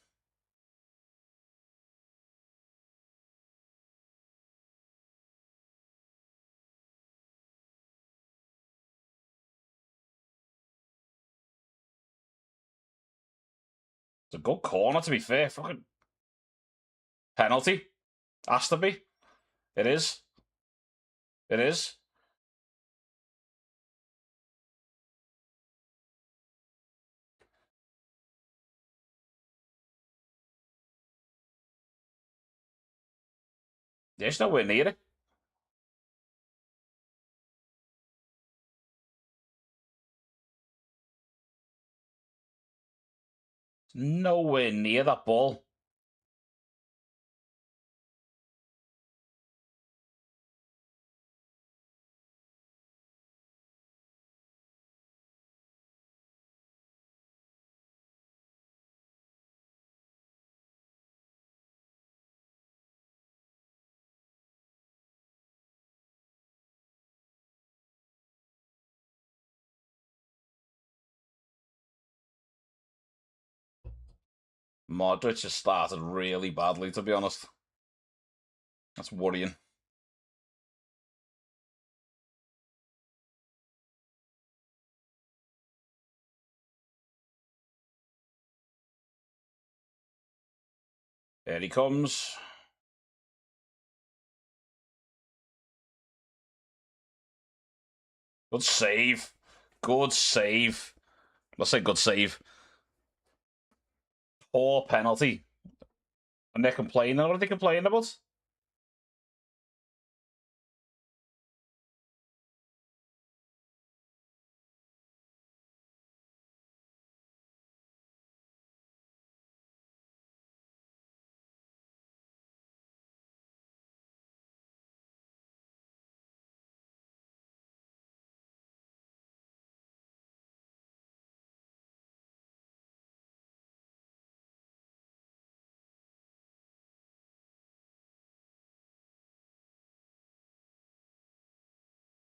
It's a good corner, to be fair. Fucking penalty. Has to be. It is. It is. There's nowhere near it. Nowhere near that ball. Modric has started really badly, to be honest. That's worrying. Here he comes. Good save. Good save. Let's say good save. Poor penalty. And they're complaining. What are they complaining about?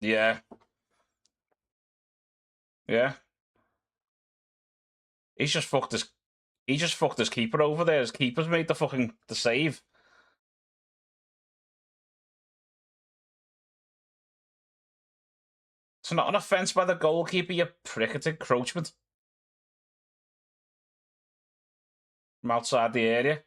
Yeah. Yeah. He's just fucked his he just fucked his keeper over there. His keeper's made the save. It's not an offence by the goalkeeper, you prick. It's encroachment from outside the area.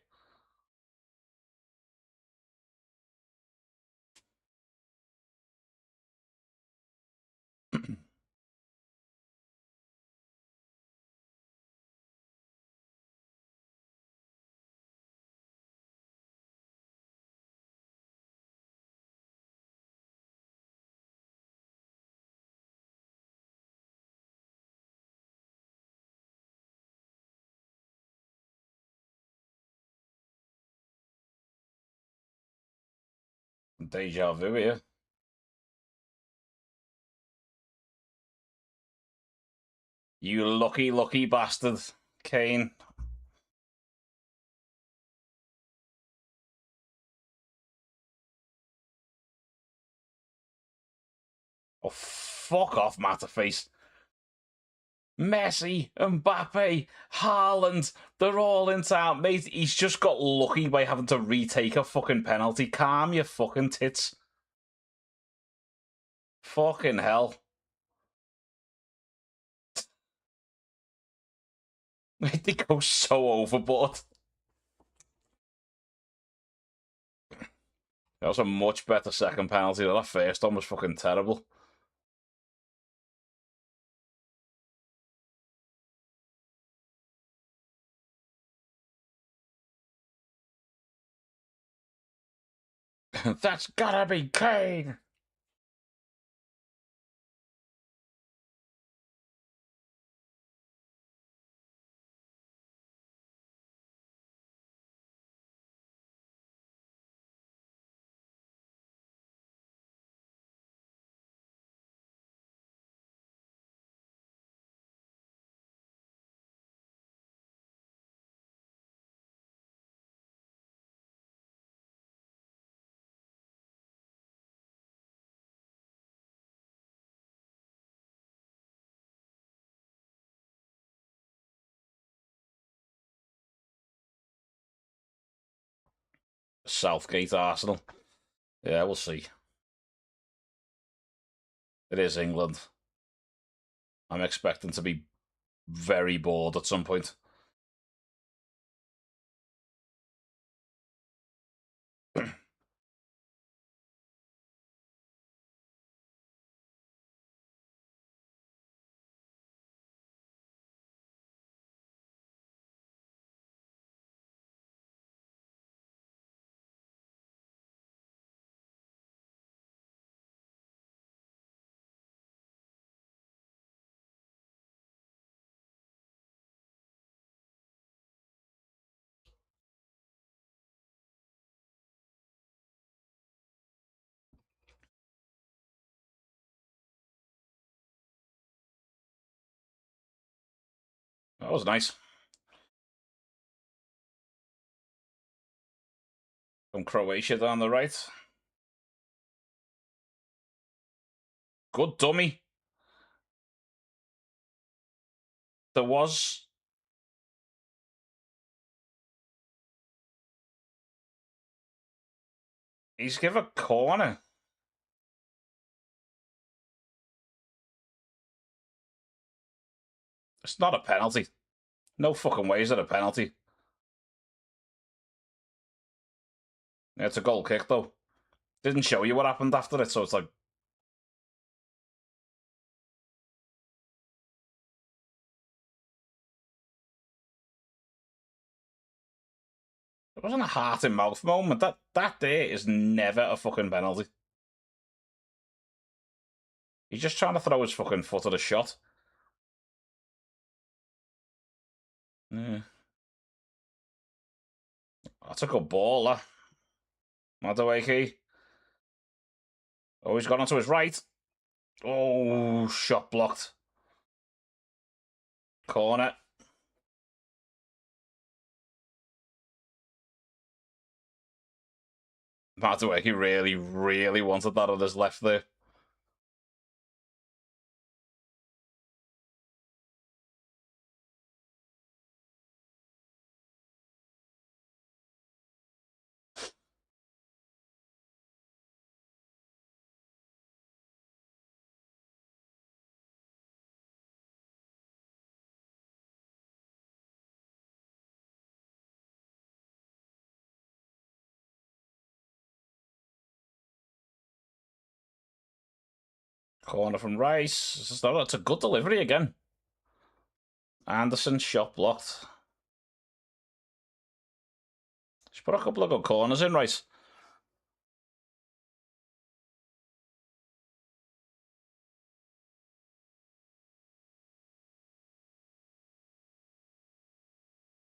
Deja vu here. You lucky, lucky bastard, Kane. Oh, fuck off, Matterface. Messi, Mbappe, Haaland, they're all in town, mate. He's just got lucky by having to retake a fucking penalty. Calm your fucking tits. Fucking hell. They go so overboard. That was a much better second penalty. That first one was fucking terrible. That's gotta be Kane. Southgate Arsenal. Yeah, we'll see. It is England. I'm expecting to be very bored at some point. That was nice. From Croatia down the right. Good dummy. There was. He's give a corner. It's not a penalty. No fucking way is it a penalty. Yeah, it's a goal kick, though. Didn't show you what happened after it, so it's like... It wasn't a heart-in-mouth moment. That there is never a fucking penalty. He's just trying to throw his fucking foot at a shot. Yeah. That's a good ball, that. Madueke. Oh, he's gone onto his right. Oh, shot blocked. Corner. Madueke really, really wanted that on his left there. Corner from Rice. That's a good delivery again. Anderson, shot blocked. She's put a couple of good corners in, Rice.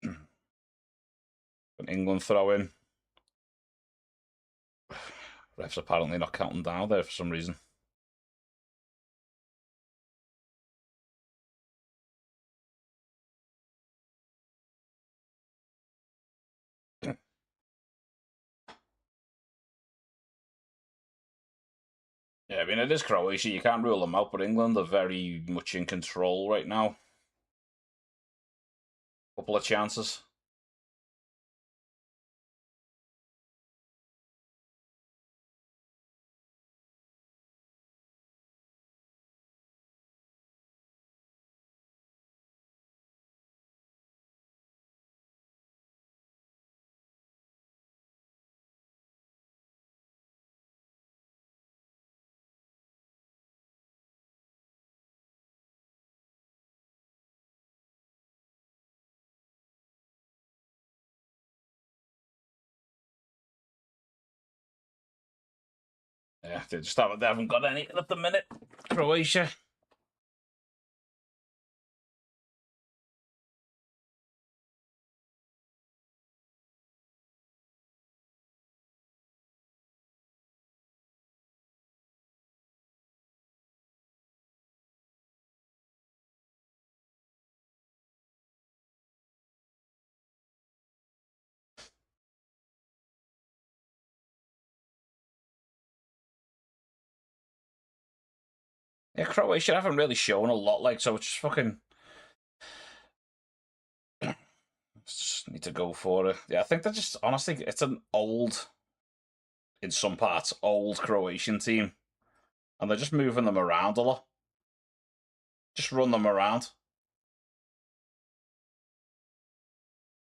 An England throw in. Ref's apparently not counting down there for some reason. Yeah, I mean, it is Croatia. You can't rule them out, but England are very much in control right now. Couple of chances. Yeah, they haven't got any at the minute. Croatia. Yeah, Croatia haven't really shown a lot, like, so it's just fucking. Just need to go for it. Yeah, I think they're just honestly, it's an old, in some parts, old Croatian team, and they're just moving them around a lot. Just run them around.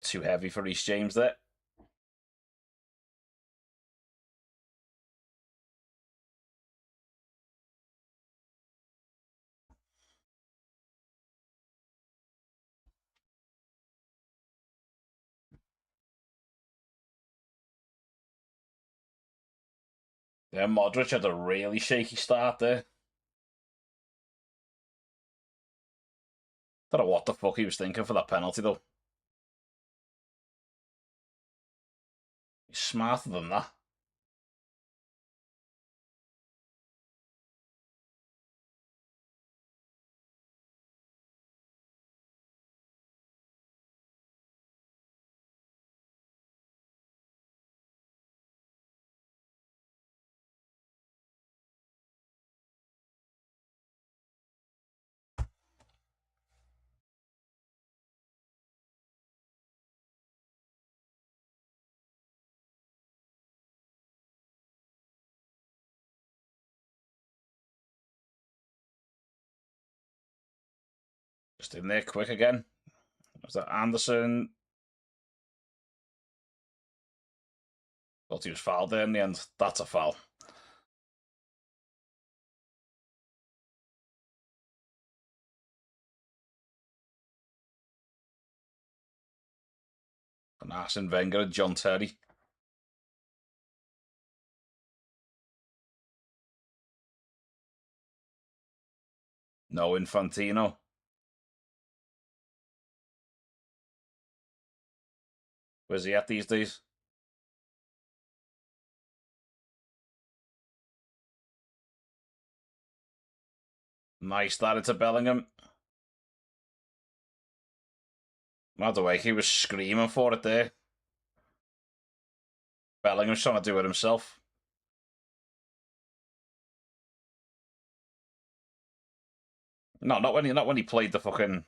Too heavy for East James there. Yeah, Modric had a really shaky start there. Don't know what the fuck he was thinking for that penalty though. He's smarter than that. Just in there quick again. Was that Anderson? Thought he was fouled there in the end. That's a foul. And Arsene Wenger and John Terry. No Infantino. Where's he at these days? Nice that into Bellingham. By the way, he was screaming for it there. Bellingham's trying to do it himself. No, not when he played the fucking.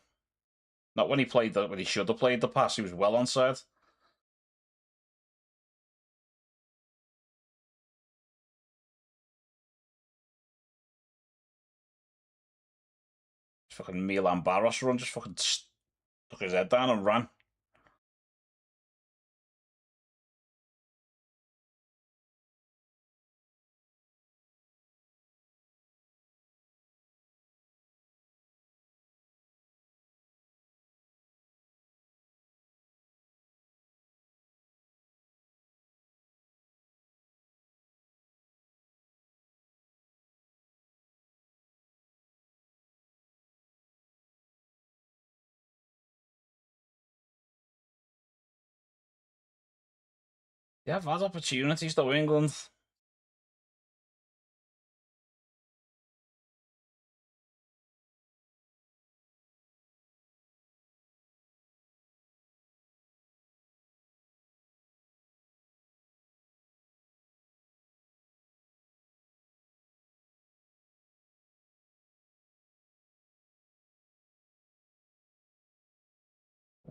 Not when he played the when he should have played the pass. He was well onside. Fucking Milan Barros run, just fucking stuck his head down and ran. They have had opportunities though, England.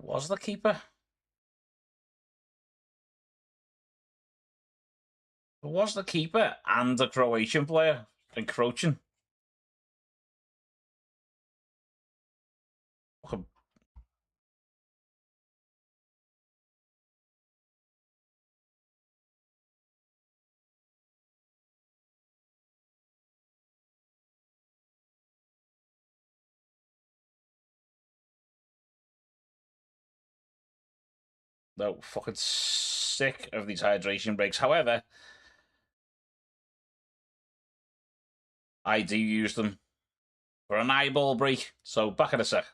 was the keeper? Who was the keeper and the Croatian player encroaching? No, fucking sick of these hydration breaks. However, I do use them for an eyeball break. So back in a sec.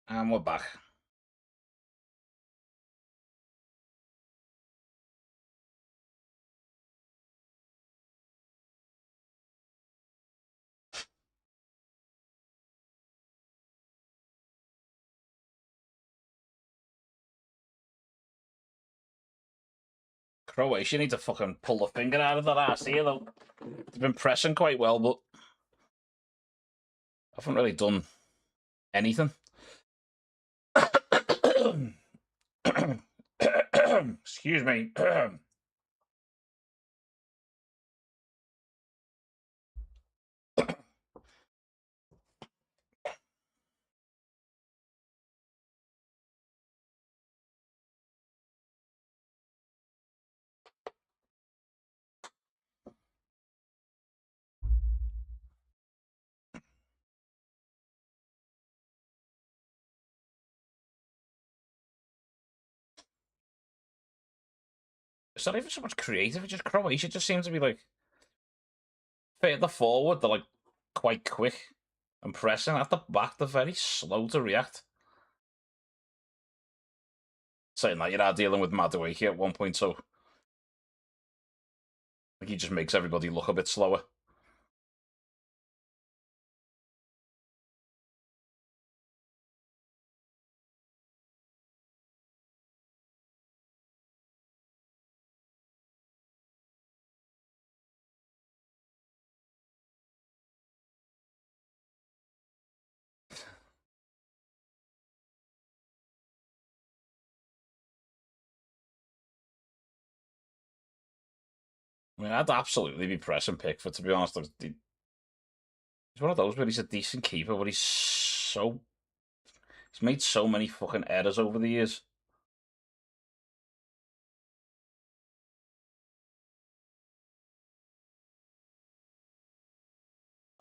And we're back. Croatia need to fucking pull the finger out of that ass here, though. They've been pressing quite well, but haven't really done anything. Excuse me. It's not even so much creative, it's just Croatia just seems to be like further forward, they're like quite quick and pressing. At the back, they're very slow to react. Saying that you are dealing with Madueke at 1.2. Like he just makes everybody look a bit slower. I mean, I'd absolutely be pressing Pickford, to be honest. He's one of those where he's a decent keeper, but he's made so many fucking errors over the years.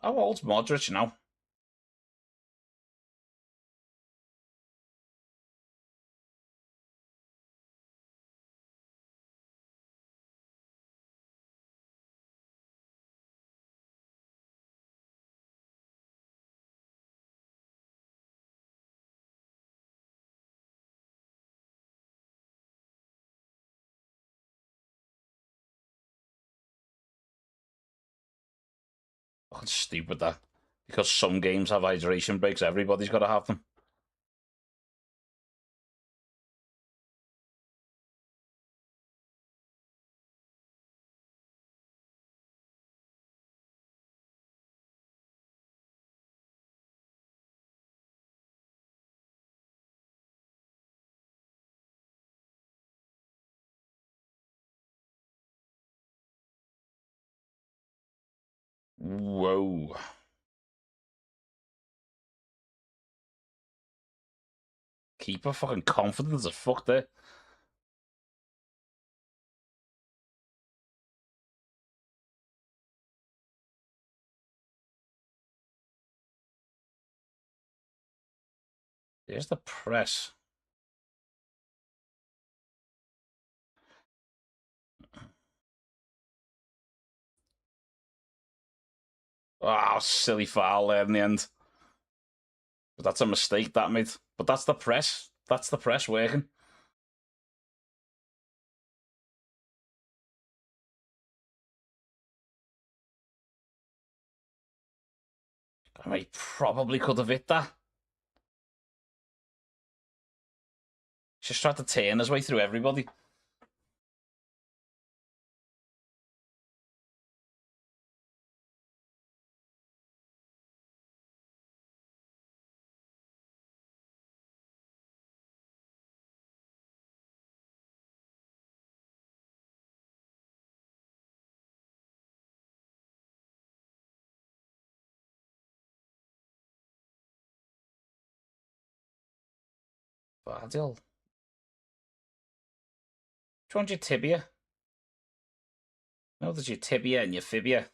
How old's Modric now? Fucking stupid that. Because some games have hydration breaks, everybody's got to have them. Whoa. Keeper fucking confidence as fuck there. There's the press. Oh, silly foul there in the end. But that's a mistake that made. But that's the press. That's the press working. I mean, he probably could have hit that. Just tried to turn his way through everybody. Bardil. Which one's your tibia? No, there's your tibia and your fibia.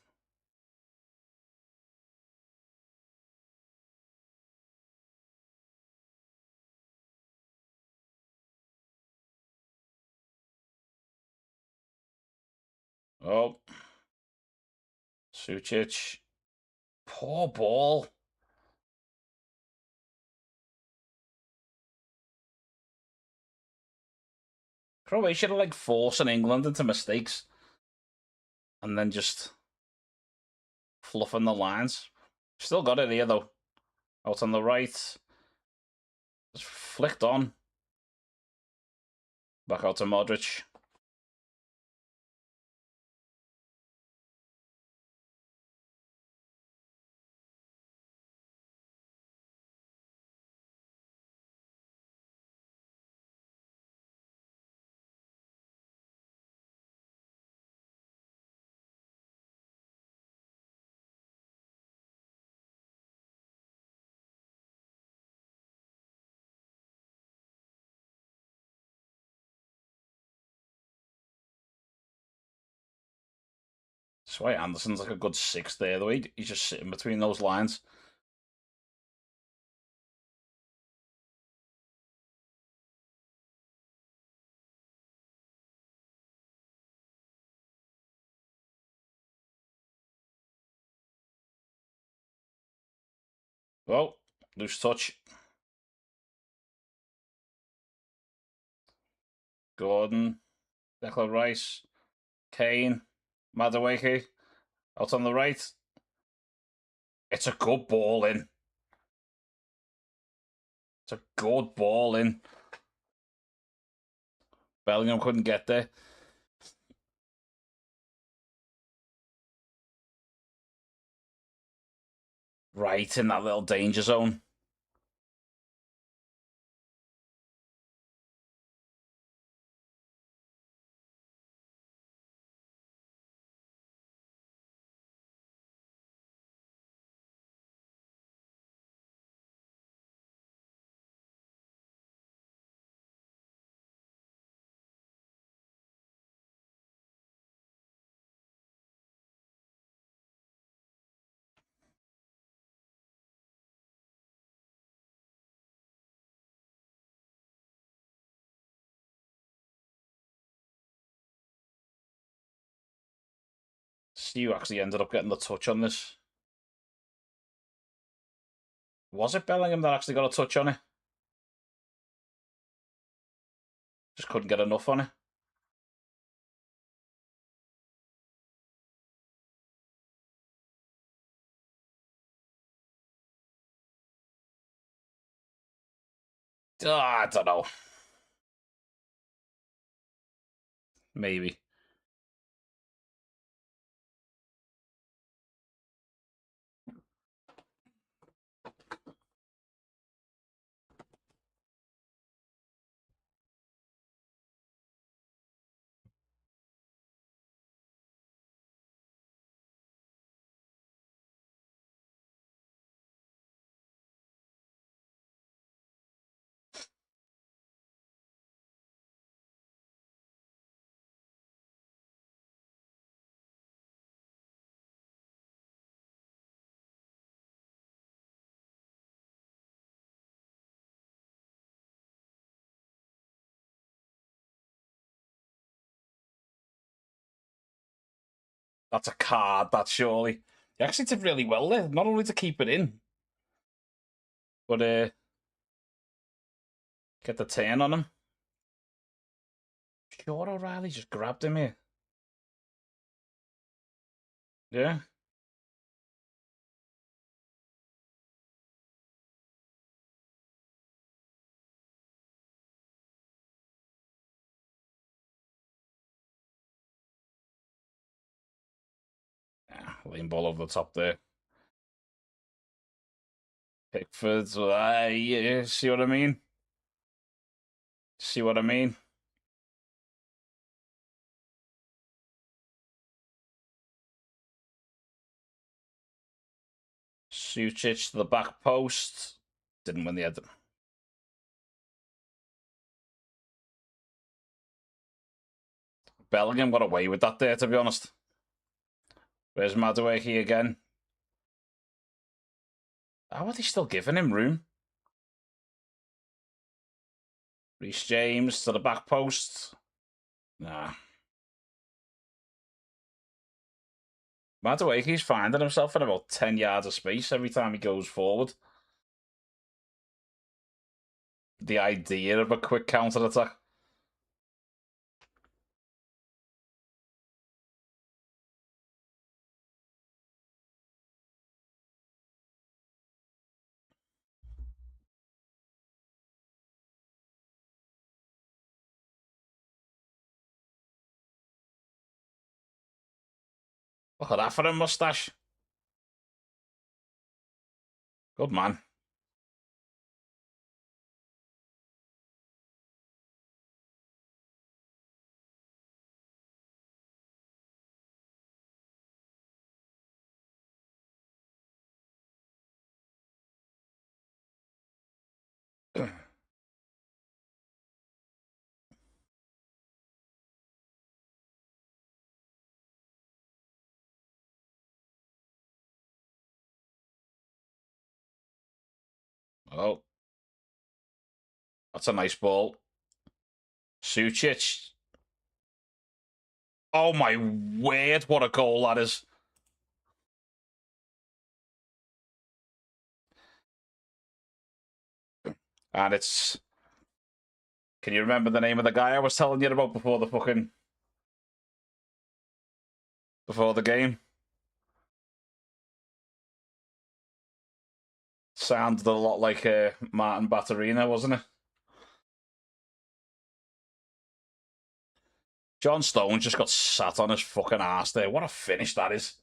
Oh. Sucic. Poor ball. Croatia are like forcing England into mistakes and then just fluffing the lines. Still got it here though. Out on the right. Just flicked on. Back out to Modric. That's why Anderson's like a good six there, though. He's just sitting between those lines. Well, loose touch. Gordon, Declan Rice, Kane, Madueke, out on the right. It's a good ball in. It's a good ball in. Bellingham couldn't get there. Right in that little danger zone. See who actually ended up getting the touch on this. Was it Bellingham that actually got a touch on it? Just couldn't get enough on it. I don't know. Maybe. That's a card, that surely. He actually did really well there, not only to keep it in, but get the turn on him. Sure, O'Reilly just grabbed him here. Yeah. Yeah, lane ball over the top there. Pickford, yeah, see what I mean? See what I mean? Sucic to the back post. Didn't win the head. Bellingham got away with that there, to be honest. Where's Madueke again? How are they still giving him room? Reece James to the back post. Nah. Madueke's finding himself in about 10 yards of space every time he goes forward. The idea of a quick counter-attack. Look at that for a moustache. Good man. Oh, that's a nice ball. Sucic. Oh my word, what a goal that is. And it's... Can you remember the name of the guy I was telling you about before the game? Sounded a lot like Martin Batterina, wasn't it? John Stones just got sat on his fucking ass there. What a finish that is.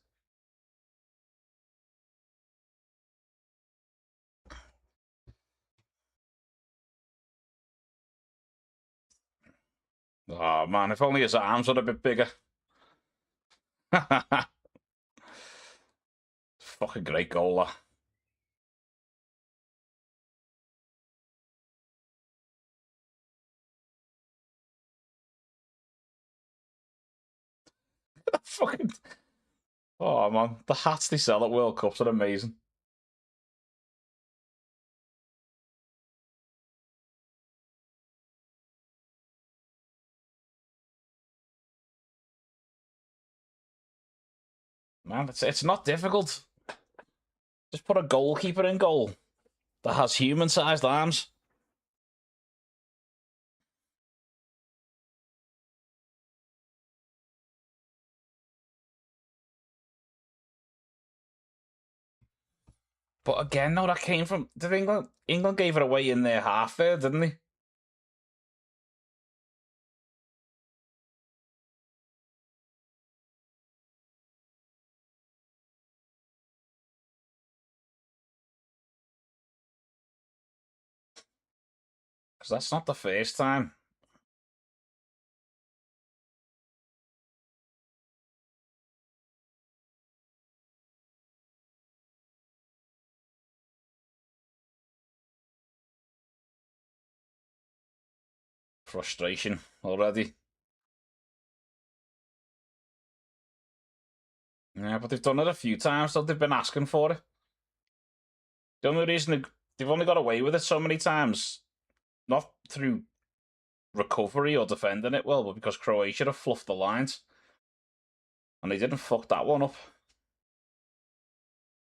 Oh man, if only his arms were a bit bigger. Fucking great goal, that. Fucking... Oh man, the hats they sell at World Cups are amazing. Man, it's not difficult. Just put a goalkeeper in goal that has human-sized arms. But again, no, that came from... Did England gave it away in their half there, didn't they? Because that's not the first time. Frustration already. Yeah, but they've done it a few times, so they've been asking for it. The only reason they've only got away with it so many times, not through recovery or defending it well, but because Croatia have fluffed the lines. And they didn't fuck that one up.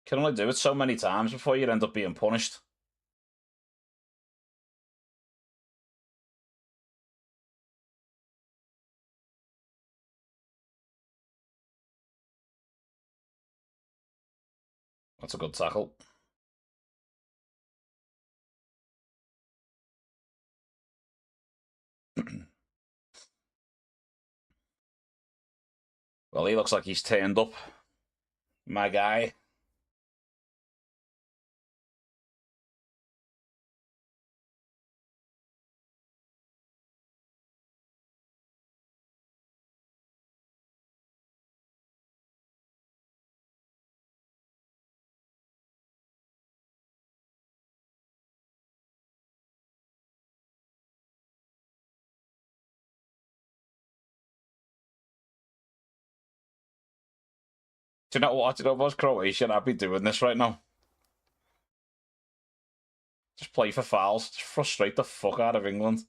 Can only do it so many times before you end up being punished. That's a good tackle. Well, he looks like he's turned up. My guy. Do you know what? Do you know what's Croatia? I'd be doing this right now. Just play for fouls. Just frustrate the fuck out of England.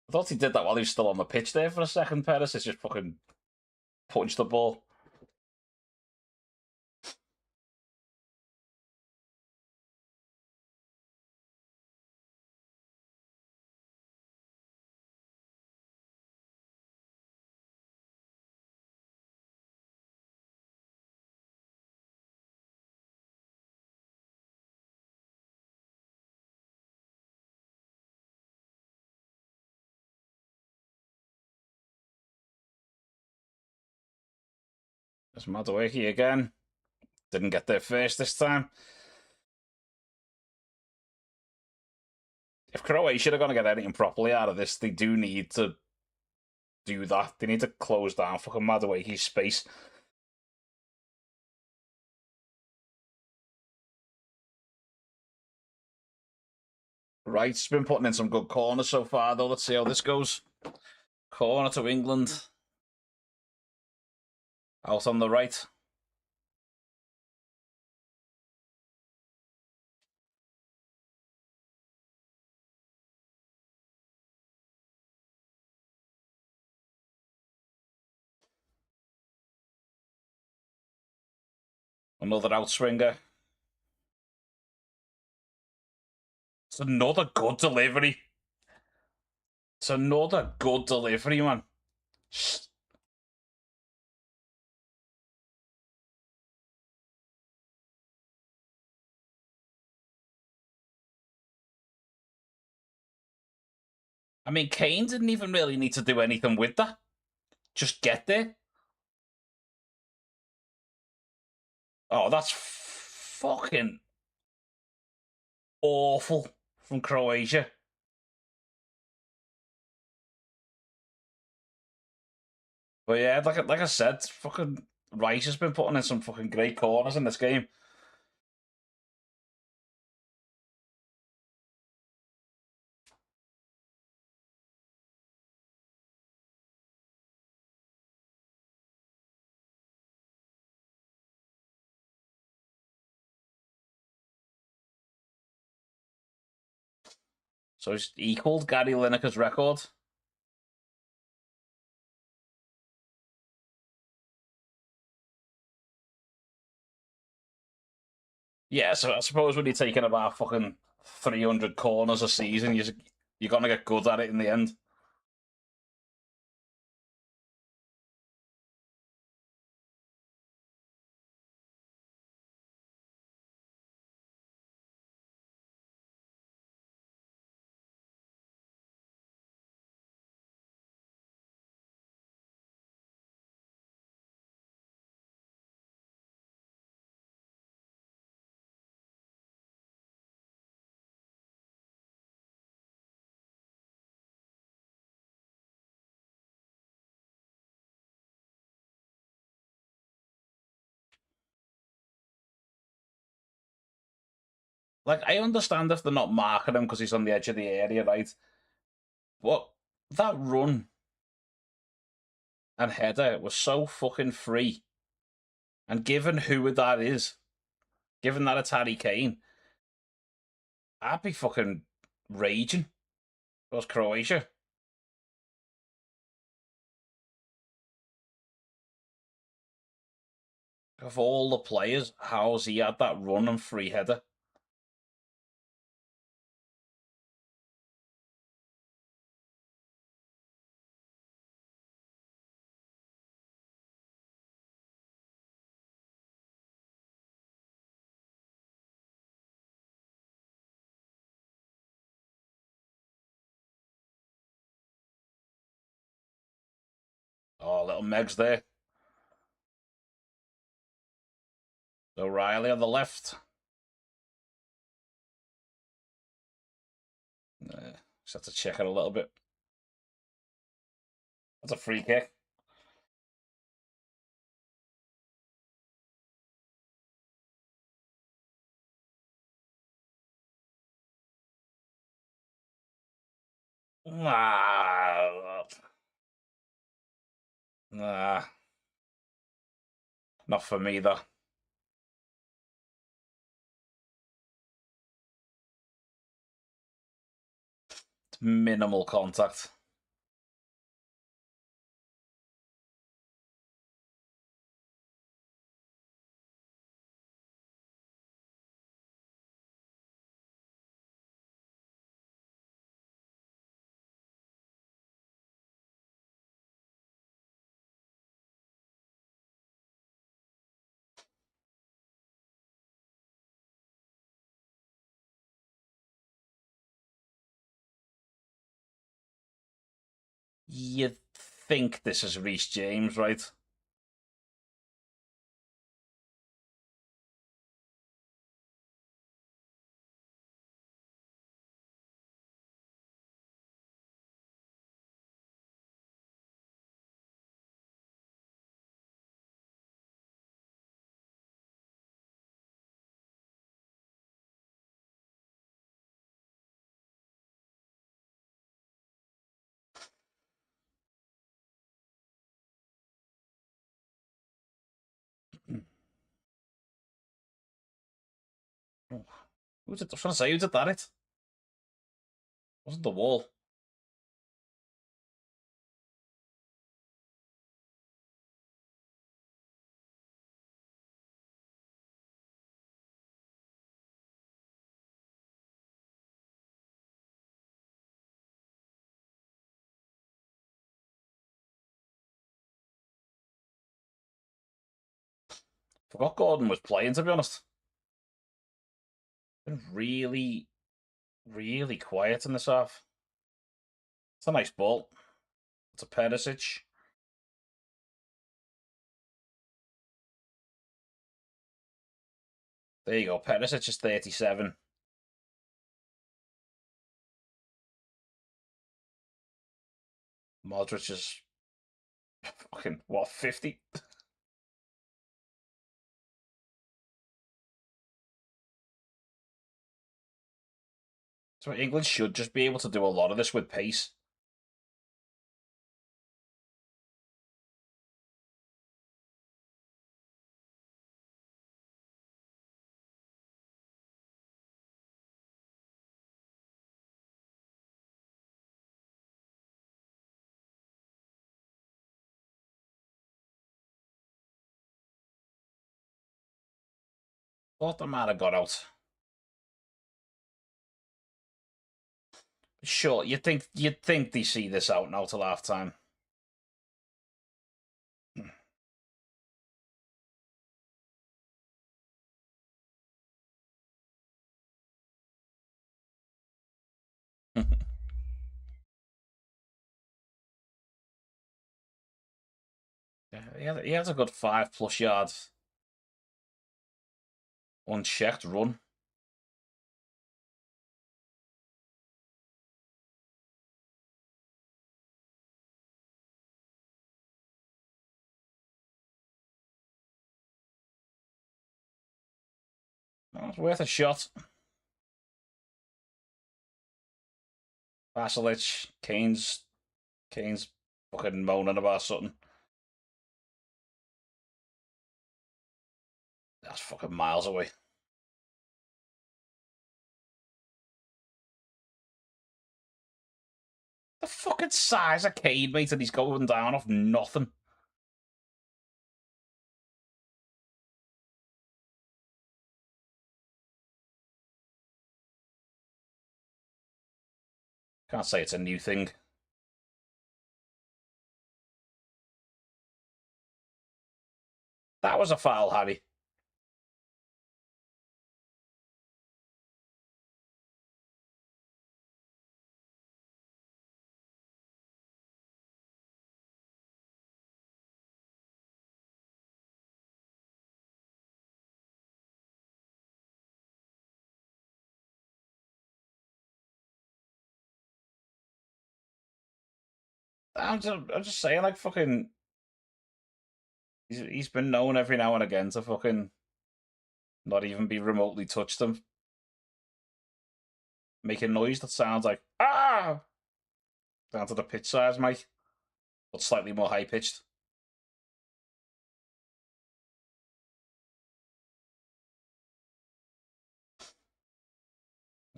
I thought he did that while he was still on the pitch there for a second. Perez just fucking punched the ball. There's Madueke again. Didn't get there first this time. If Croatia are going to get anything properly out of this, they do need to do that. They need to close down fucking Madueke's space. Wright's been putting in some good corners so far, though. Let's see how this goes. Corner to England. Out on the right. Another outswinger. It's another good delivery. It's another good delivery, man. I mean, Kane didn't even really need to do anything with that. Just get there. Oh, that's fucking awful from Croatia. But yeah, like I said, fucking Rice has been putting in some fucking great corners in this game. So he's equalled Gary Lineker's record. Yeah, so I suppose when you're taking about fucking 300 corners a season, you're going to get good at it in the end. Like, I understand if they're not marking him because he's on the edge of the area, right? But that run and header was so fucking free. And given who that is, given that it's Harry Kane, I'd be fucking raging. It was Croatia. Of all the players, how's he had that run and free header? Oh, little Megs there. O'Reilly on the left. Just have to check it a little bit. That's a free kick. Nah. Nah. Not for me, though. It's minimal contact. You'd think this is Reece James, right? Who's it? I was trying to say, who did that? It wasn't the wall. Forgot Gordon was playing, to be honest. Been really, really quiet in this half. It's a nice ball. It's a Perisic. There you go. Perisic is 37. Modric is fucking, what, 50? So England should just be able to do a lot of this with pace. Thought the man had got out. Sure, you'd think they see this out now till half time. Yeah, he has a good 5+ yards unchecked run. It's worth a shot. Basilic, Kane's fucking moaning about something. That's fucking miles away. The fucking size of Kane, mate, and he's going down off nothing. Can't say it's a new thing. That was a foul, Harry. I'm just saying, like, fucking. He's been known every now and again to fucking not even be remotely touched them. Making noise that sounds like, ah! Down to the pitch size, mate. But slightly more high pitched.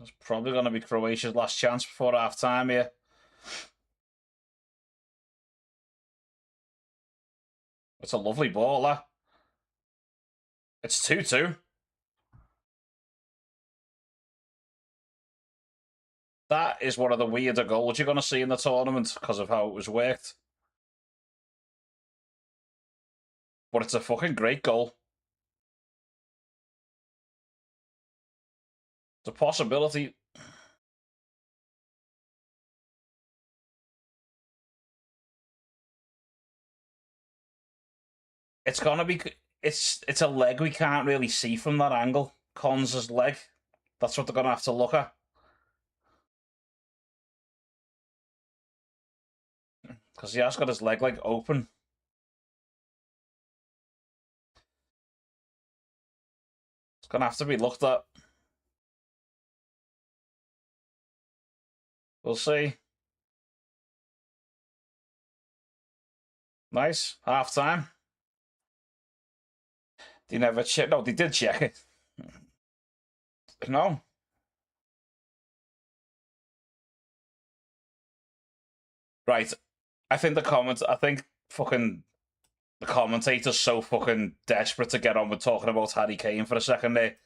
It's probably going to be Croatia's last chance before half time here. It's a lovely ball, that. It's 2-2. That is one of the weirder goals you're going to see in the tournament because of how it was worked. But it's a fucking great goal. It's a possibility. It's gonna be. It's a leg we can't really see from that angle. Cons' leg. That's what they're gonna have to look at. Because he has got his leg like open. It's gonna have to be looked at. We'll see. Nice. Half time. They never check. No, they did check it. No. Right. I think fucking the commentator's so fucking desperate to get on with talking about Harry Kane for a second there.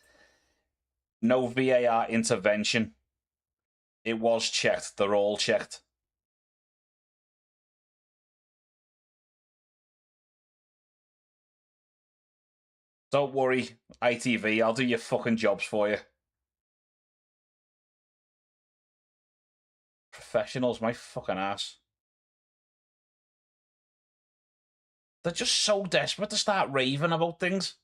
No VAR intervention. It was checked. They're all checked. Don't worry, ITV. I'll do your fucking jobs for you. Professionals, my fucking ass. They're just so desperate to start raving about things.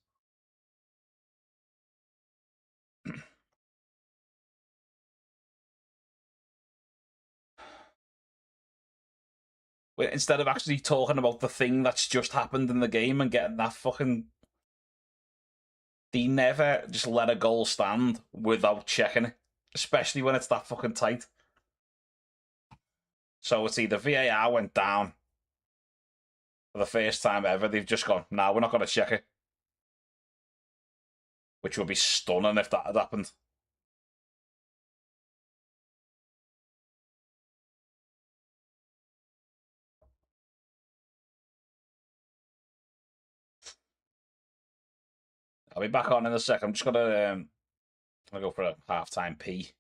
Instead of actually talking about the thing that's just happened in the game and getting that fucking... They never just let a goal stand without checking it. Especially when it's that fucking tight. So it's either VAR went down for the first time ever. They've just gone, nah, we're not going to check it. Which would be stunning if that had happened. I'll be back on in a sec. I'm just gonna go for a half-time pee.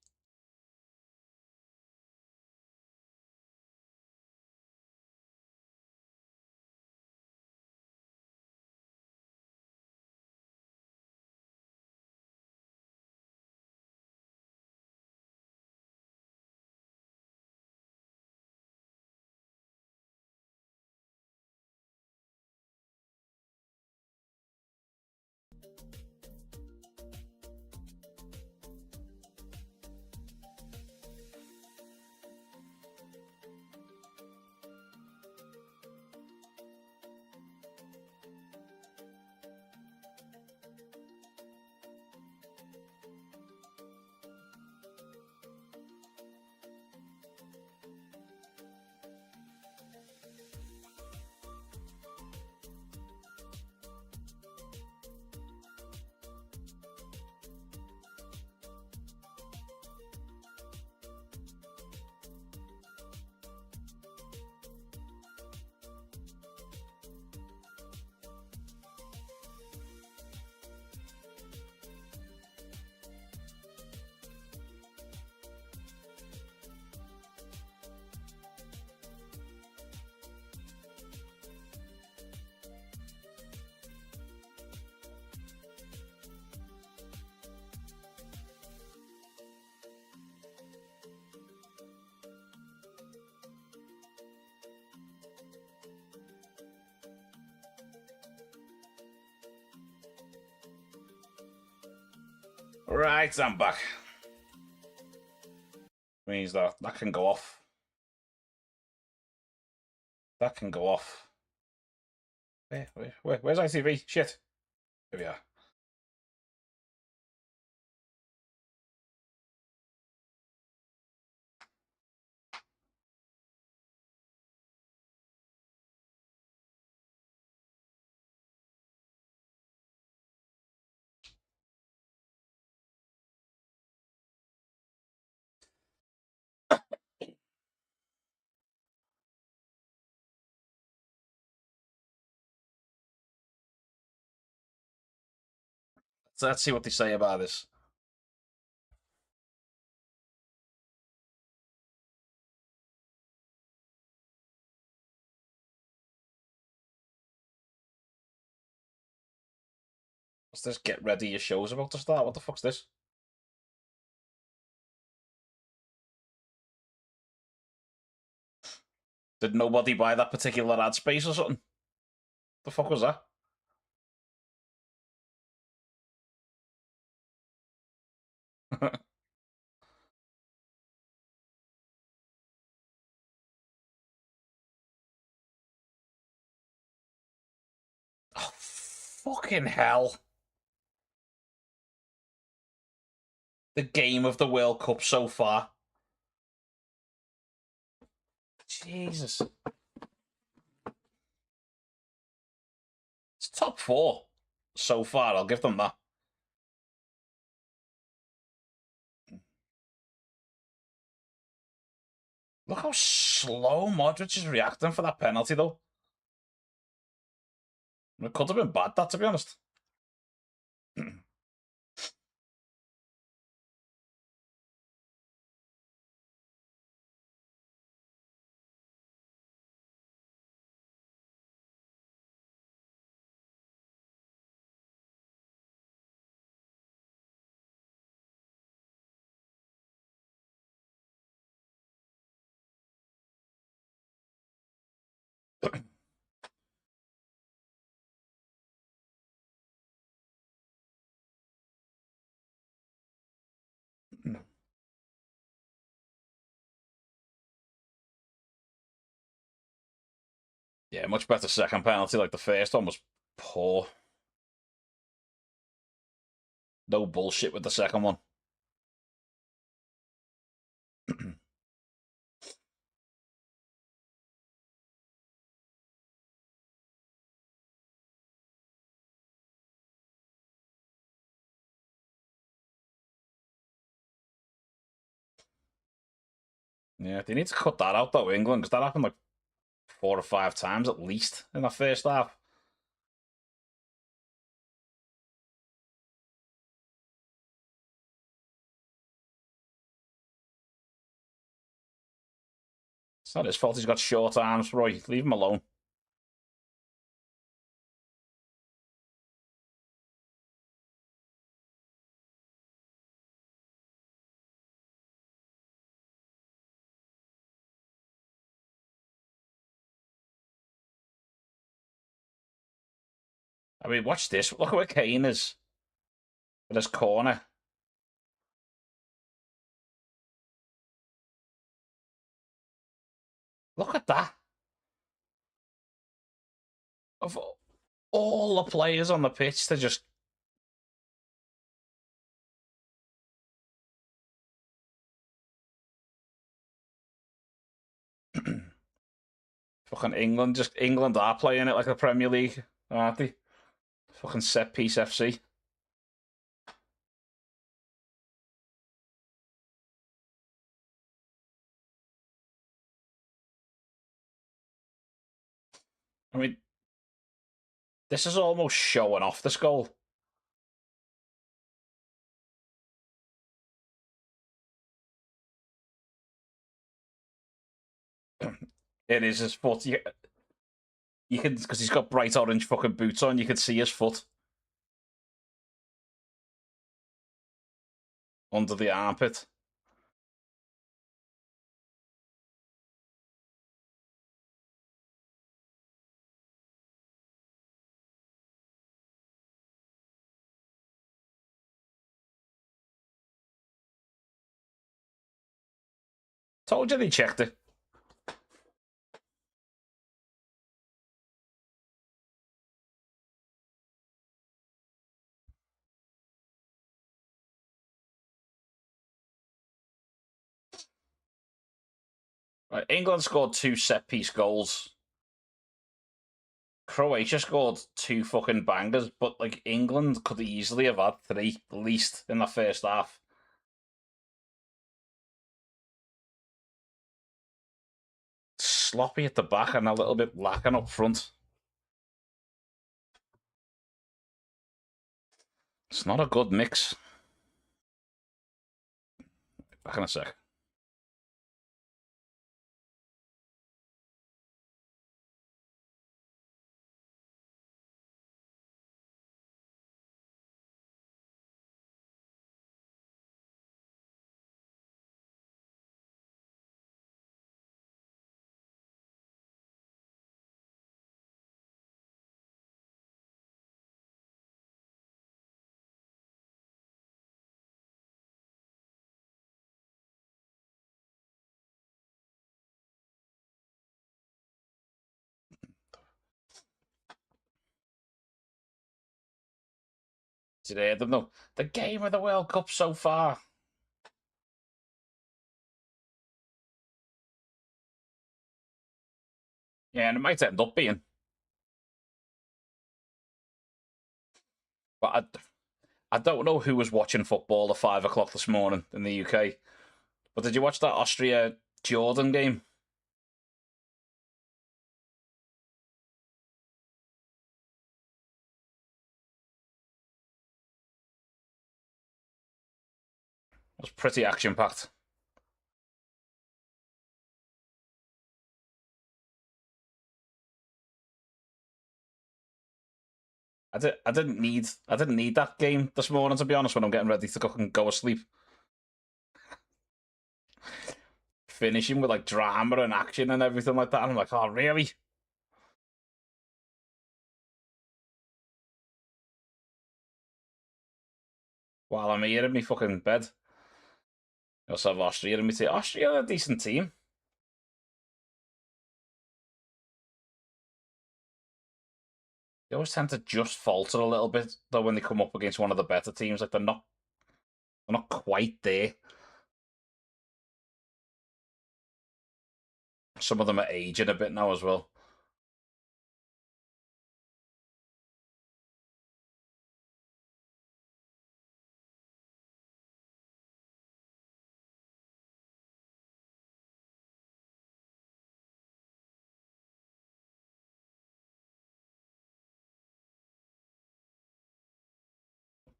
Right, I'm back. Means that can go off. That can go off. Where's ITV? Shit. Here we are. So let's see what they say about this. What's this? Get ready, your show's about to start. What the fuck's this? Did nobody buy that particular ad space or something? The fuck was that? Oh, fucking hell. The game of the World Cup so far. Jesus. It's top 4 so far, I'll give them that. Look how slow Modric is reacting for that penalty, though. It could have been bad, that, to be honest. Yeah, much better second penalty. Like the first one was poor. No bullshit with the second one. Yeah, they need to cut that out, though, England, because that happened like 4 or 5 times at least in the first half. It's not his fault he's got short arms, Roy. Leave him alone. I mean, watch this. Look at where Kane is. In his corner. Look at that. Of all the players on the pitch, to just... Fucking England are playing it like a Premier League, aren't they? Fucking set piece FC. I mean, this is almost showing off this goal. It is his foot. You can, because he's got bright orange fucking boots on, you can see his foot under the armpit. Told you they checked it. Right, England scored 2 set-piece goals. Croatia scored 2 fucking bangers, but like England could easily have had 3 at least in the first half. Sloppy at the back and a little bit lacking up front. It's not a good mix. Back in a sec. Today, I don't know. The game of the World Cup so far. Yeah, and it might end up being. But I don't know who was watching football at 5 o'clock this morning in the UK. But did you watch that Austria-Jordan game? It was pretty action-packed. I didn't need that game this morning, to be honest, when I'm getting ready to go asleep. Finishing with like drama and action and everything like that. And I'm like, oh really? While I'm here in my fucking bed. I also have Austria in my team. Austria are a decent team. They always tend to just falter a little bit though when they come up against one of the better teams. Like they're not quite there. Some of them are aging a bit now as well.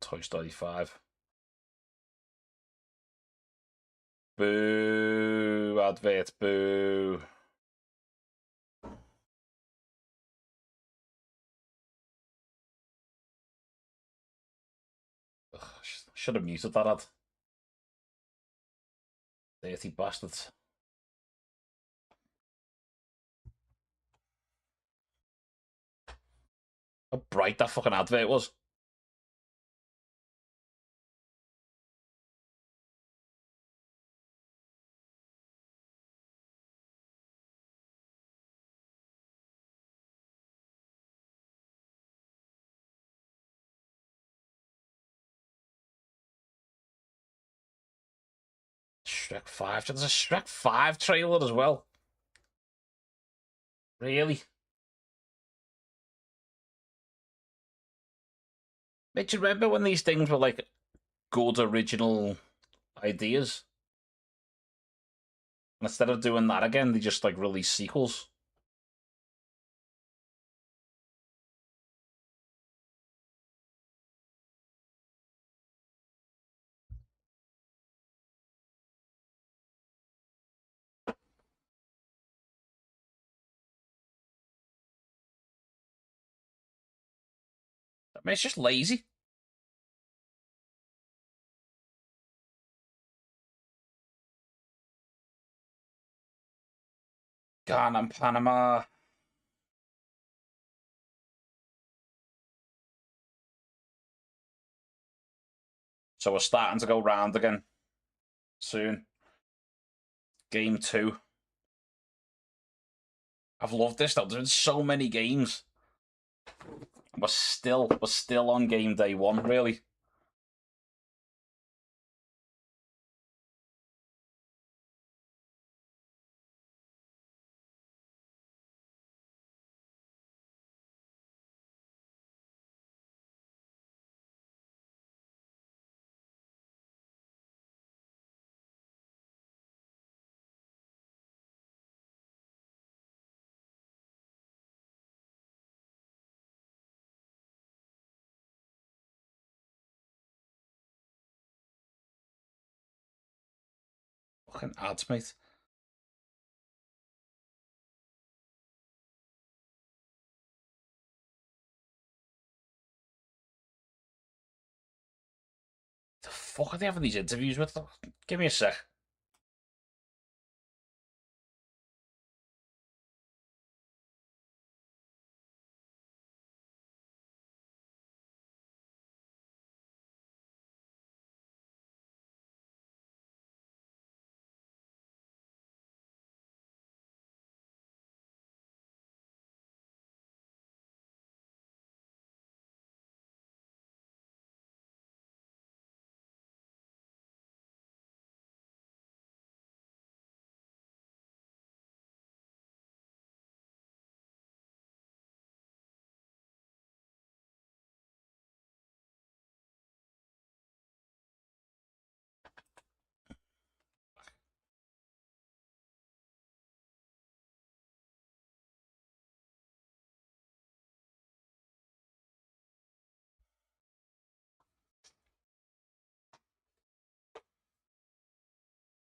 Toy Story 5. Boo! Advert, boo! Ugh, should have muted that ad. Dirty bastards. How bright that fucking advert was. Shrek 5. There's a Shrek 5 trailer as well. Really? Mate, you remember when these things were like good original ideas? And instead of doing that again, they just like release sequels. I mean, it's just lazy. Ghana and Panama. So we're starting to go round again soon. Game 2. I've loved this though. There's been so many games. We're still on game day 1, really. Fucking ads, mate. The fuck are they having these interviews with them? Give me a sec.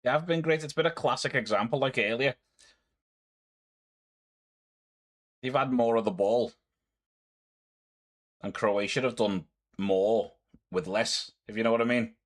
Yeah, I've been great. It's been a classic example, like earlier. They've had more of the ball, and Croatia have done more with less, if you know what I mean.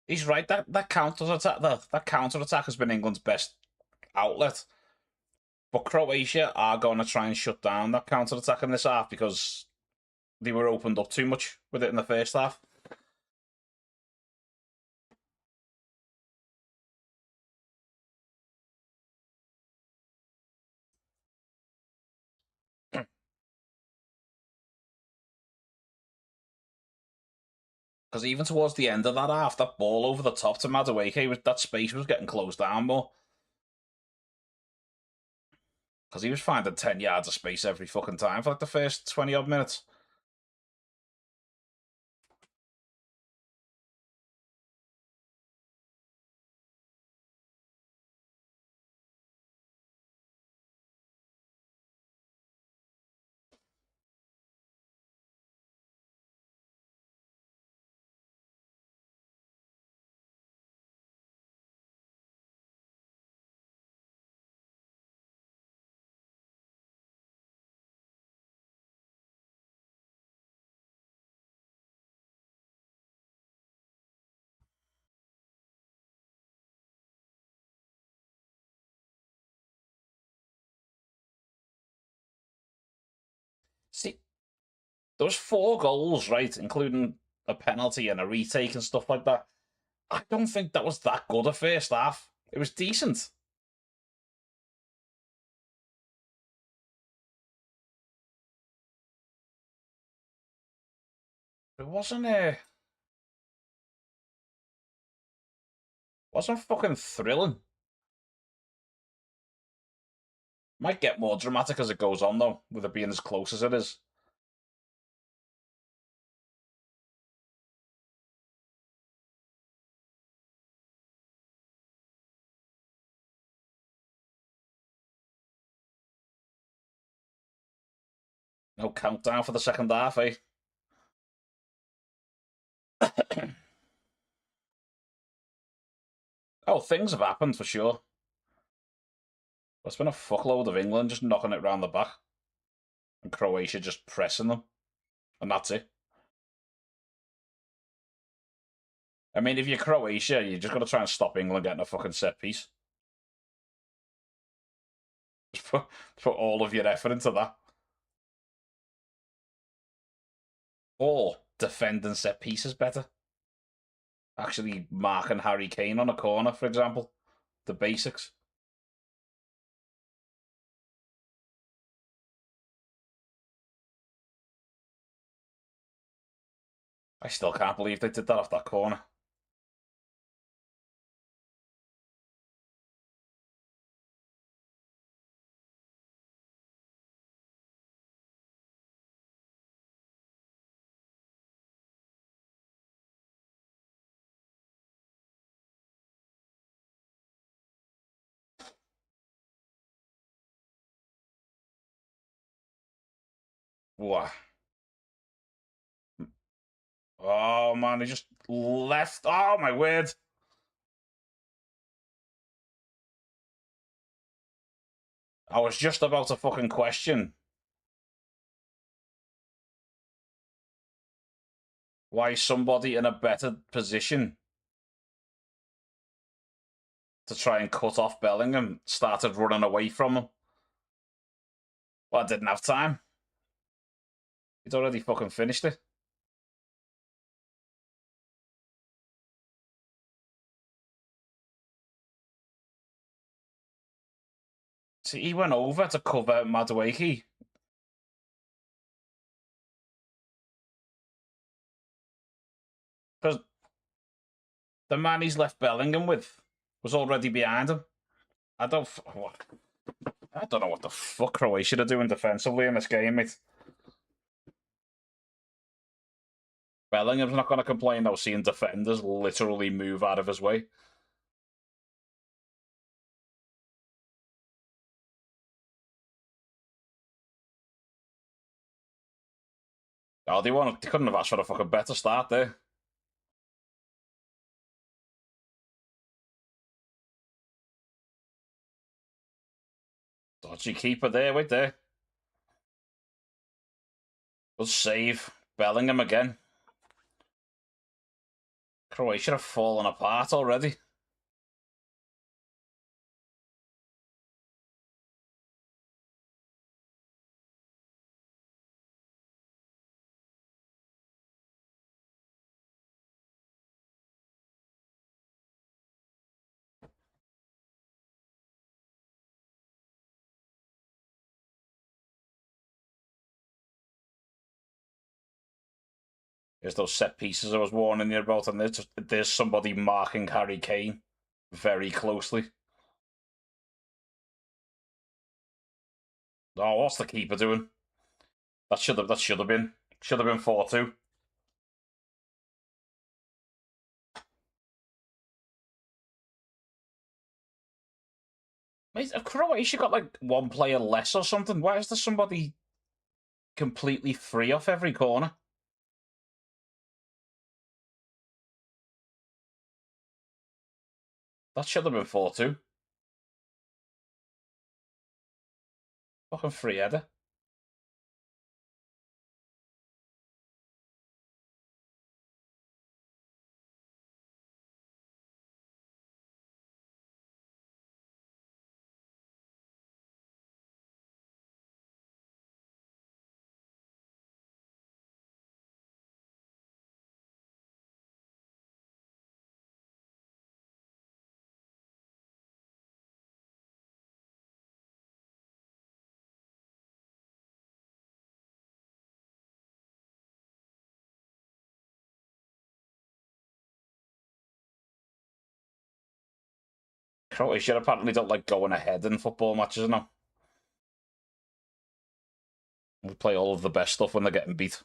He's right. That counter attack, that counter attack has been England's best outlet. But Croatia are going to try and shut down that counter attack in this half because they were opened up too much with it in the first half. Because even towards the end of that half, that ball over the top to Madueke, that space was getting closed down more. Because he was finding 10 yards of space every fucking time for like the first 20 odd minutes. See, there was 4 goals, right, including a penalty and a retake and stuff like that. I don't think that was that good a first half. It was decent. It wasn't fucking thrilling. Might get more dramatic as it goes on though, with it being as close as it is. No countdown for the second half, eh? Oh, things have happened for sure. There's been a fuckload of England just knocking it round the back, and Croatia just pressing them, and that's it. I mean, if you're Croatia, you just got to try and stop England getting a fucking set piece. Just put all of your effort into that. Or defending set pieces better. Actually marking Harry Kane on a corner, for example. The basics. I still can't believe they did that off that corner. What? Oh man, he just left. Oh my word. I was just about to fucking question why somebody in a better position to try and cut off Bellingham started running away from him. Well, I didn't have time. He'd already fucking finished it. See, he went over to cover Madueke. Because the man he's left Bellingham with was already behind him. I don't. I don't know what the fuck Croatia are doing defensively in this game, mate. Bellingham's not going to complain though, seeing defenders literally move out of his way. Oh, they couldn't have asked for a fucking better start there. Dodgy keeper there, wait there. Good save. Bellingham again. Croatia have fallen apart already. There's those set pieces I was warning you about, and there's somebody marking Harry Kane very closely. Oh, what's the keeper doing? That should have been 4-2. Mate, have Croatia got like one player less or something? Why is there somebody completely free off every corner? That should have been 4-2. Fucking free header. Croatia apparently don't like going ahead in football matches now. We play all of the best stuff when they're getting beat.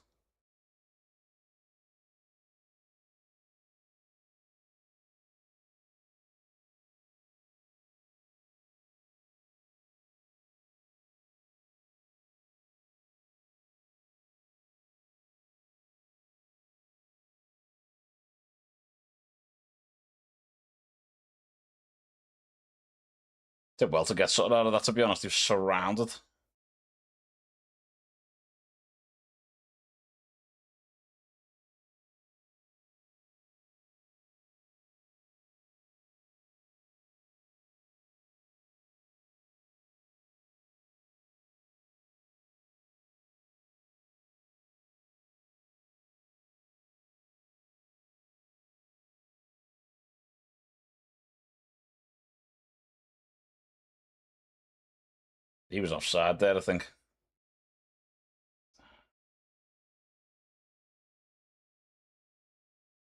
Did well to get something out of that, to be honest. He was surrounded. He was offside there, I think.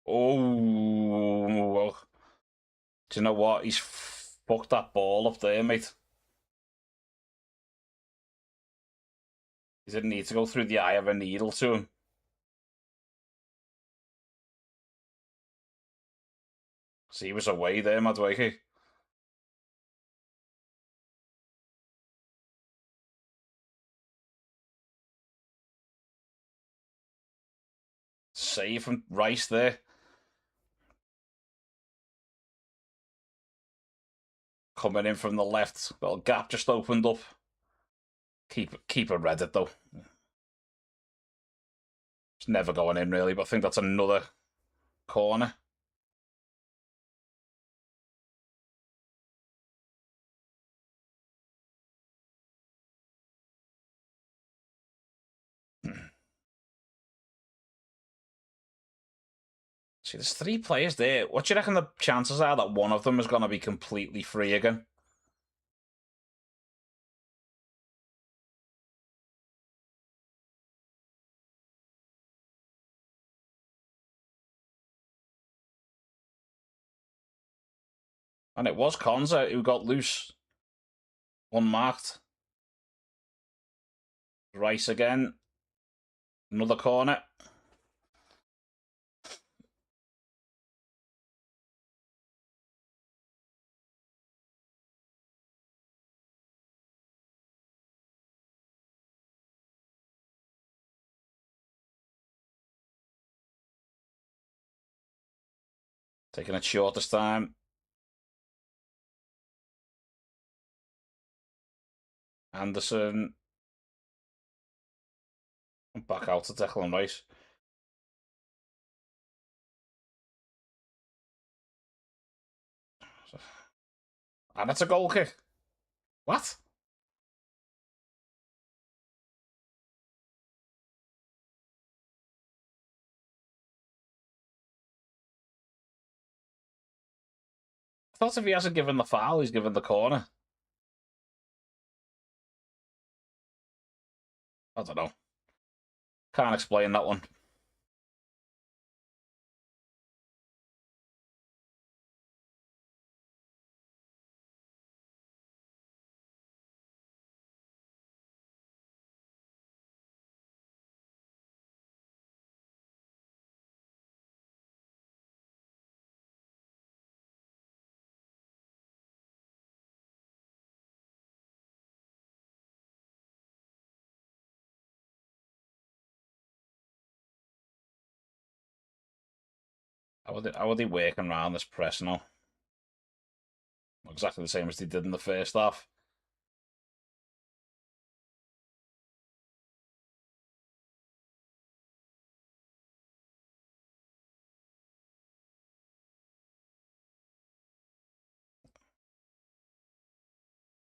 Oh, do you know what? He's fucked that ball up there, mate. He didn't need to go through the eye of a needle to him. So he was away there, Madueke. Save from Rice there. Coming in from the left. Little gap just opened up. Keeper read it, though. It's never going in, really, but I think that's another corner. See, there's 3 players there. What do you reckon the chances are that one of them is going to be completely free again? And it was Konza who got loose. Unmarked. Rice again. Another corner. Taking it short this time. Anderson. Back out to Declan Rice. And it's a goal kick. What? I thought if he hasn't given the foul, he's given the corner. I don't know. Can't explain that one. How are they working around this press now? Exactly the same as they did in the first half.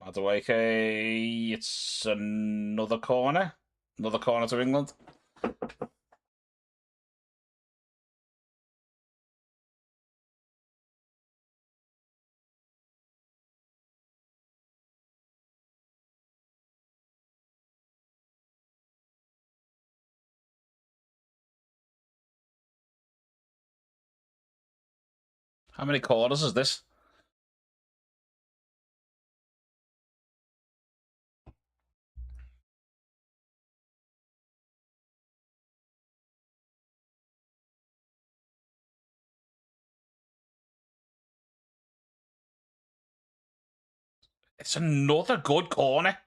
Madueke, it's another corner. Another corner to England. How many corners is this? It's another good corner.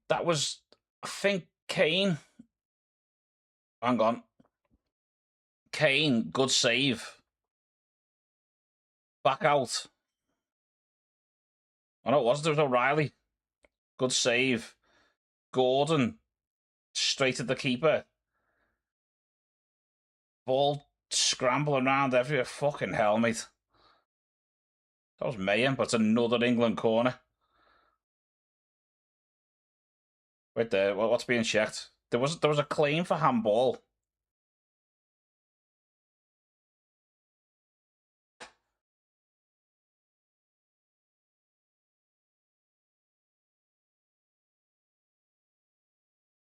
That was, I think, Kane. Hang on. Kane, good save. Back out. Oh, no, it wasn't. There was O'Reilly. Good save. Gordon. Straight at the keeper. Ball scrambling around everywhere. Fucking hell, mate. That was mayhem, but it's another England corner. Right there. What's being checked? There was a claim for handball.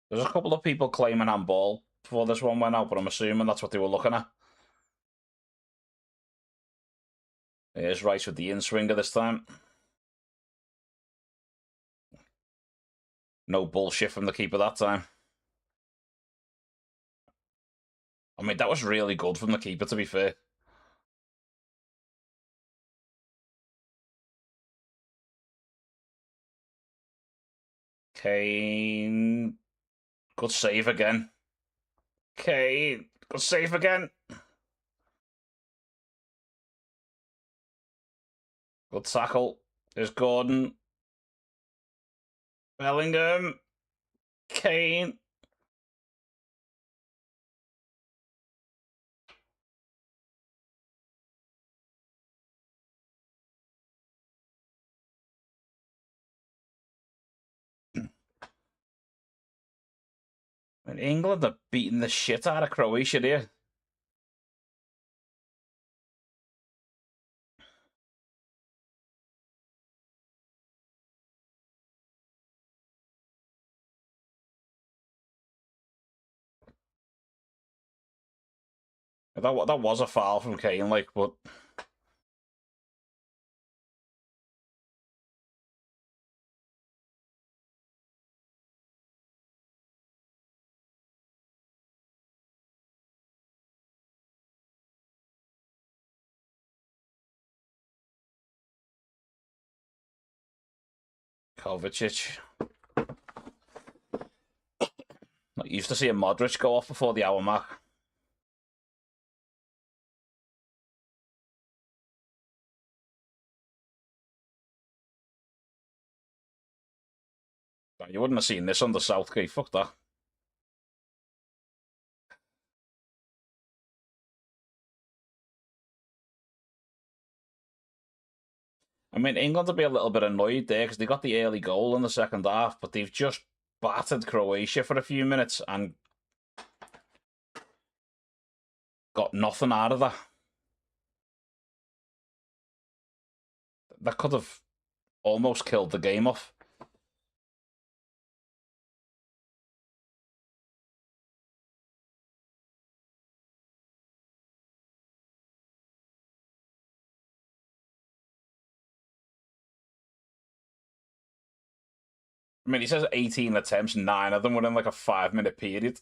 There's a couple of people claiming handball before this one went out, but I'm assuming that's what they were looking at. Here's Rice with the in-swinger this time. No bullshit from the keeper that time. I mean, that was really good from the keeper, to be fair. Kane. Good save again. Kane. Good save again. Good tackle. There's Gordon. Bellingham. Kane. And England are beating the shit out of Croatia here. That was a foul from Kane, like, but Kovacic. Not used to seeing Modric go off before the hour mark. You wouldn't have seen this under Southgate. Fuck that. I mean, England will be a little bit annoyed there because they got the early goal in the second half, but they've just battered Croatia for a few minutes and got nothing out of that. That could have almost killed the game off. I mean, he says 18 attempts, 9 of them were in like a 5-minute period.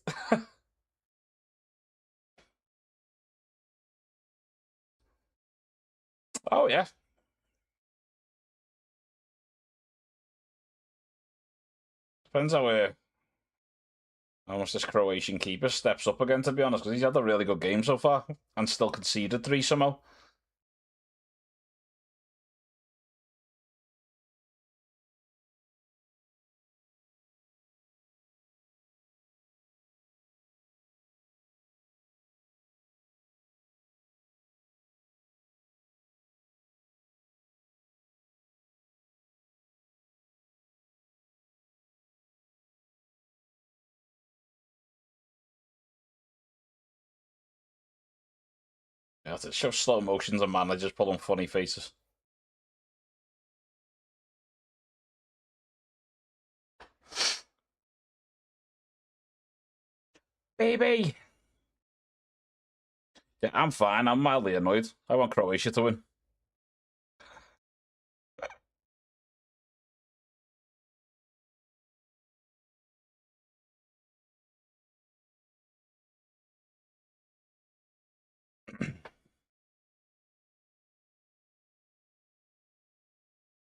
Oh, yeah. Depends how much this Croatian keeper steps up again, to be honest, because he's had a really good game so far and still conceded 3 somehow. Yeah, it shows slow motions and managers pulling funny faces. Baby! Yeah, I'm fine. I'm mildly annoyed. I want Croatia to win.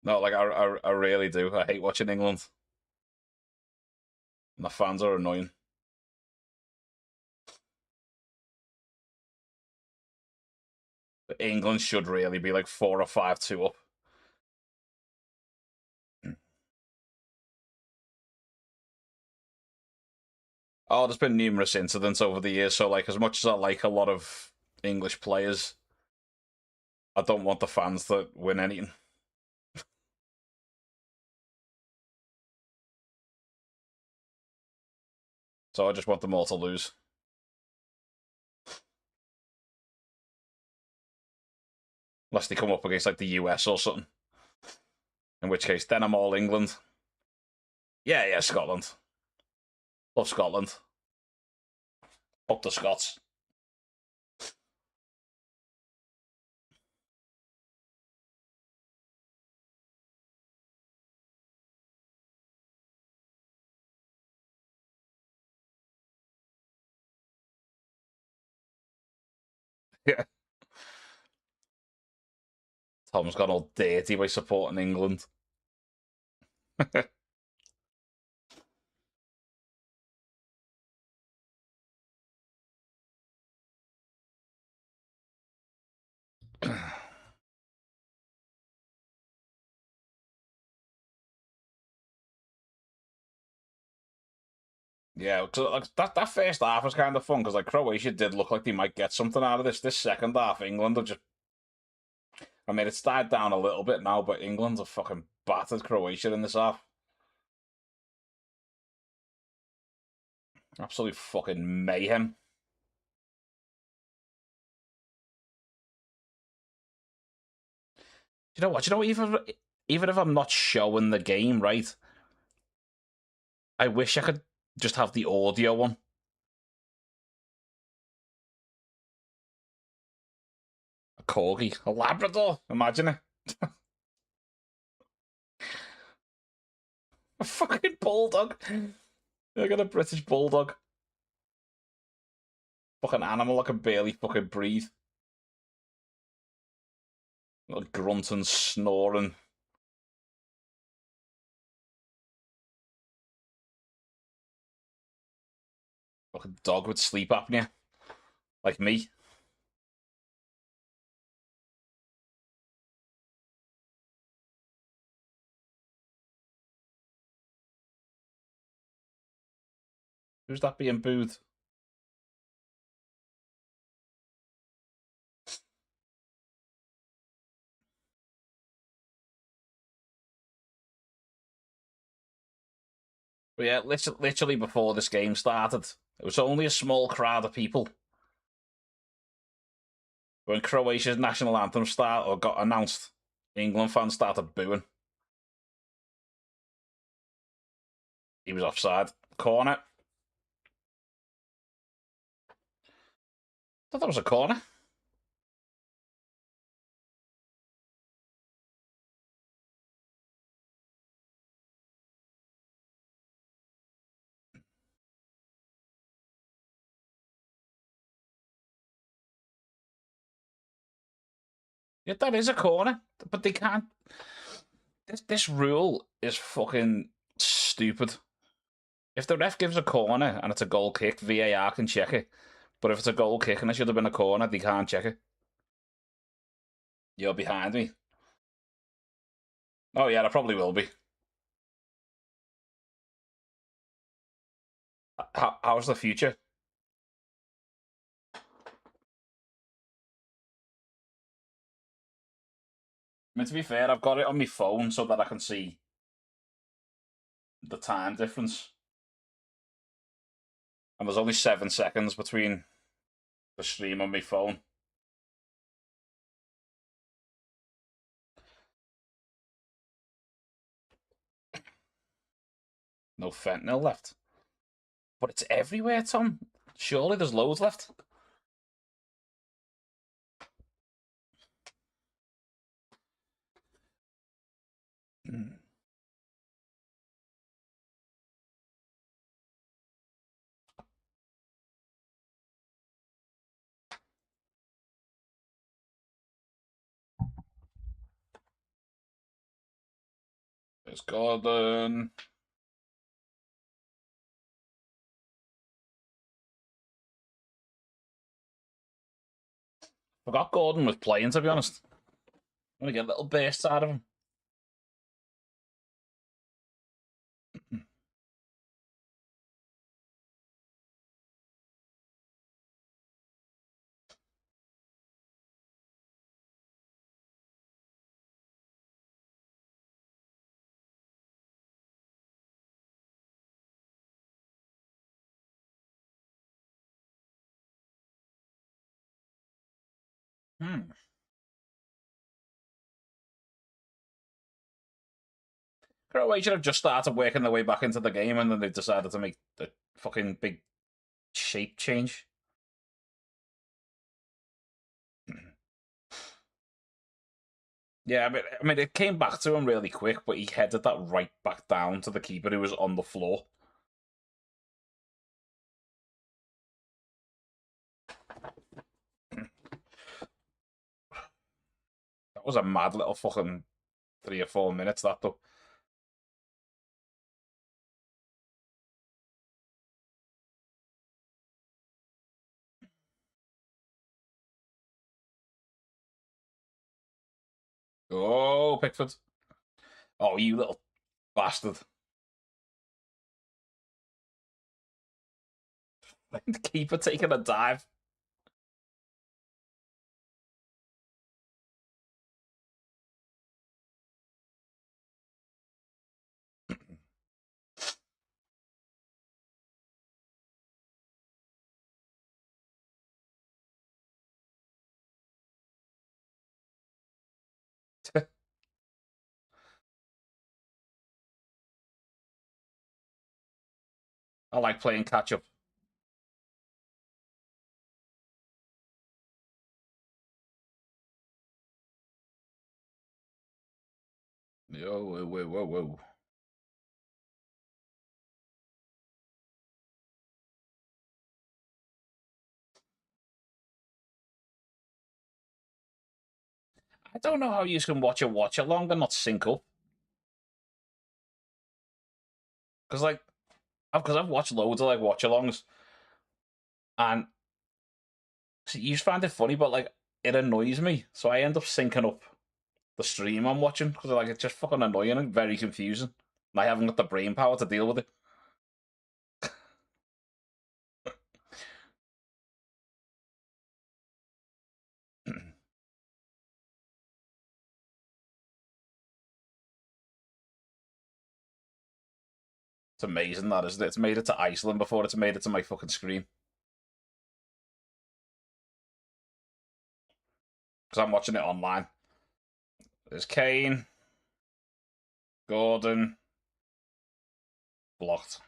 No, like, I really do. I hate watching England. And the fans are annoying. England should really be like 4 or 5-2 up. Oh, there's been numerous incidents over the years. So, like, as much as I like a lot of English players, I don't want the fans to win anything. So I just want them all to lose. Unless they come up against like the US or something. In which case, then I'm all England. Yeah, yeah, Scotland. Love Scotland. Up the Scots. Yeah. Tom's gone all dirty by supporting England. Yeah, so like that first half was kind of fun because like Croatia did look like they might get something out of this. This second half, England have just. I mean, it's died down a little bit now, but England have fucking battered Croatia in this half. Absolute fucking mayhem. You know what? You know, even if I'm not showing the game right, I wish I could just have the audio on. A corgi, a Labrador. Imagine it. A fucking bulldog. I got a British bulldog. Fucking animal. I can barely fucking breathe. Like grunting, snoring. Fucking dog with sleep apnea. Like me. Who's that being booed? But yeah, literally before this game started, it was only a small crowd of people. When Croatia's national anthem started or got announced, England fans started booing. He was offside. Corner. I thought that was a corner. Yeah, that is a corner, but they can't. This rule is fucking stupid. If the ref gives a corner and it's a goal kick, VAR can check it. But if it's a goal kick and it should have been a corner, they can't check it. You're behind me. Oh yeah, I probably will be. How's the future? I mean, to be fair, I've got it on my phone so that I can see the time difference. And there's only 7 seconds between the stream on my phone. No fentanyl left. But it's everywhere, Tom. Surely there's loads left. There's Gordon. Forgot Gordon was playing, to be honest. I'm going to get little bursts out of him. Hmm. Croatia have just started working their way back into the game, and then they've decided to make the fucking big shape change. Yeah, I mean, it came back to him really quick, but he headed that right back down to the keeper who was on the floor. That was a mad little fucking 3 or 4 minutes, that though. Oh, Pickford. Oh, you little bastard. The keeper taking a dive. I like playing catch up. Yo, whoa, whoa, whoa, whoa. I don't know how you can watch a watch along and not sync up. Because like, because I've watched loads of like watch alongs, and see, you just find it funny, but like it annoys me, so I end up syncing up the stream I'm watching because like it's just fucking annoying and very confusing. And I haven't got the brain power to deal with it. It's amazing that, isn't it? It's made it to Iceland before it's made it to my fucking screen. Because I'm watching it online. There's Kane, Gordon, blocked.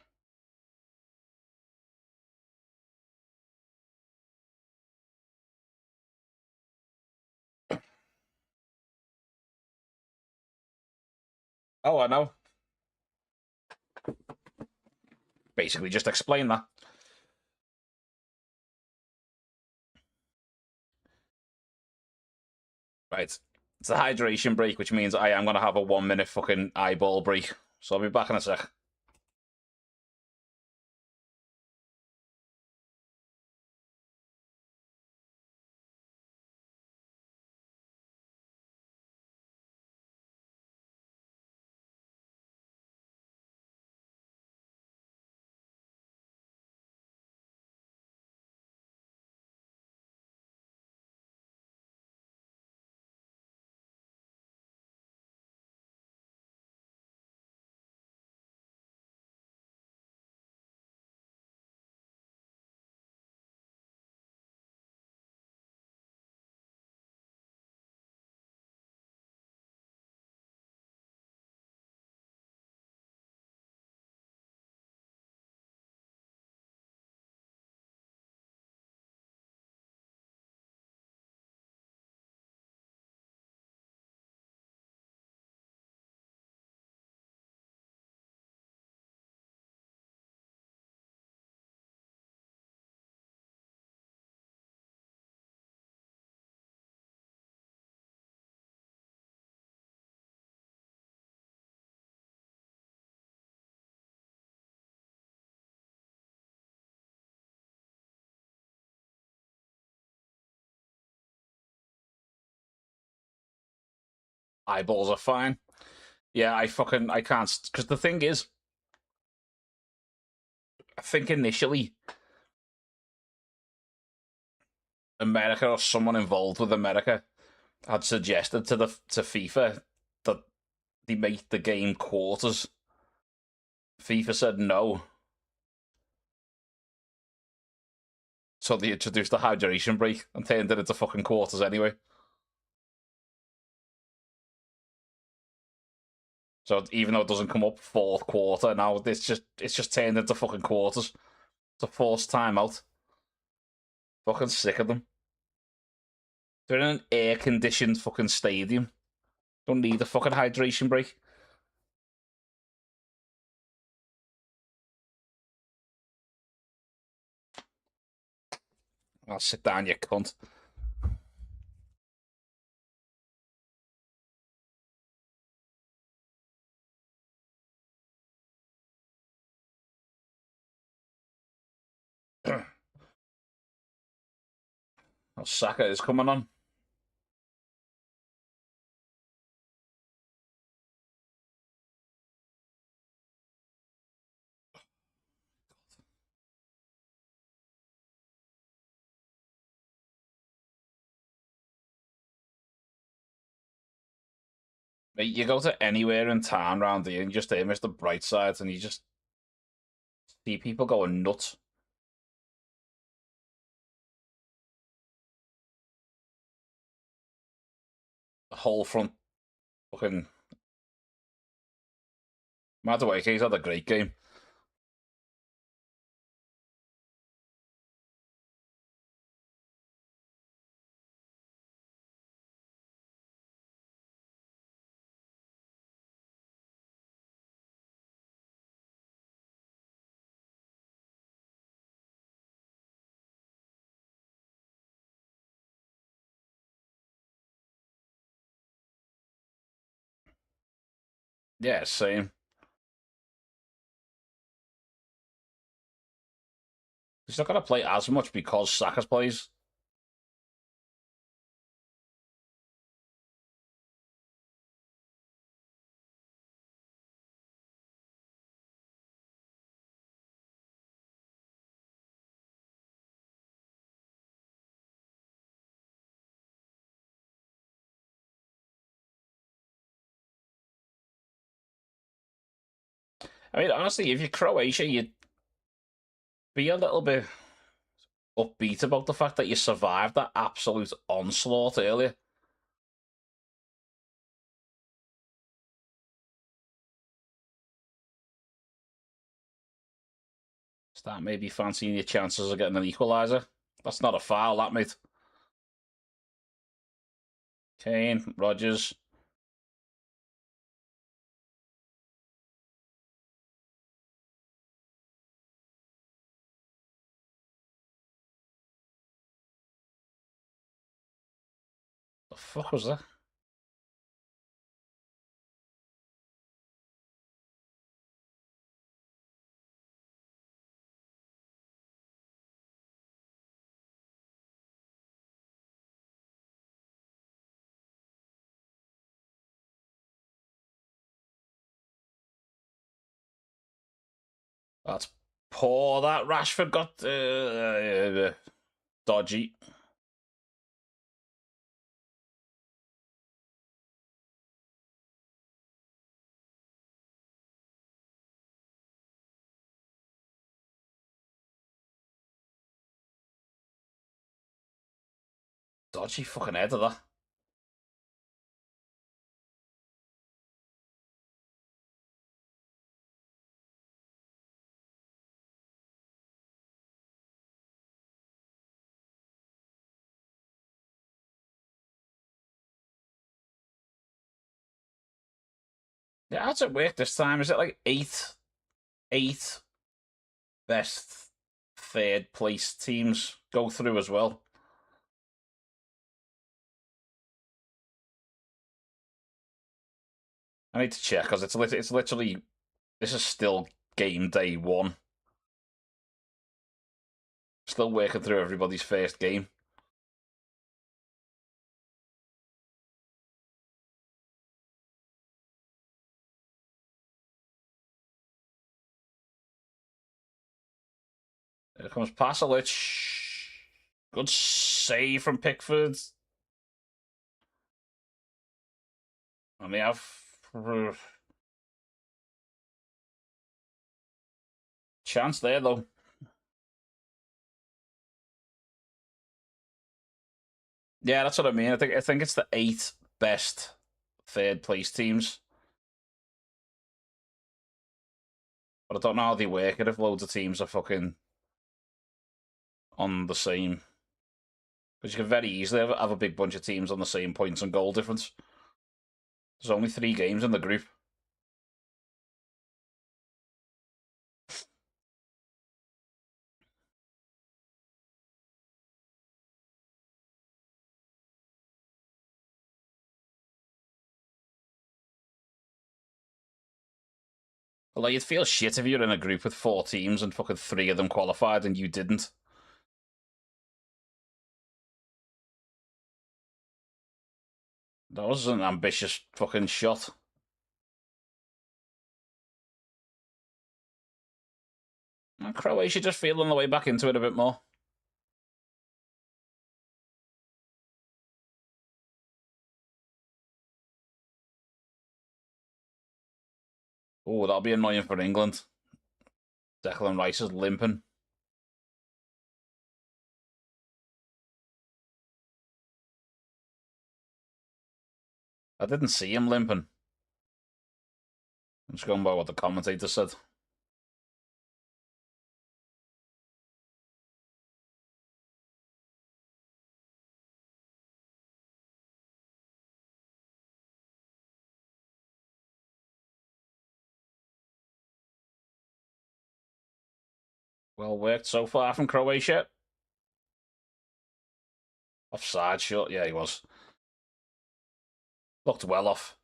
Oh, I know. Basically, just explain that. Right. It's a hydration break, which means I am going to have a 1 minute fucking eyeball break. So I'll be back in a sec. Eyeballs are fine. Yeah, I can't, because the thing is, I think initially America or someone involved with America had suggested to FIFA that they make the game quarters. FIFA said no, so they introduced the hydration break and turned it into fucking quarters anyway. So even though it doesn't come up fourth quarter now, it's just turned into fucking quarters. It's a forced timeout. Fucking sick of them. They're in an air conditioned fucking stadium. Don't need a fucking hydration break. I'll sit down, you cunt. Oh, Saka is coming on. Mate, you go to anywhere in town round here and you just hear Mr. Brightside and you just see people going nuts. The whole front fucking Madueke, he's had a great game. Yeah, same. He's not going to play as much because Saka's plays. I mean, honestly, if you're Croatia, you'd be a little bit upbeat about the fact that you survived that absolute onslaught earlier. Start maybe fancying your chances of getting an equaliser. That's not a foul, that, mate. Kane, Rodgers. The fuck was that? That's poor. That Rashford got dodgy. Dodgy fucking head of that. Yeah, how's it work this time? Is it like eight best third place teams go through as well? I need to check because it's literally this is still game day one. Still working through everybody's first game. Here comes Pasalic. Good save from Pickford. And they have chance there though. Yeah, that's what I mean. I think it's the 8 best third place teams. But I don't know how they work it if loads of teams are fucking on the same. Because you can very easily have a big bunch of teams on the same points and goal difference. There's only 3 games in the group. Although you'd feel shit if you're in a group with 4 teams and fucking 3 of them qualified and you didn't. That was an ambitious fucking shot. And Croatia just feeling the way back into it a bit more. Oh, that'll be annoying for England. Declan Rice is limping. I didn't see him limping. I'm just going by what the commentator said. Well worked so far from Croatia. Offside shot, yeah, he was. Looked well off.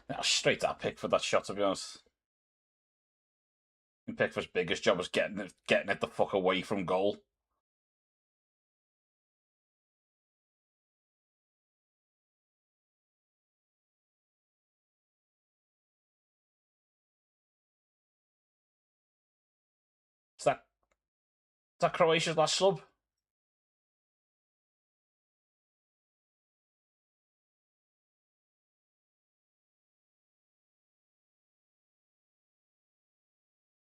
Yeah, straight that Pickford, that shot, to be honest. And Pickford's biggest job was getting it the fuck away from goal. Is that Croatia's last sub?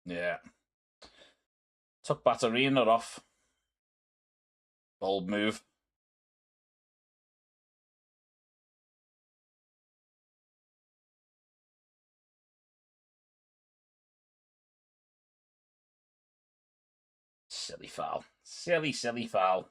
Yeah. Took Batarina off. Bold move. Silly foul. Silly, silly foul.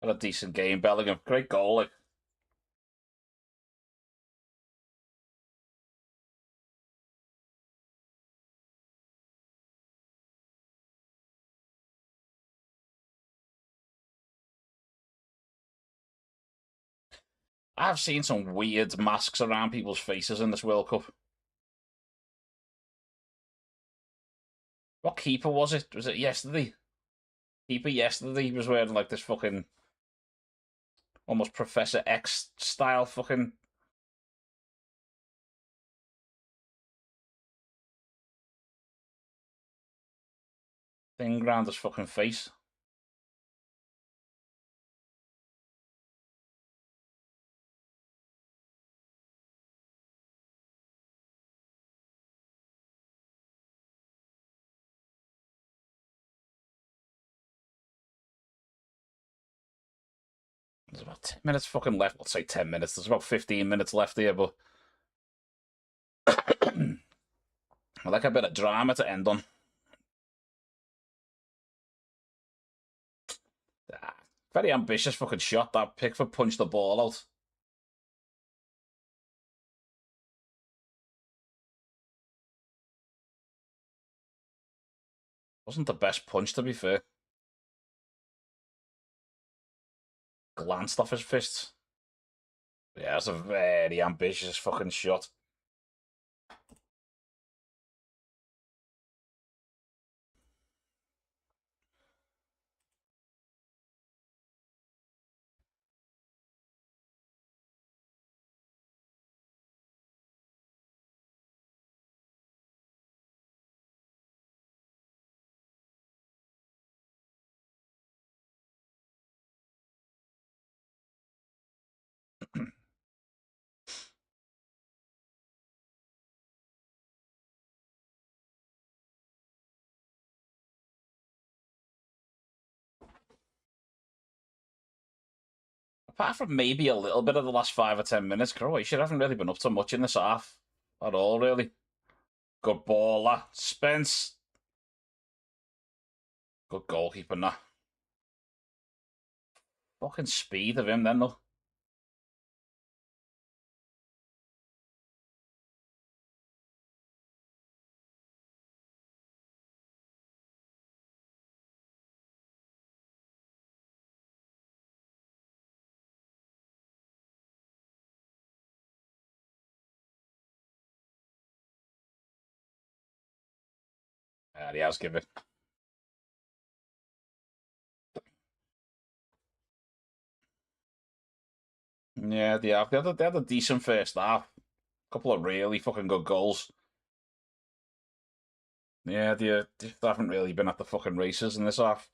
Had a decent game, Bellingham. Great goal. Like. I've seen some weird masks around people's faces in this World Cup. What keeper was it? Was it yesterday? Keeper yesterday was wearing like this fucking almost Professor X style fucking thing around his fucking face. There's about 10 minutes fucking left. Let's say 10 minutes. There's about 15 minutes left here, but I like a bit of drama to end on. Very ambitious fucking shot. That Pickford punched the ball out. Wasn't the best punch, to be fair. Glanced off his fist. Yeah, that's a very ambitious fucking shot. Apart from maybe a little bit of the last 5 or 10 minutes, Croatia haven't really been up to much in this half at all, really. Good baller. Spence. Good goalkeeper now. Fucking speed of him then, though. Yeah, he has given. Yeah, they had a decent first half. Couple of really fucking good goals. Yeah, they haven't really been at the fucking races in this half.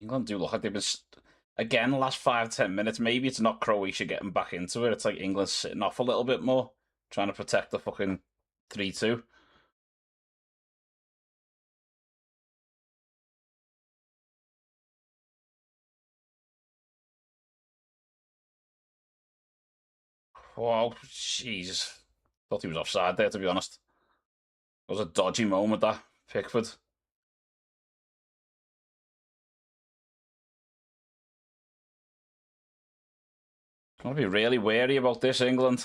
England do look like they've been again the last 5 10 minutes. Maybe it's not Croatia getting back into it. It's like England sitting off a little bit more, trying to protect the fucking 3-2. Wow, Jesus. Thought he was offside there, to be honest. It was a dodgy moment, that Pickford. Gonna be really wary about this, England.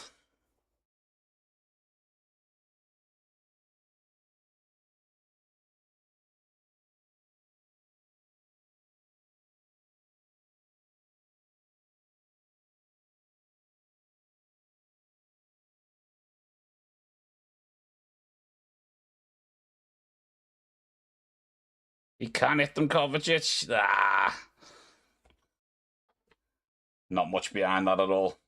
He can't hit them, Kovacic. Ah, not much behind that at all.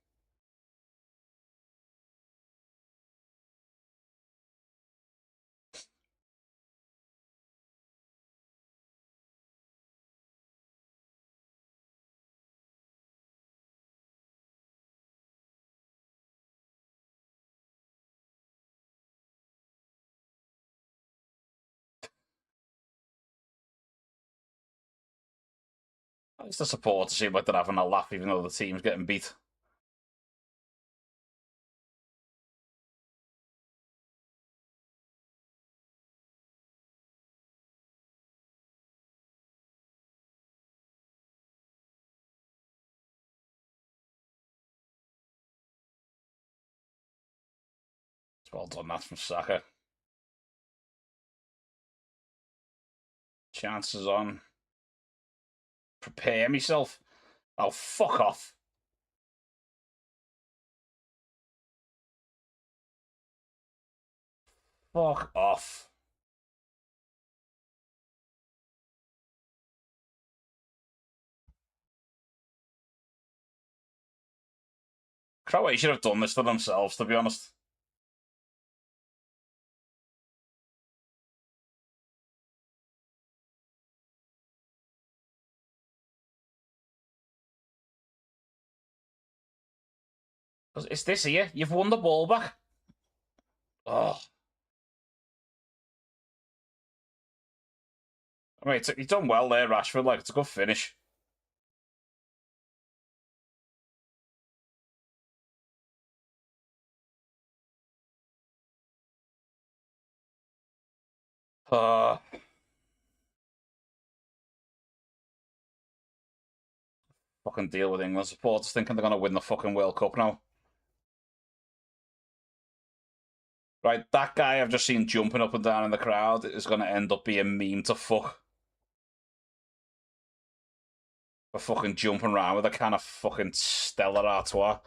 At least the supporters seem like they're having a laugh, even though the team's getting beat. It's well done, that from Saka. Chances on. Prepare myself. Oh, fuck off. Fuck off. Croatia should have done this for themselves, to be honest. It's this here. You've won the ball back. Oh, I mean, he's done well there, Rashford. Like, it's a good finish. Uh, fucking deal with England supporters thinking they're going to win the fucking World Cup now. Right, that guy I've just seen jumping up and down in the crowd is going to end up being meme to fuck. For fucking jumping around with a kind of fucking Stella Artois.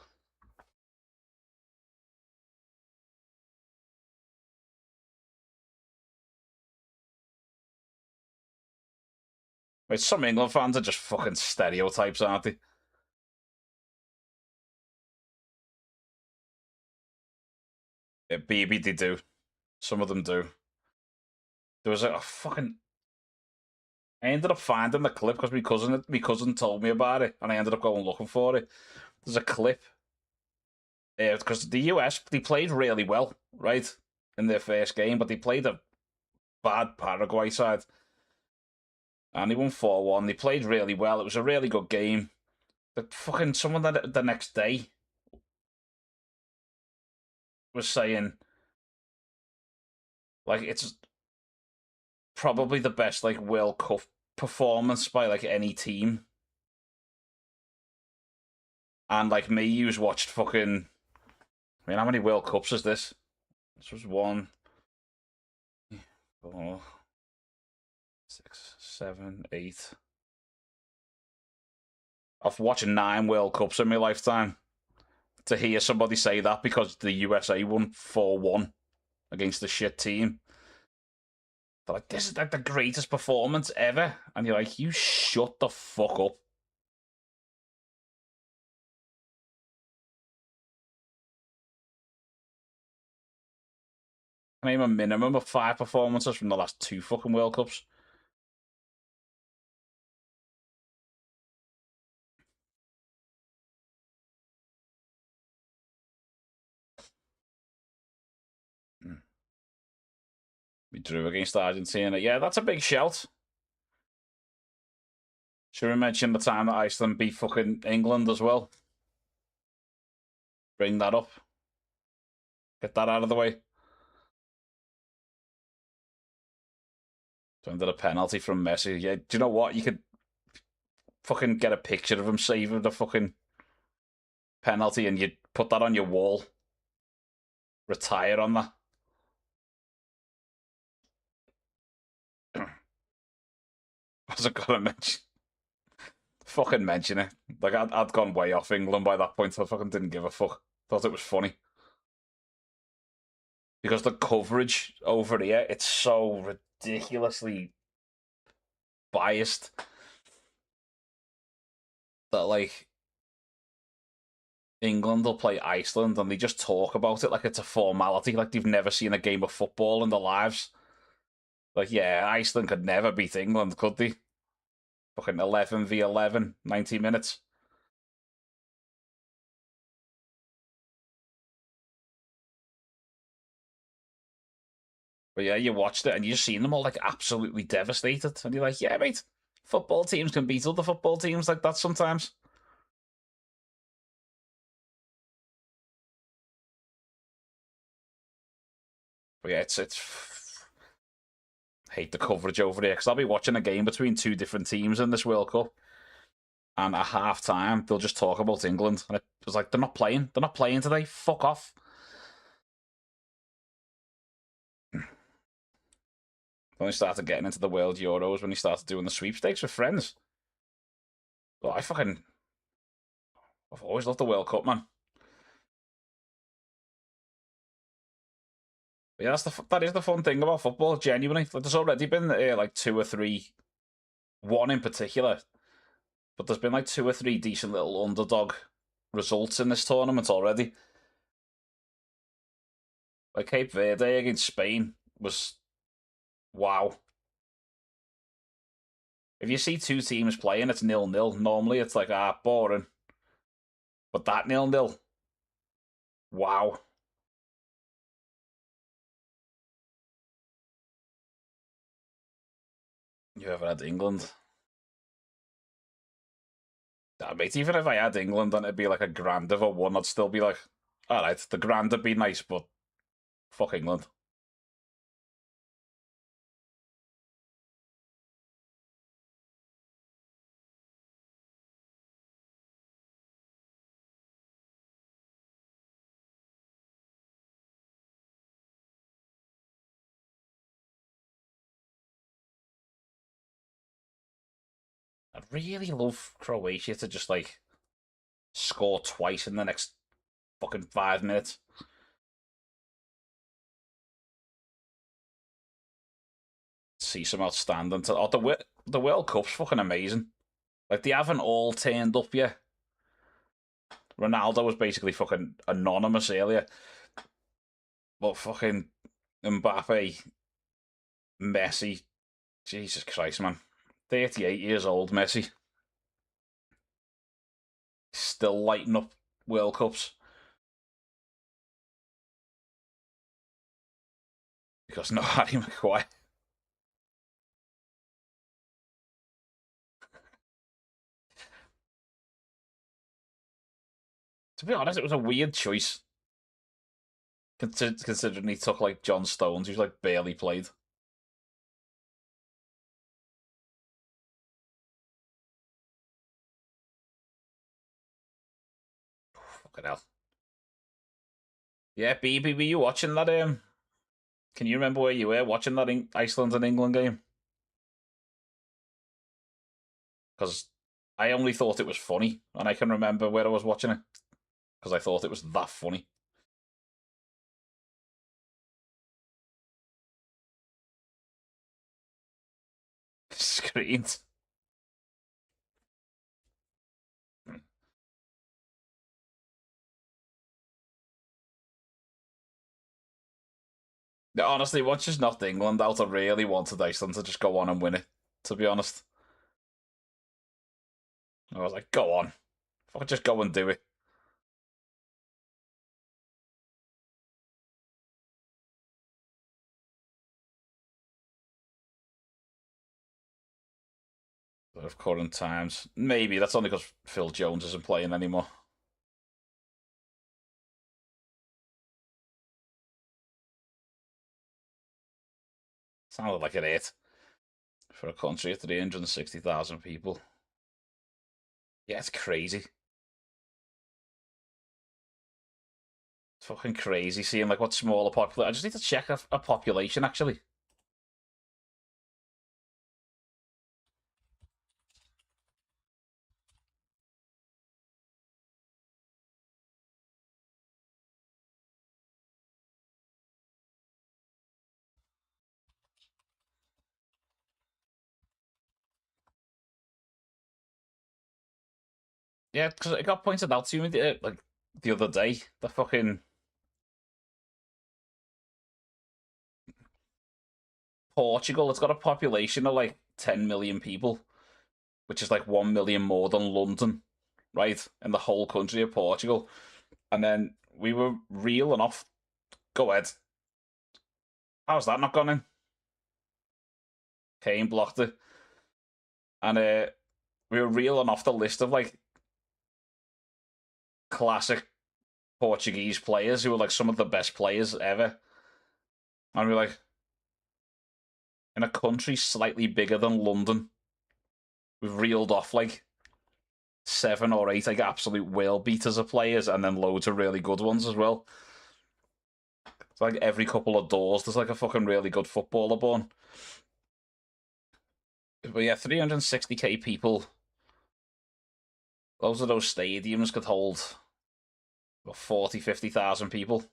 Right, some England fans are just fucking stereotypes, aren't they? Yeah, BB, they do. Some of them do. There was a fucking. I ended up finding the clip because my cousin told me about it, and I ended up going looking for it. There's a clip because the US they played really well, right, in their first game, but they played a bad Paraguay side, and they won 4-1. They played really well. It was a really good game. The fucking someone that the next day was saying like it's probably the best like World Cup performance by like any team. And like me, who's watched fucking. I mean, how many World Cups is this? This was one, four, 6, 7, 8. I've watched 9 World Cups in my lifetime. To hear somebody say that because the USA won 4-1 against the shit team. They're like, this is like the greatest performance ever. And you're like, you shut the fuck up. I name a minimum of 5 performances from the last 2 fucking World Cups. We drew against Argentina. Yeah, that's a big shout. Should we mention the time that Iceland beat fucking England as well? Bring that up. Get that out of the way. Under a penalty from Messi. Yeah, do you know what? You could fucking get a picture of him saving the fucking penalty and you'd put that on your wall. Retire on that. Was I gonna mention? Fucking mention it. Like, I'd gone way off England by that point. I fucking didn't give a fuck. Thought it was funny. Because the coverage over here, it's so ridiculously biased that, like, England will play Iceland and they just talk about it like it's a formality, like they've never seen a game of football in their lives. Like, yeah, Iceland could never beat England, could they? Fucking 11v11, 90 minutes. But yeah, you watched it and you just seen them all like absolutely devastated. And you're like, yeah, mate, football teams can beat other football teams like that sometimes. But yeah, it's hate the coverage over here because I'll be watching a game between 2 different teams in this World Cup, and at half time they'll just talk about England, and it was like they're not playing. They're not playing today. Fuck off. When he started getting into the World Euros, when he started doing the sweepstakes with friends. Well, I've always loved the World Cup, man. But yeah, that is the fun thing about football. Genuinely, like, there's already been like 2 or 3, one in particular, but there's been like 2 or 3 decent little underdog results in this tournament already. Like Cape Verde against Spain was wow. If you see 2 teams playing, it's 0-0. Normally, it's like boring. But that 0-0, wow. You ever had England? Nah, mate, even if I had England and it'd be like a grand of a one, I'd still be like, alright, the grand would be nice, but fuck England. I'd really love Croatia to just like score twice in the next fucking 5 minutes. See some outstanding. Oh, the World Cup's fucking amazing. Like they haven't all turned up yet. Ronaldo was basically fucking anonymous earlier, but fucking Mbappe, Messi, Jesus Christ, man, 38 years old, Messi, still lighting up World Cups because no Harry Maguire. To be honest, it was a weird choice considering he took like John Stones, who's like barely played. Fucking hell. Yeah, BB, were you watching that? Can you remember where you were watching that Iceland and England game? Because I only thought it was funny, and I can remember where I was watching it because I thought it was that funny. Screens. Honestly, once just knocked England out, I really wanted Iceland to just go on and win it. To be honest, I was like, "Go on, fuck, just go and do it." But of current times, maybe that's only because Phil Jones isn't playing anymore. Sounded like an eight for a country of 360,000 people. Yeah, it's crazy. It's fucking crazy seeing like what smaller population. I just need to check a population actually. Yeah, because it got pointed out to me like the other day. The fucking Portugal, it's got a population of like 10 million people, which is like 1 million more than London, right? In the whole country of Portugal. And then we were reeling off. Go ahead. How's that not gone in? Kane blocked it. And we were reeling off the list of like classic Portuguese players who were like some of the best players ever. And we were like, in a country slightly bigger than London, we've reeled off like seven or eight like absolute world beaters of players, and then loads of really good ones as well. It's like every couple of doors, there's like a fucking really good footballer born. But yeah, 360k people. Those of those stadiums could hold about 40, 50,000 people.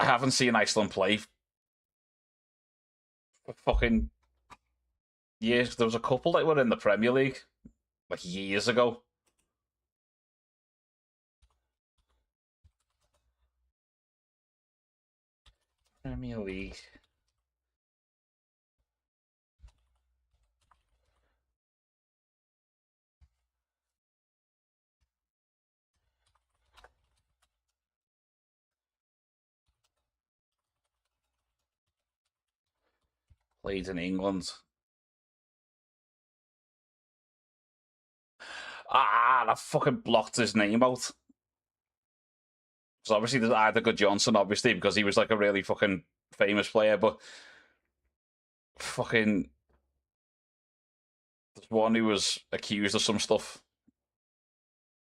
I haven't seen Iceland play for fucking years. There was a couple that were in the Premier League like years ago. Premier League. Played in England. I fucking blocked his name out. So obviously there's Idaho Johnson, obviously, because he was like a really fucking famous player, but fucking there's one who was accused of some stuff,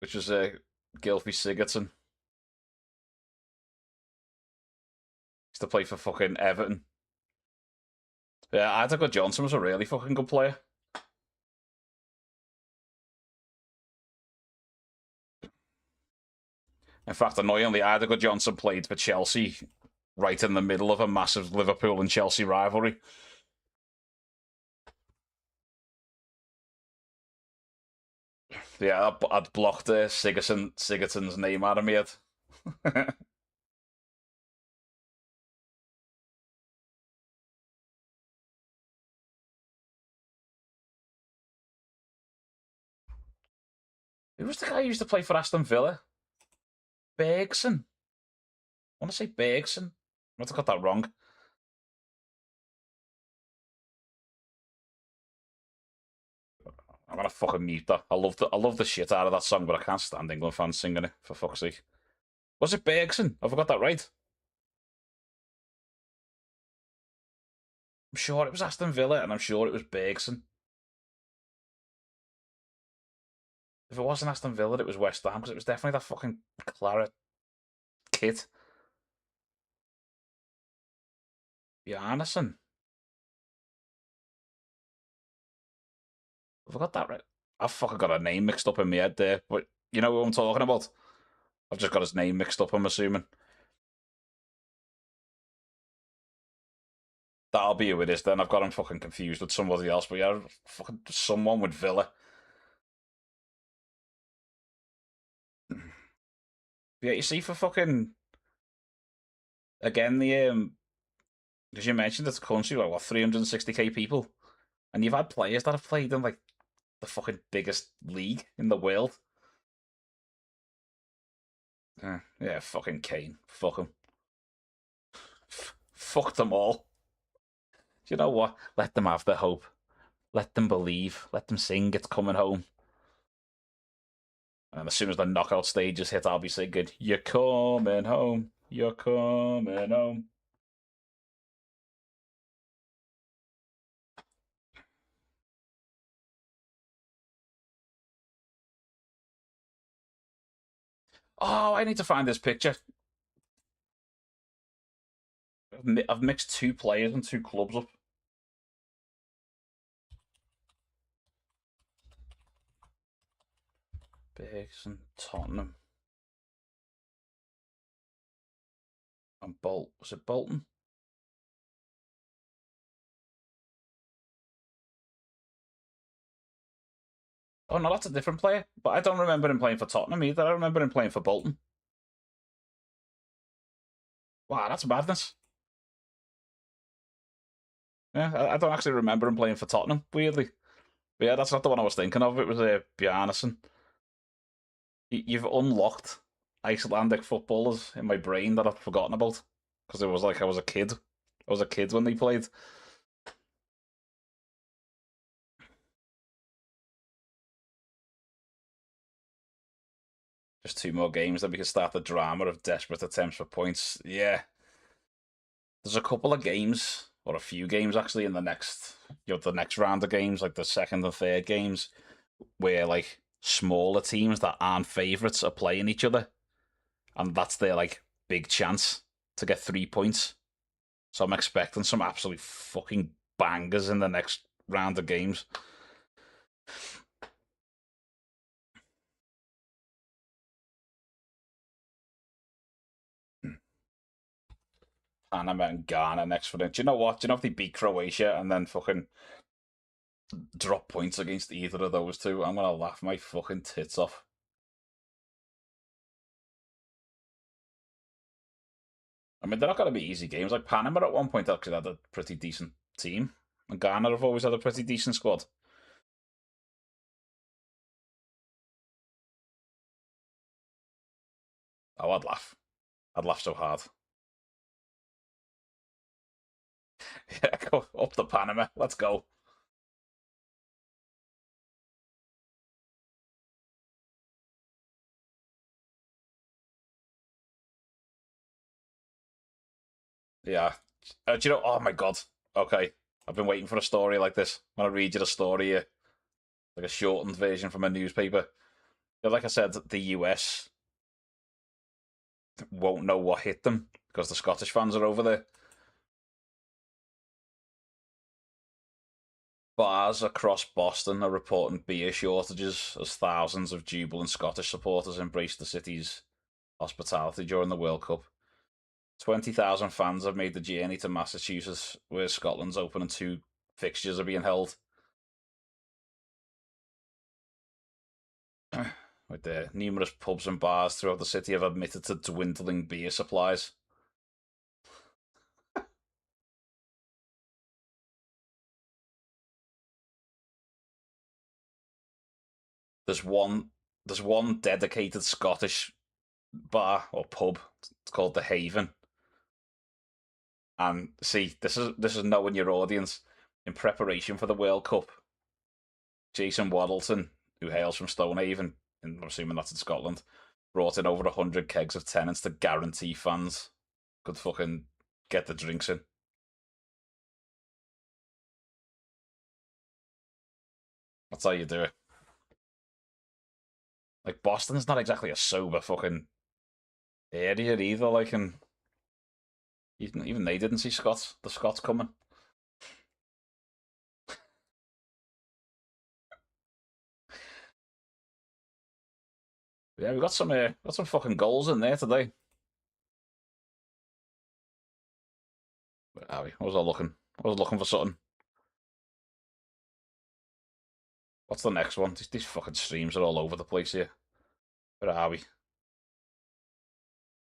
which was Gylfi Sigurdsson. Used to play for fucking Everton. Yeah, Idaho Johnson was a really fucking good player. In fact, annoyingly, Idaho Johnson played for Chelsea right in the middle of a massive Liverpool and Chelsea rivalry. Yeah, I'd blocked Sigurdsson's name out of me head. Who was the guy who used to play for Aston Villa? Bergson. I want to say Bergson. I might have got that wrong. I'm gonna fucking mute that. I love the shit out of that song, but I can't stand England fans singing it, for fuck's sake. Was it Bergson? I forgot that right. I'm sure it was Aston Villa, and I'm sure it was Bergson. If it wasn't Aston Villa, it was West Ham, because it was definitely that fucking claret kid. Bjarnason. I forgot that right. I've fucking got a name mixed up in my head there, but you know who I'm talking about? I've just got his name mixed up, I'm assuming. That'll be who it is then. I've got him fucking confused with somebody else, but yeah, fucking someone with Villa. Yeah, you see, for fucking again because you mentioned it's a country like what 360k people, and you've had players that have played in like the fucking biggest league in the world. Yeah, fucking Kane, fuck him, fuck them all. Do you know what? Let them have their hope. Let them believe. Let them sing. It's coming home. And as soon as the knockout stages hit, I'll be singing, "You're coming home. You're coming home." Oh, I need to find this picture. I've mixed two players and two clubs up. Biggs and Tottenham. And Was it Bolton? Oh no, that's a different player. But I don't remember him playing for Tottenham either. I remember him playing for Bolton. Wow, that's madness. Yeah, I don't actually remember him playing for Tottenham, weirdly. But yeah, that's not the one I was thinking of. It was Bjarnason. You've unlocked Icelandic footballers in my brain that I've forgotten about. Because it was like I was a kid. I was a kid when they played. Just two more games, then we can start the drama of desperate attempts for points. Yeah, there's a couple of games, or a few games actually, in the next round of games, like the second and third games, where like smaller teams that aren't favourites are playing each other, and that's their like big chance to get 3 points. So I'm expecting some absolute fucking bangers in the next round of games. Panama and Ghana next for them. Do you know what? Do you know if they beat Croatia and then fucking drop points against either of those two, I'm gonna laugh my fucking tits off. I mean, they're not gonna be easy games. Like Panama at one point actually had a pretty decent team, and Ghana have always had a pretty decent squad. Oh, I'd laugh. I'd laugh so hard. Yeah, go up to Panama. Let's go. Yeah. Do you know? Oh my god. Okay. I've been waiting for a story like this. I'm gonna read you the story here, like a shortened version from a newspaper. Yeah, like I said, the US won't know what hit them because the Scottish fans are over there. Bars across Boston are reporting beer shortages as thousands of jubilant Scottish supporters embraced the city's hospitality during the World Cup. 20,000 fans have made the journey to Massachusetts, where Scotland's opening two fixtures are being held. With the numerous pubs and bars throughout the city have admitted to dwindling beer supplies. There's one there's one dedicated Scottish bar or pub. It's called the Haven. And see, this is knowing your audience. In preparation for the World Cup, Jason Waddleton, who hails from Stonehaven, and I'm assuming that's in Scotland, brought in over 100 kegs of Tennent's to guarantee fans could fucking get the drinks in. That's how you do it. Like Boston's not exactly a sober fucking area either. Like, and even they didn't see the Scots coming. Yeah, we got some fucking goals in there today. Where are we? What was I looking? I was looking for something. What's the next one? These fucking streams are all over the place here. Where are we?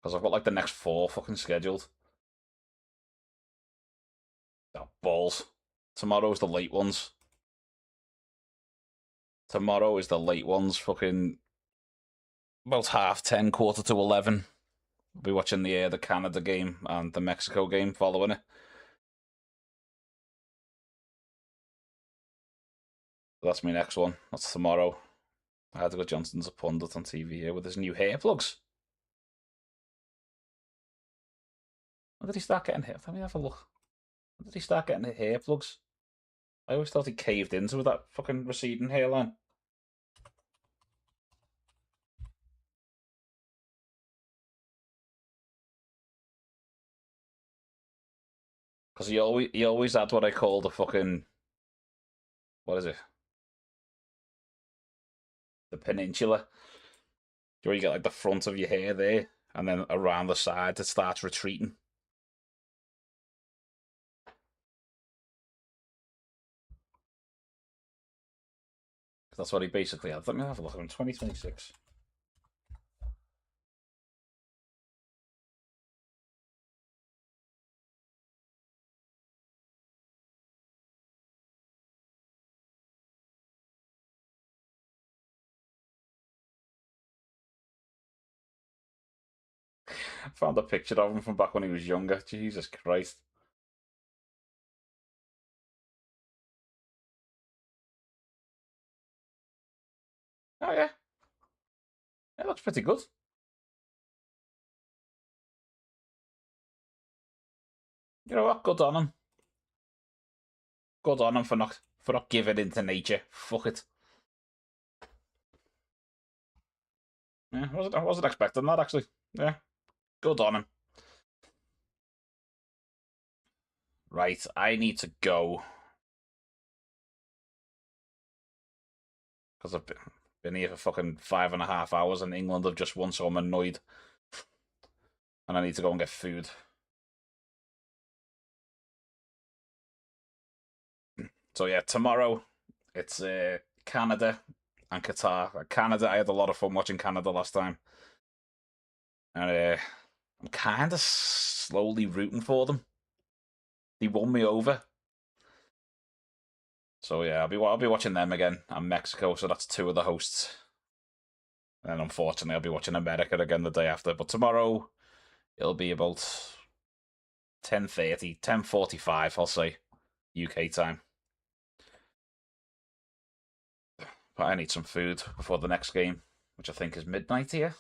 Because I've got like the next four fucking scheduled. Oh, balls. Tomorrow's the late ones. Tomorrow is the late ones. Fucking about 10:30, 11:15. We'll be watching the Canada game and the Mexico game following it. That's my next one. That's tomorrow. Edgar Johnston's a pundit on TV here with his new hair plugs. When did he start getting hair? Let me have a look. When did he start getting hair plugs? I always thought he caved into with that fucking receding hairline. Because he always had what I call the fucking, what is it? The peninsula. Where you get like the front of your hair there, and then around the side it starts retreating. That's what he basically had. Let me have a look at him. 2026. I found a picture of him from back when he was younger. Jesus Christ. Oh yeah, it looks pretty good. You know what? Good on him. Good on him for not giving in to nature. Fuck it. Yeah, I wasn't expecting that actually. Yeah, good on him. Right, I need to go because I've been here for fucking 5.5 hours and England have just won, so I'm annoyed. And I need to go and get food. So yeah, tomorrow it's Canada and Qatar. Canada, I had a lot of fun watching Canada last time, and I'm kind of slowly rooting for them. They won me over, so yeah, I'll be watching them again and Mexico. So that's two of the hosts, and unfortunately, I'll be watching America again the day after. But tomorrow it'll be about 10:30, 10:45, I'll say, UK time. But I need some food before the next game, which I think is midnight here.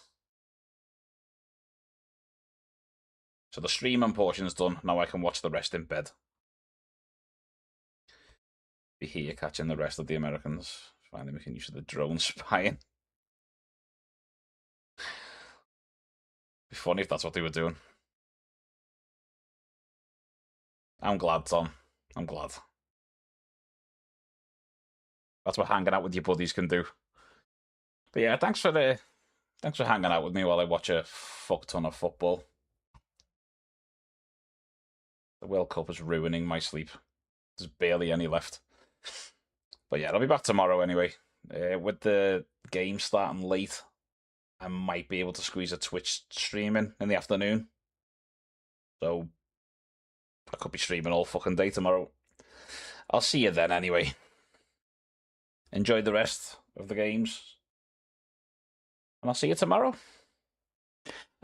So the streaming portion's done. Now I can watch the rest in bed. Be here catching the rest of the Americans. Finally making use of the drone spying. Be funny if that's what they were doing. I'm glad, Tom. I'm glad. That's what hanging out with your buddies can do. But yeah, thanks for hanging out with me while I watch a fuck ton of football. The World Cup is ruining my sleep. There's barely any left. But yeah, I'll be back tomorrow anyway. With the game starting late, I might be able to squeeze a Twitch stream in the afternoon. So I could be streaming all fucking day tomorrow. I'll see you then anyway. Enjoy the rest of the games. And I'll see you tomorrow.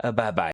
Bye-bye.